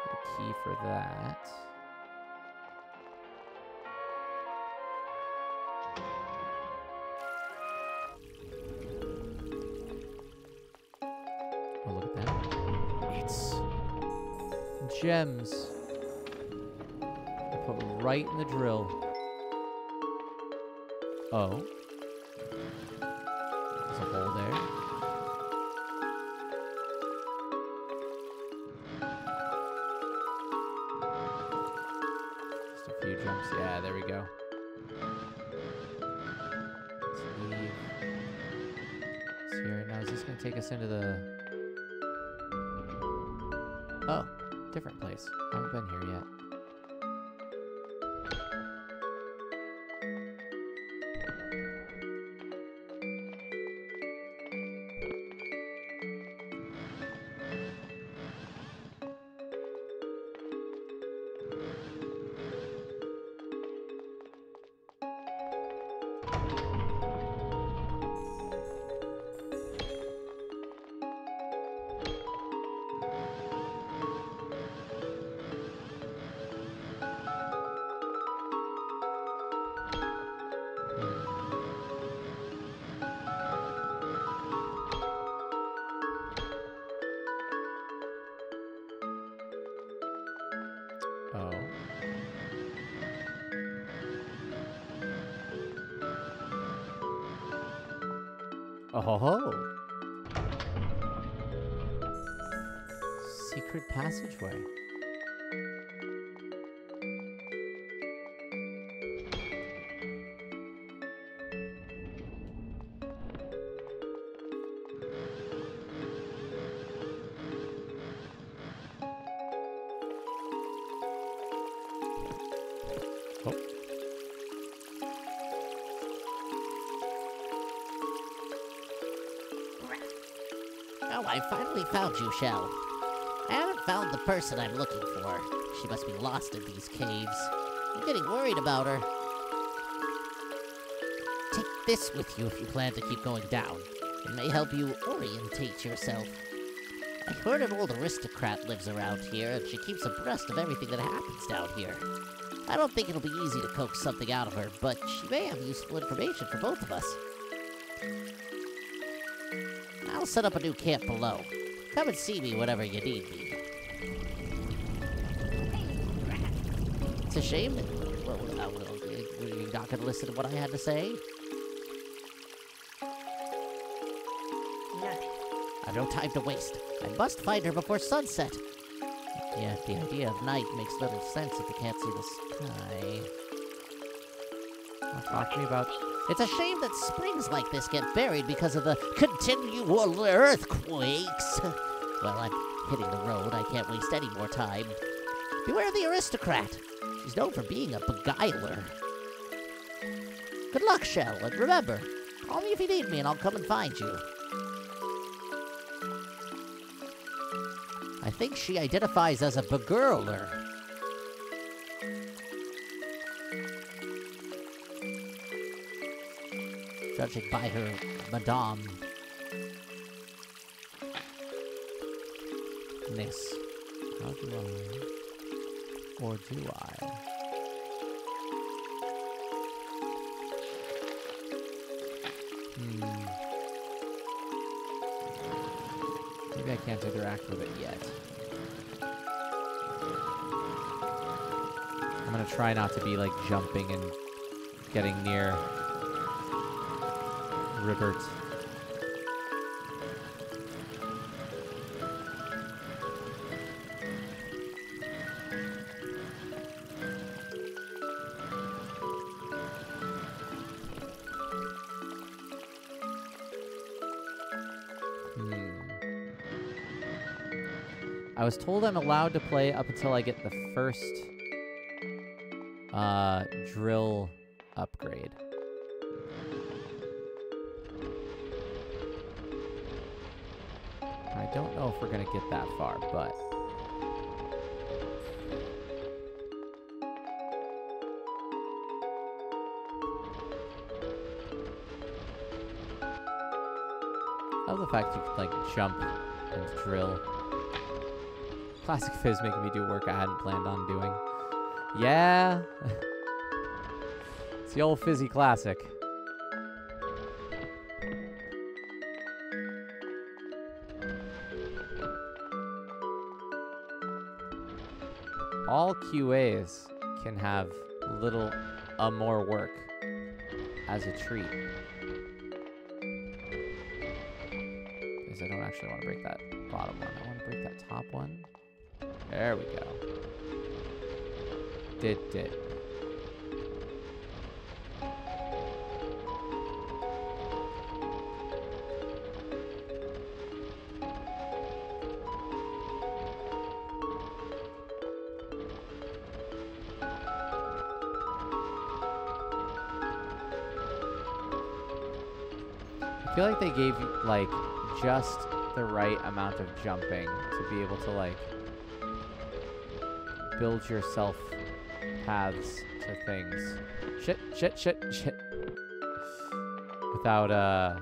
Get a key for that. Oh, look at that. It's gems. I put right in the drill. Oh. There's a hole there. Just a few jumps. Yeah, there we go. Let's leave. It's here. Now, is this going to take us into the... Oh, different place. I haven't been here yet. Oh ho ho. Secret passageway. Oh. Oh, I finally found you, Shell. I haven't found the person I'm looking for. She must be lost in these caves. I'm getting worried about her. Take this with you if you plan to keep going down. It may help you orientate yourself. I heard an old aristocrat lives around here, and she keeps abreast of everything that happens down here. I don't think it'll be easy to coax something out of her, but she may have useful information for both of us. I'll set up a new camp below. Come and see me whenever you need me. It's a shame that you're not going to listen to what I had to say. Nothing. I've no time to waste. I must find her before sunset. Yeah, the idea of night makes little sense if you can't see the sky. Well, talk to me about... It's a shame that springs like this get buried because of the continual earthquakes. Well, I'm hitting the road. I can't waste any more time. Beware the aristocrat. She's known for being a beguiler. Good luck, Shell, and remember, call me if you need me and I'll come and find you. I think she identifies as a begirler. Judging by her madame. Ness. How do I? Or do I? Maybe I can't interact with it yet. I'm gonna try not to be like jumping and getting near Ribbert. I was told I'm allowed to play up until I get the first drill upgrade. I don't know if we're gonna get that far, but I love the fact you could like jump and drill. Classic Fizz making me do work I hadn't planned on doing. Yeah. It's the old Fizzy classic. All QAs can have little more work as a treat. Because I don't actually want to break that bottom one. I want to break that top one. There we go. Did. I feel like they gave you, like, just the right amount of jumping to be able to, like, build yourself paths to things. Shit. Without, I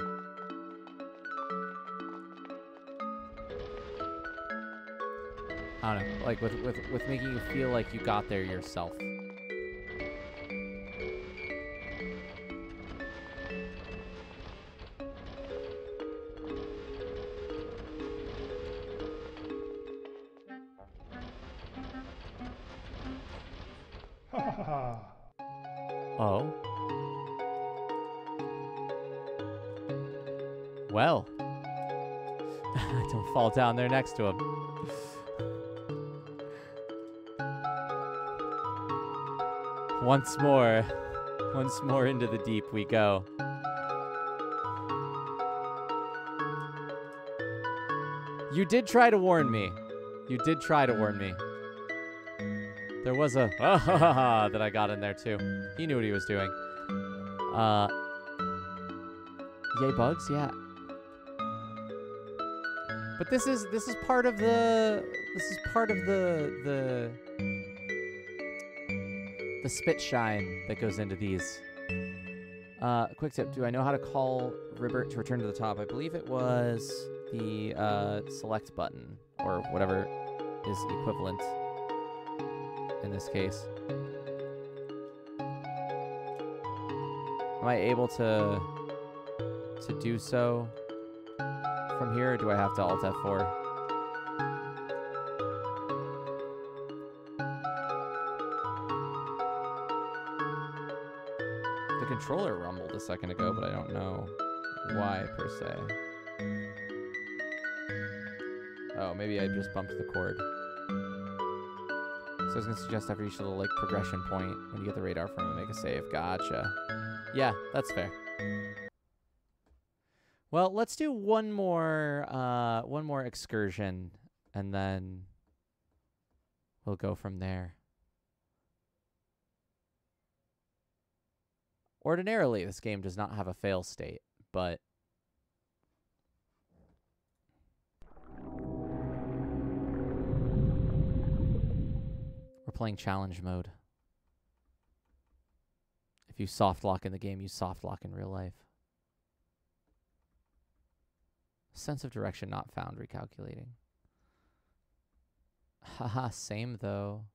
don't know, like, with making you feel like you got there yourself. Oh. Well. Don't fall down there next to him. Once more into the deep we go. You did try to warn me. You did try to warn me. There was a that I got in there too. He knew what he was doing. Yay bugs, yeah. But this is part of the the spit shine that goes into these. Quick tip, do I know how to call Ribbert to return to the top? I believe it was the select button or whatever is equivalent in this case. Am I able to do so from here, or do I have to Alt F4? The controller rumbled a second ago, but I don't know why per se. Oh, maybe I just bumped the cord. So I was going to suggest after each little like progression point, when you get the radar from it, make a save. Gotcha. Yeah, that's fair. Well, let's do one more excursion, and then we'll go from there. Ordinarily, this game does not have a fail state, but we're playing challenge mode. If you soft lock in the game, you soft lock in real life. Sense of direction not found, recalculating. Haha, same though.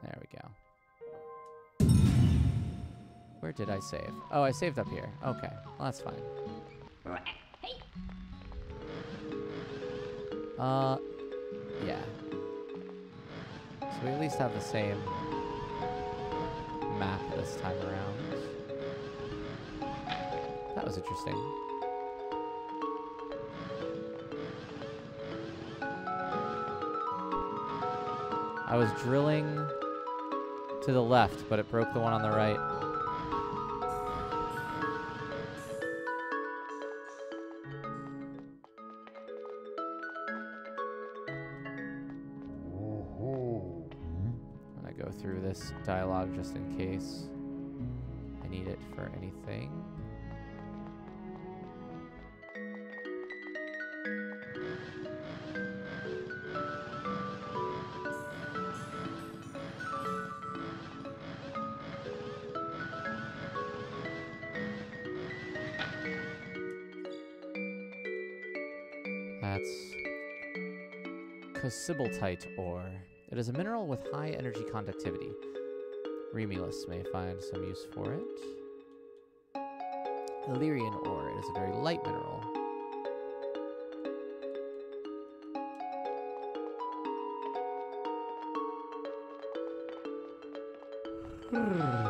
There we go. Where did I save? Oh, I saved up here. Okay, well, that's fine. Yeah. So we at least have the same map this time around. That was interesting. I was drilling to the left, but it broke the one on the right. I'm gonna go through this dialogue just in case I need it for anything. Sibiltite ore. It is a mineral with high energy conductivity. Remulus may find some use for it. Illyrian ore. It is a very light mineral.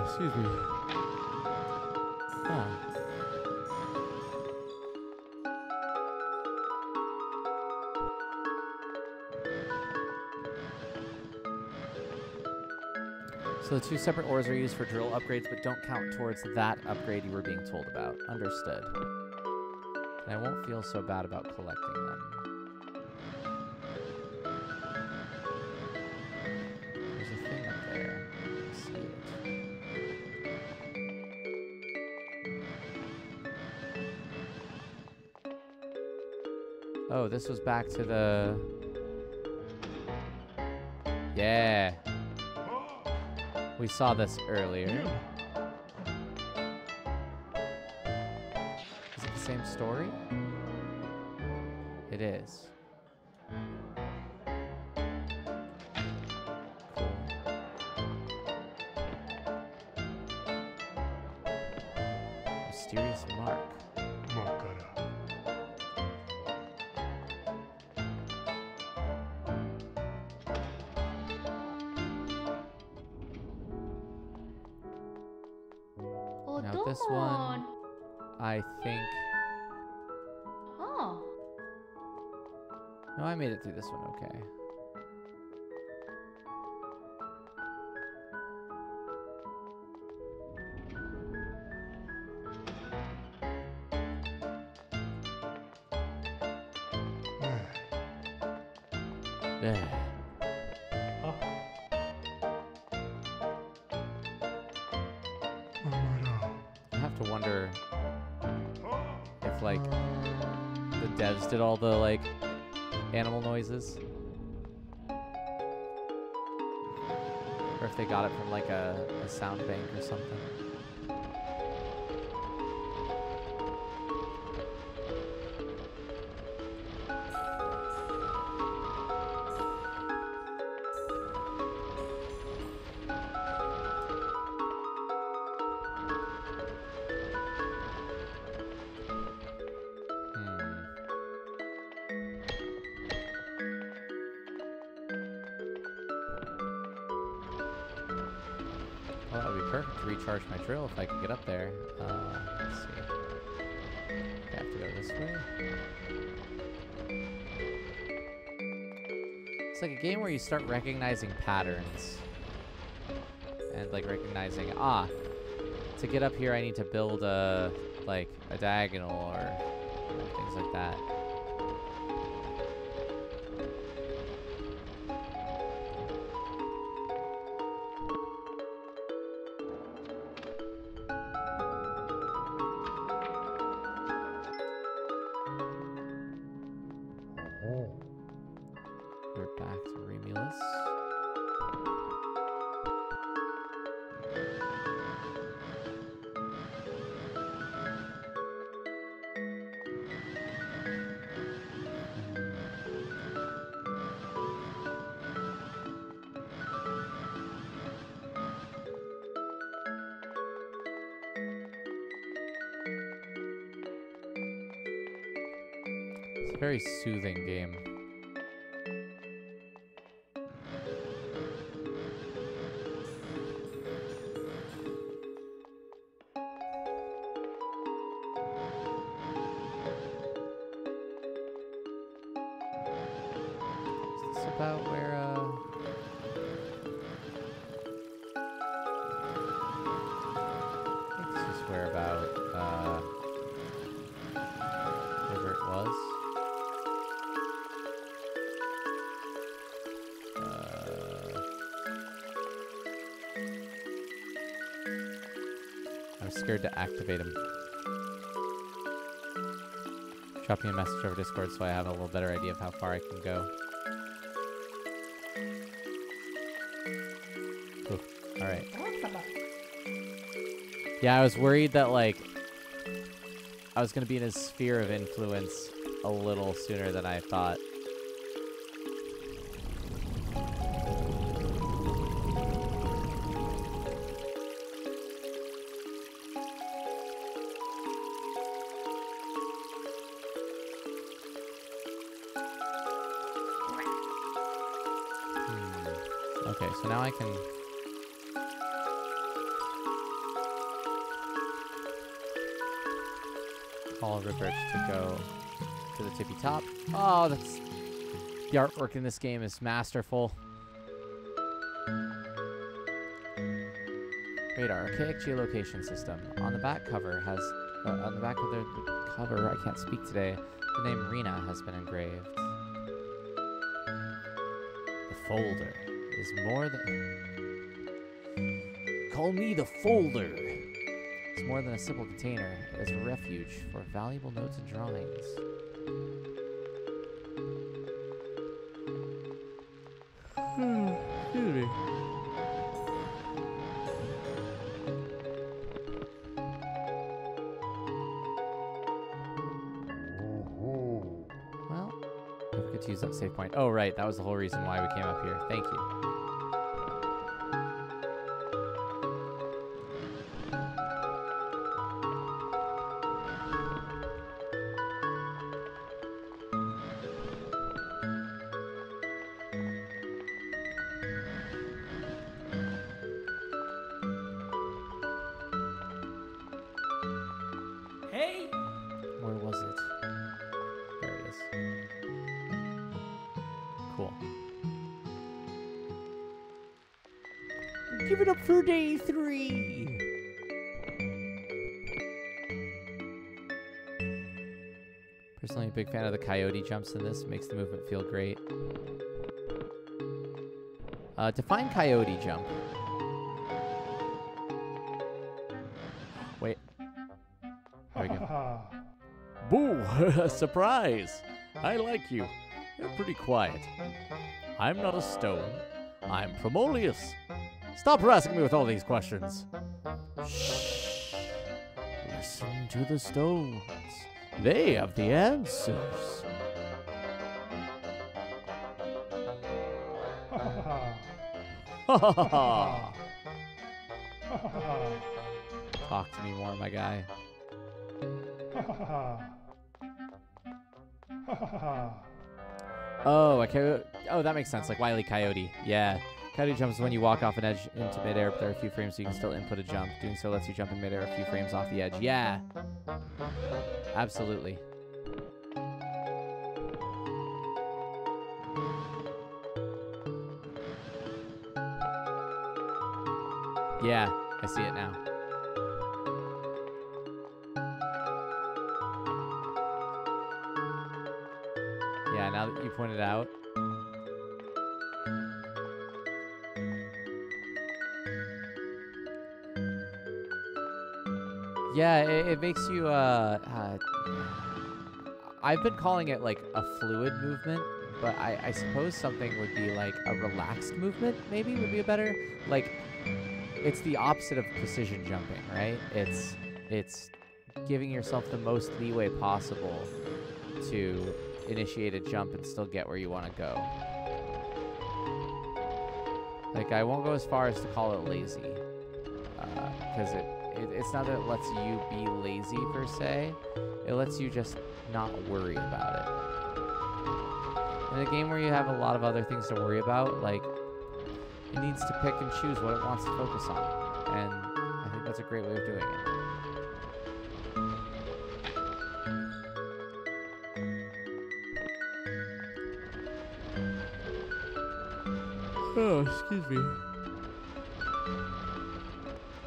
Excuse me. Huh. So the two separate ores are used for drill upgrades, but don't count towards that upgrade you were being told about. Understood. And I won't feel so bad about collecting them. There's a thing up there. I see it. Oh, this was back to the... Yeah. We saw this earlier. Is it the same story? It is. Cool. Mysterious mark. Now this one, I think... Oh. No, I made it through this one okay. I have to wonder if, like, the devs did all the, like, animal noises. Or if they got it from, like, a sound bank or something. Well, that would be perfect to recharge my drill if I could get up there. Let's see. I have to go this way. It's like a game where you start recognizing patterns. And like recognizing, to get up here I need to build a diagonal or things like that. We're back to Remulus. It's a very soothing game. Is this about where, I think this is where about, wherever it was. I'm scared to activate him. Drop me a message over Discord so I have a little better idea of how far I can go. Alright. Yeah, I was worried that, like, I was going to be in his sphere of influence a little sooner than I thought. Okay, so now I can... call Ysbryd to go to the tippy top. Oh, that's... The artwork in this game is masterful. Radar, archaic geolocation system. On the back cover has... on the back of the cover, I can't speak today, the name Rena has been engraved. The folder is more than... Call me the folder! It's more than a simple container. It is a refuge for valuable notes and drawings. Excuse me. Well, I forget to use that save point. Oh, right. That was the whole reason why we came up here. Thank you. Give it up for day 3. Personally, a big fan of the coyote jumps in this. Makes the movement feel great. Define coyote jump. Wait. There we go. Boo! Surprise! I like you. You're pretty quiet. I'm not a stone. I'm Promolius. Stop harassing me with all these questions. Shh. Listen to the stones. They have the answers. Ha ha ha! Talk to me more, my guy. Oh, okay. Oh, that makes sense. Like Wile E. Coyote. Yeah. Coyote jumps when you walk off an edge into midair, but there are a few frames so you can still input a jump. Doing so lets you jump in midair a few frames off the edge. Yeah. Absolutely. Yeah, I see it now. Yeah, now that you pointed out. Yeah, it makes you, I've been calling it like a fluid movement, but I suppose something would be like a relaxed movement, maybe would be a better, like, it's the opposite of precision jumping, right? It's giving yourself the most leeway possible to initiate a jump and still get where you want to go. Like, I won't go as far as to call it lazy, because it's not that it lets you be lazy per se, it lets you just not worry about it. In a game where you have a lot of other things to worry about, like, it needs to pick and choose what it wants to focus on, and I think that's a great way of doing it. Oh, excuse me.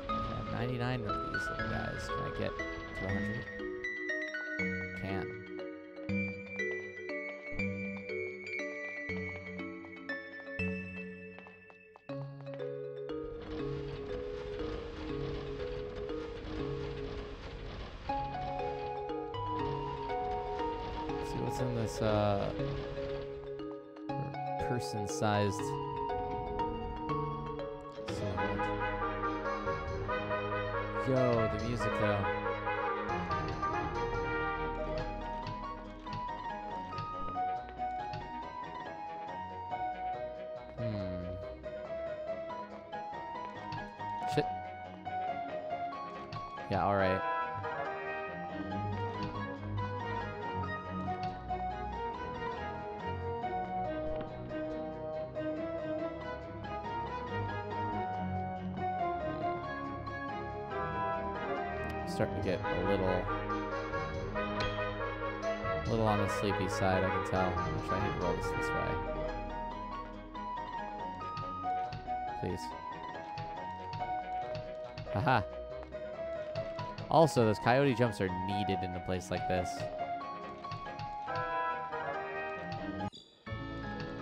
I have 99 of these little guys. Can I get to 100? Can. Let's see what's in this person-sized silhouette. Yo, the music though. Shit. Yeah, alright. Starting to get a little on the sleepy side, I can tell. Actually, I need to roll this way. Please. Haha. Also, those coyote jumps are needed in a place like this.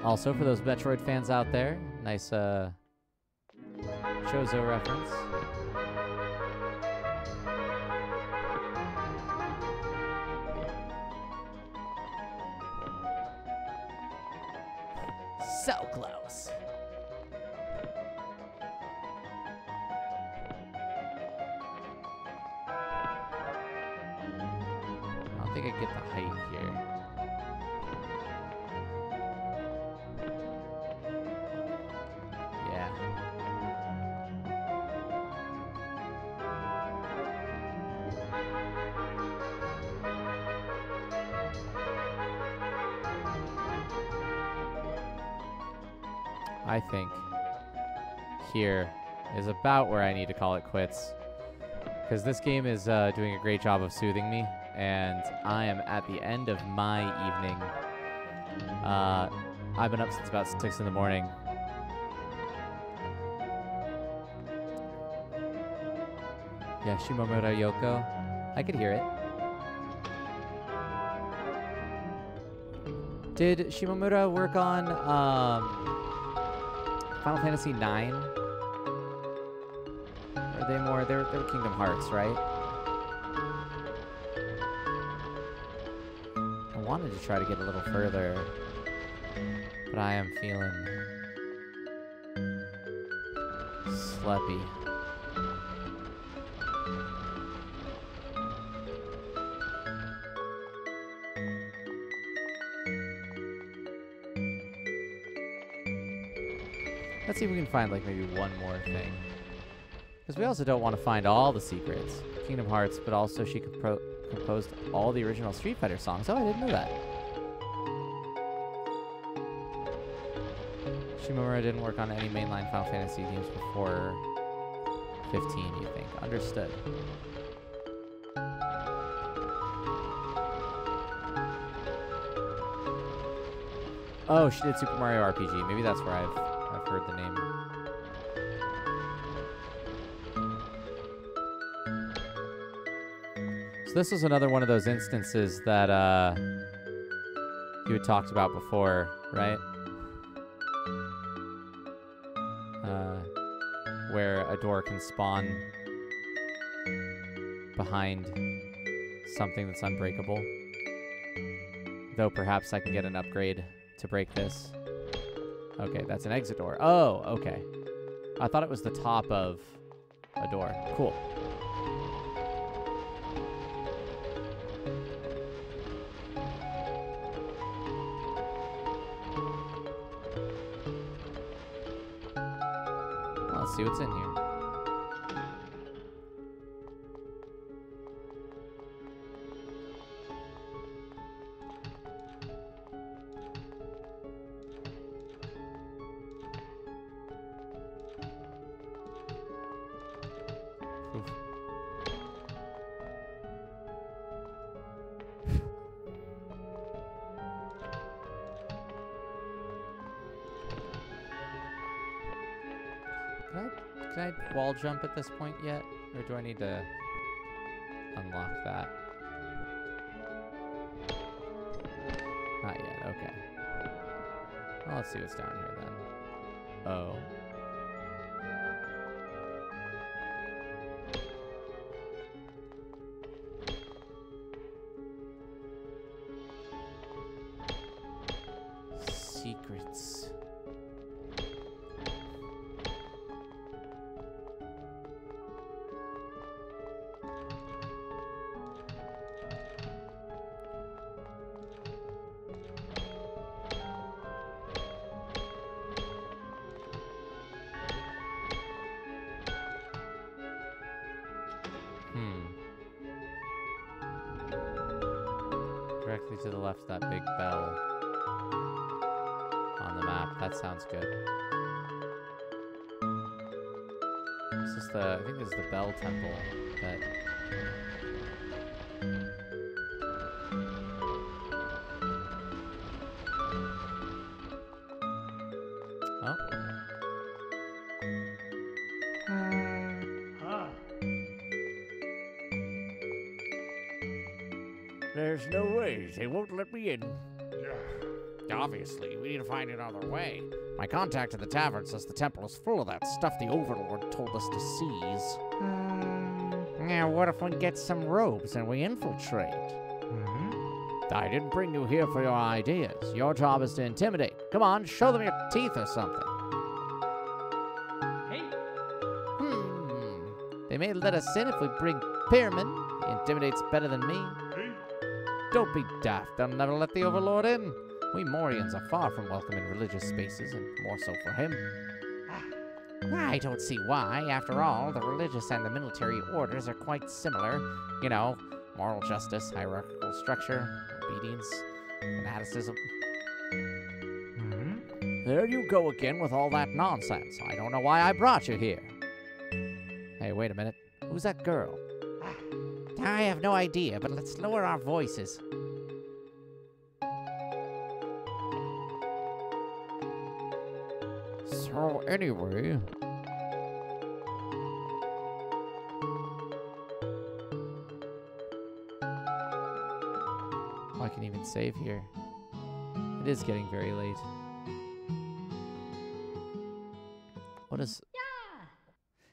Also, for those Metroid fans out there, nice Chozo reference. So close. I don't think I get the height here. Yeah. I think here is about where I need to call it quits, because this game is doing a great job of soothing me, and I am at the end of my evening. I've been up since about 6 in the morning. Yeah, Shimomura Yoko. I could hear it. Did Shimomura work on Final Fantasy IX? Or are they more? They're Kingdom Hearts, right? I wanted to try to get a little further, but I am feeling sleepy. Let's see if we can find, like, maybe one more thing. Because we also don't want to find all the secrets. Kingdom Hearts, but also she composed all the original Street Fighter songs. Oh, I didn't know that. Shimomura didn't work on any mainline Final Fantasy games before 15, you think. Understood. Oh, she did Super Mario RPG. Maybe that's where I've heard the name. So this was another one of those instances that you had talked about before, right? Where a door can spawn behind something that's unbreakable. Though perhaps I can get an upgrade to break this. Okay, that's an exit door. Oh, okay. I thought it was the top of a door. Cool. Well, let's see what's in here. Can I wall jump at this point yet? Or do I need to unlock that? Not yet, okay. Well, let's see what's down here then. Oh. Secrets. Directly to the left of that big bell on the map. That sounds good. This is I think this is the Bell Temple that... Oh. There's no way. They won't let me in. Obviously, we need to find another way. My contact at the tavern says the temple is full of that stuff the Overlord told us to seize. Now, what if we get some robes and we infiltrate? I didn't bring you here for your ideas. Your job is to intimidate. Come on, show them your teeth or something. Hey. They may let us in if we bring Pyramid. He intimidates better than me. Don't be daft. They'll never let the Overlord in. We Morians are far from welcome in religious spaces, and more so for him. I don't see why. After all, the religious and the military orders are quite similar. You know, moral justice, hierarchical structure, obedience, fanaticism. There you go again with all that nonsense. I don't know why I brought you here. Hey, wait a minute. Who's that girl? I have no idea, but let's lower our voices. So anyway... Let's save here. It is getting very late. What is...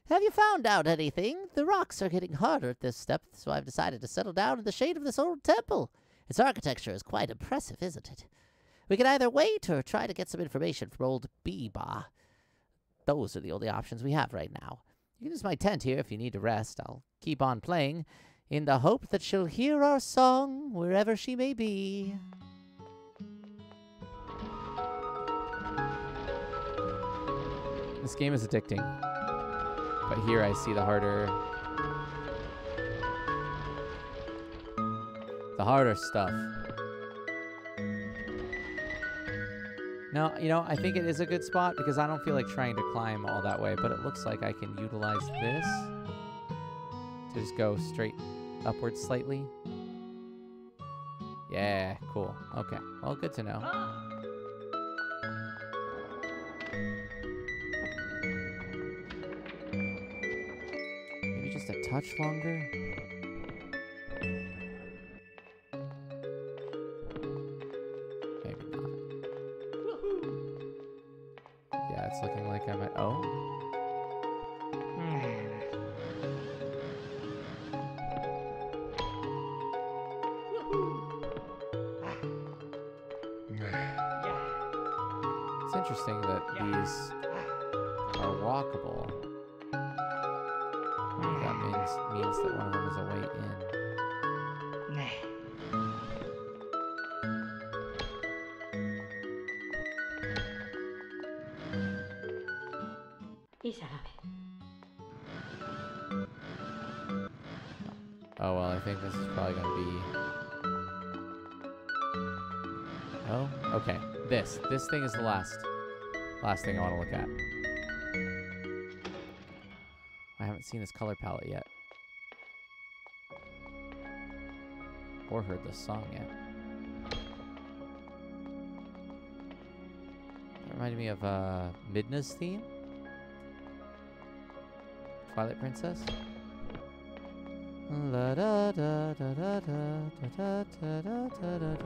Have you found out anything? The rocks are getting harder at this step, so I've decided to settle down in the shade of this old temple. Its architecture is quite impressive, isn't it? We can either wait or try to get some information from old Beba. Those are the only options we have right now. You can use my tent here if you need to rest. I'll keep on playing in the hope that she'll hear our song wherever she may be. This game is addicting. But here I see the harder stuff. Now, you know, I think it is a good spot because I don't feel like trying to climb all that way, but it looks like I can utilize this to just go straight upwards slightly. Yeah, cool. Okay, well, good to know. Maybe just a touch longer. Maybe not. Yeah, it's looking like I might... Oh. It's interesting that these are walkable. I wonder if that means that one of them is a way in. Oh, well, I think this is probably going to be... Oh, okay. This thing is the last thing I want to look at. I haven't seen this color palette yet. Or heard this song yet. That reminded me of Midna's theme. Twilight Princess. La da da da da da da da da da da da.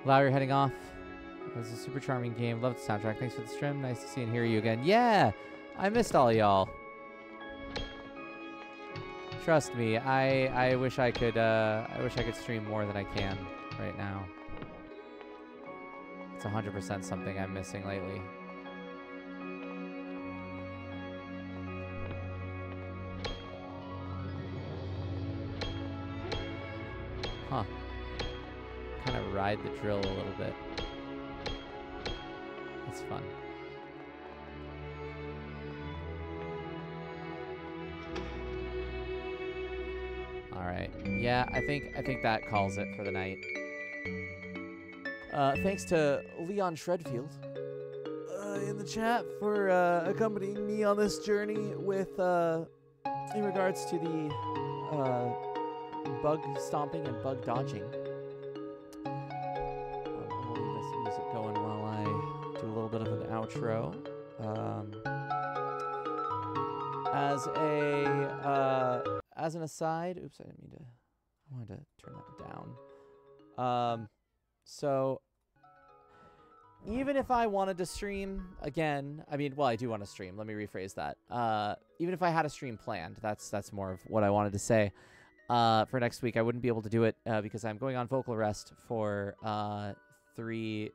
Lau, you're heading off. It was a super charming game. Loved the soundtrack. Thanks for the stream. Nice to see and hear you again. Yeah, I missed all y'all. Trust me, I wish I could stream more than I can right now. It's 100% something I'm missing lately. Huh. Kind of ride the drill a little bit. It's fun. All right. Yeah, I think that calls it for the night. Thanks to Leon Shredfield in the chat for accompanying me on this journey with in regards to the bug stomping and bug dodging. I'm gonna leave this music going while I do a little bit of an outro. As an aside, oops, I didn't mean to. I wanted to turn that down. So even if I wanted to stream again, I mean, well, I do want to stream. Let me rephrase that. Even if I had a stream planned, that's more of what I wanted to say. For next week, I wouldn't be able to do it because I'm going on vocal rest for 3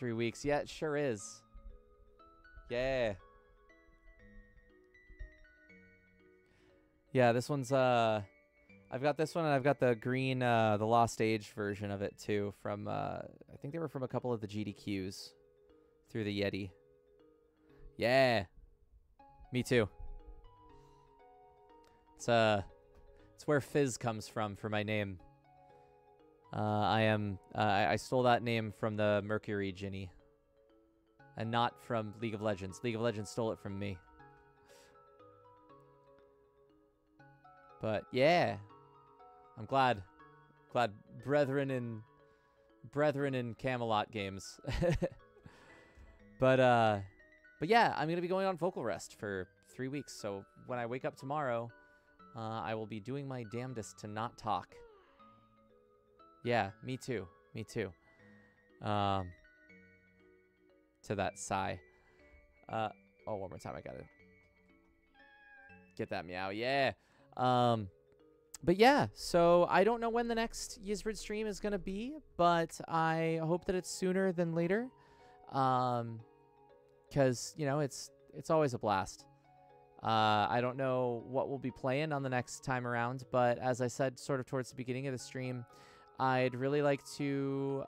weeks. Yeah, it sure is. Yeah. Yeah, this one's I've got this one and I've got the green the Lost Age version of it too from I think they were from a couple of the GDQs through the Yeti. Yeah. Me too. It's where Fizz comes from for my name. I stole that name from the Mercury Ginny. And not from League of Legends. League of Legends stole it from me. But yeah. I'm glad. Glad brethren in Camelot games. But yeah, I'm gonna be going on vocal rest for 3 weeks. So when I wake up tomorrow, I will be doing my damnedest to not talk. Yeah, me too. Me too. To that sigh. Oh, one more time. I gotta get that meow. Yeah. But yeah, so I don't know when the next Ysbryd stream is gonna be, but I hope that it's sooner than later. Because, you know, it's always a blast. I don't know what we'll be playing on the next time around, but as I said sort of towards the beginning of the stream, I'd really like to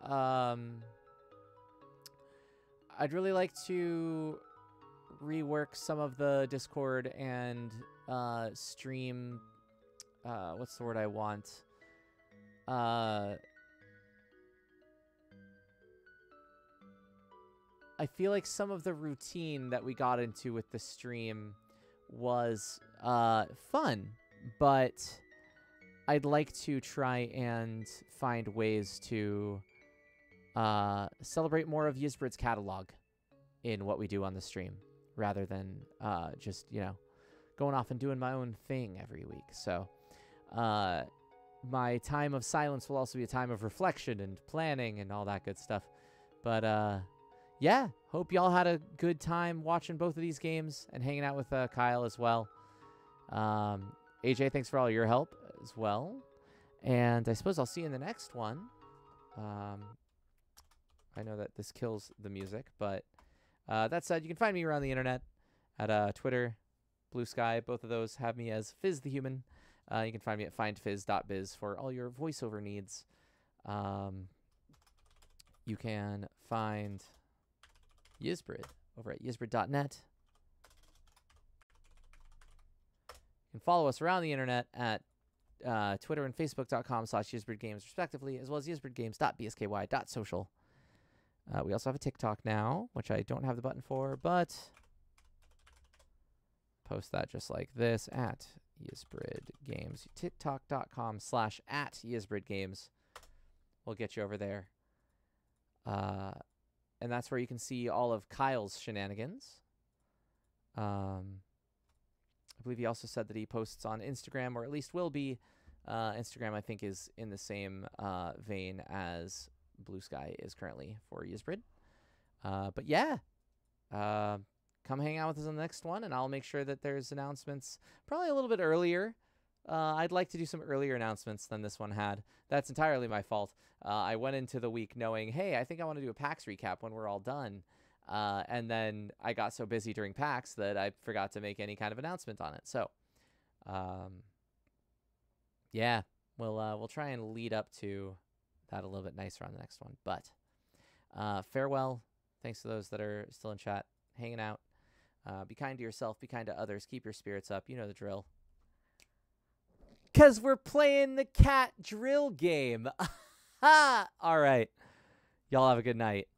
rework some of the Discord and stream. What's the word I want? I feel like some of the routine that we got into with the stream was fun, but I'd like to try and find ways to celebrate more of Ysbryd's catalog in what we do on the stream, rather than just, you know, going off and doing my own thing every week. So my time of silence will also be a time of reflection and planning and all that good stuff. But yeah, hope y'all had a good time watching both of these games and hanging out with Kyle as well. AJ, thanks for all your help as well. And I suppose I'll see you in the next one. I know that this kills the music, but that said, you can find me around the internet at Twitter, Blue Sky. Both of those have me as Fizz the Human. You can find me at findfizz.biz for all your voiceover needs. You can find Ysbryd over at ysbryd.net. You can follow us around the internet at Twitter and Facebook.com/YsbryDGames respectively, as well as ysbrydgames.bsky.social. We also have a TikTok now, which I don't have the button for, but post that just like this at YsbrydGames. TikTok.com/@YsbrydGames will get you over there. And that's where you can see all of Kyle's shenanigans. I believe he also said that he posts on Instagram, or at least will be. Instagram, I think, is in the same vein as Blue Sky is currently for Ysbryd. But yeah, come hang out with us on the next one, and I'll make sure that there's announcements probably a little bit earlier. I'd like to do some earlier announcements than this one had. That's entirely my fault. I went into the week knowing, hey, I think I want to do a PAX recap when we're all done. And then I got so busy during PAX that I forgot to make any kind of announcement on it. So, yeah, we'll try and lead up to that a little bit nicer on the next one. But farewell. Thanks to those that are still in chat, hanging out. Be kind to yourself. Be kind to others. Keep your spirits up. You know the drill. 'Cause we're playing the cat drill game. All right. Y'all have a good night.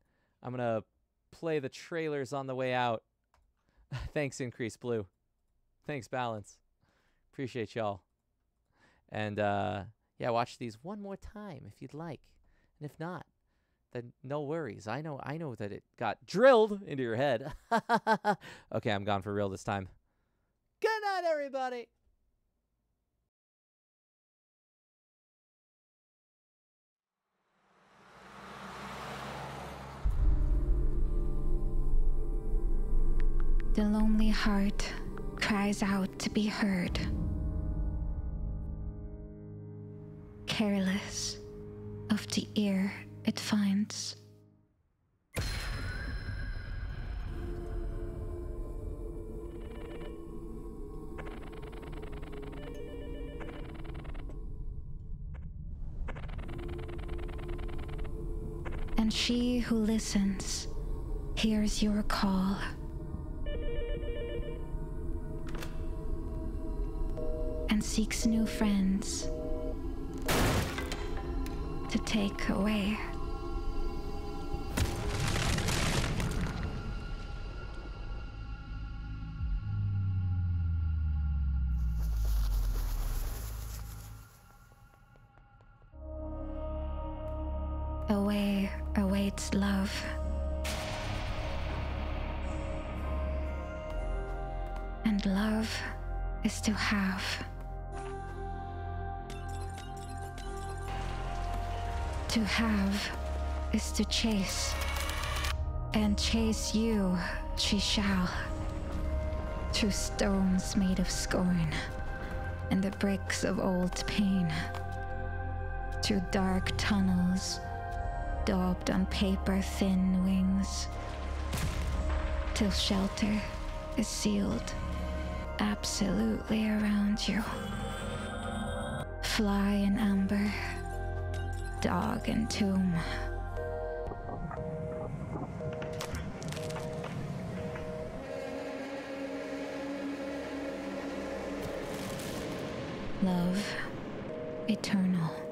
I'm going to play the trailers on the way out. Thanks, Increase Blue. Thanks, Balance. Appreciate y'all. And, yeah, watch these one more time if you'd like. And if not, then no worries. I know that it got drilled into your head. Okay, I'm gone for real this time. Good night, everybody. The lonely heart cries out to be heard. Careless of the ear it finds. And she who listens hears your call. And seeks new friends to take away. Away awaits love. And love is to have. To have is to chase. And chase you she shall. Through stones made of scorn. And the bricks of old pain. Through dark tunnels, daubed on paper-thin wings, till shelter is sealed absolutely around you. Fly in amber, dog in tomb. Love eternal.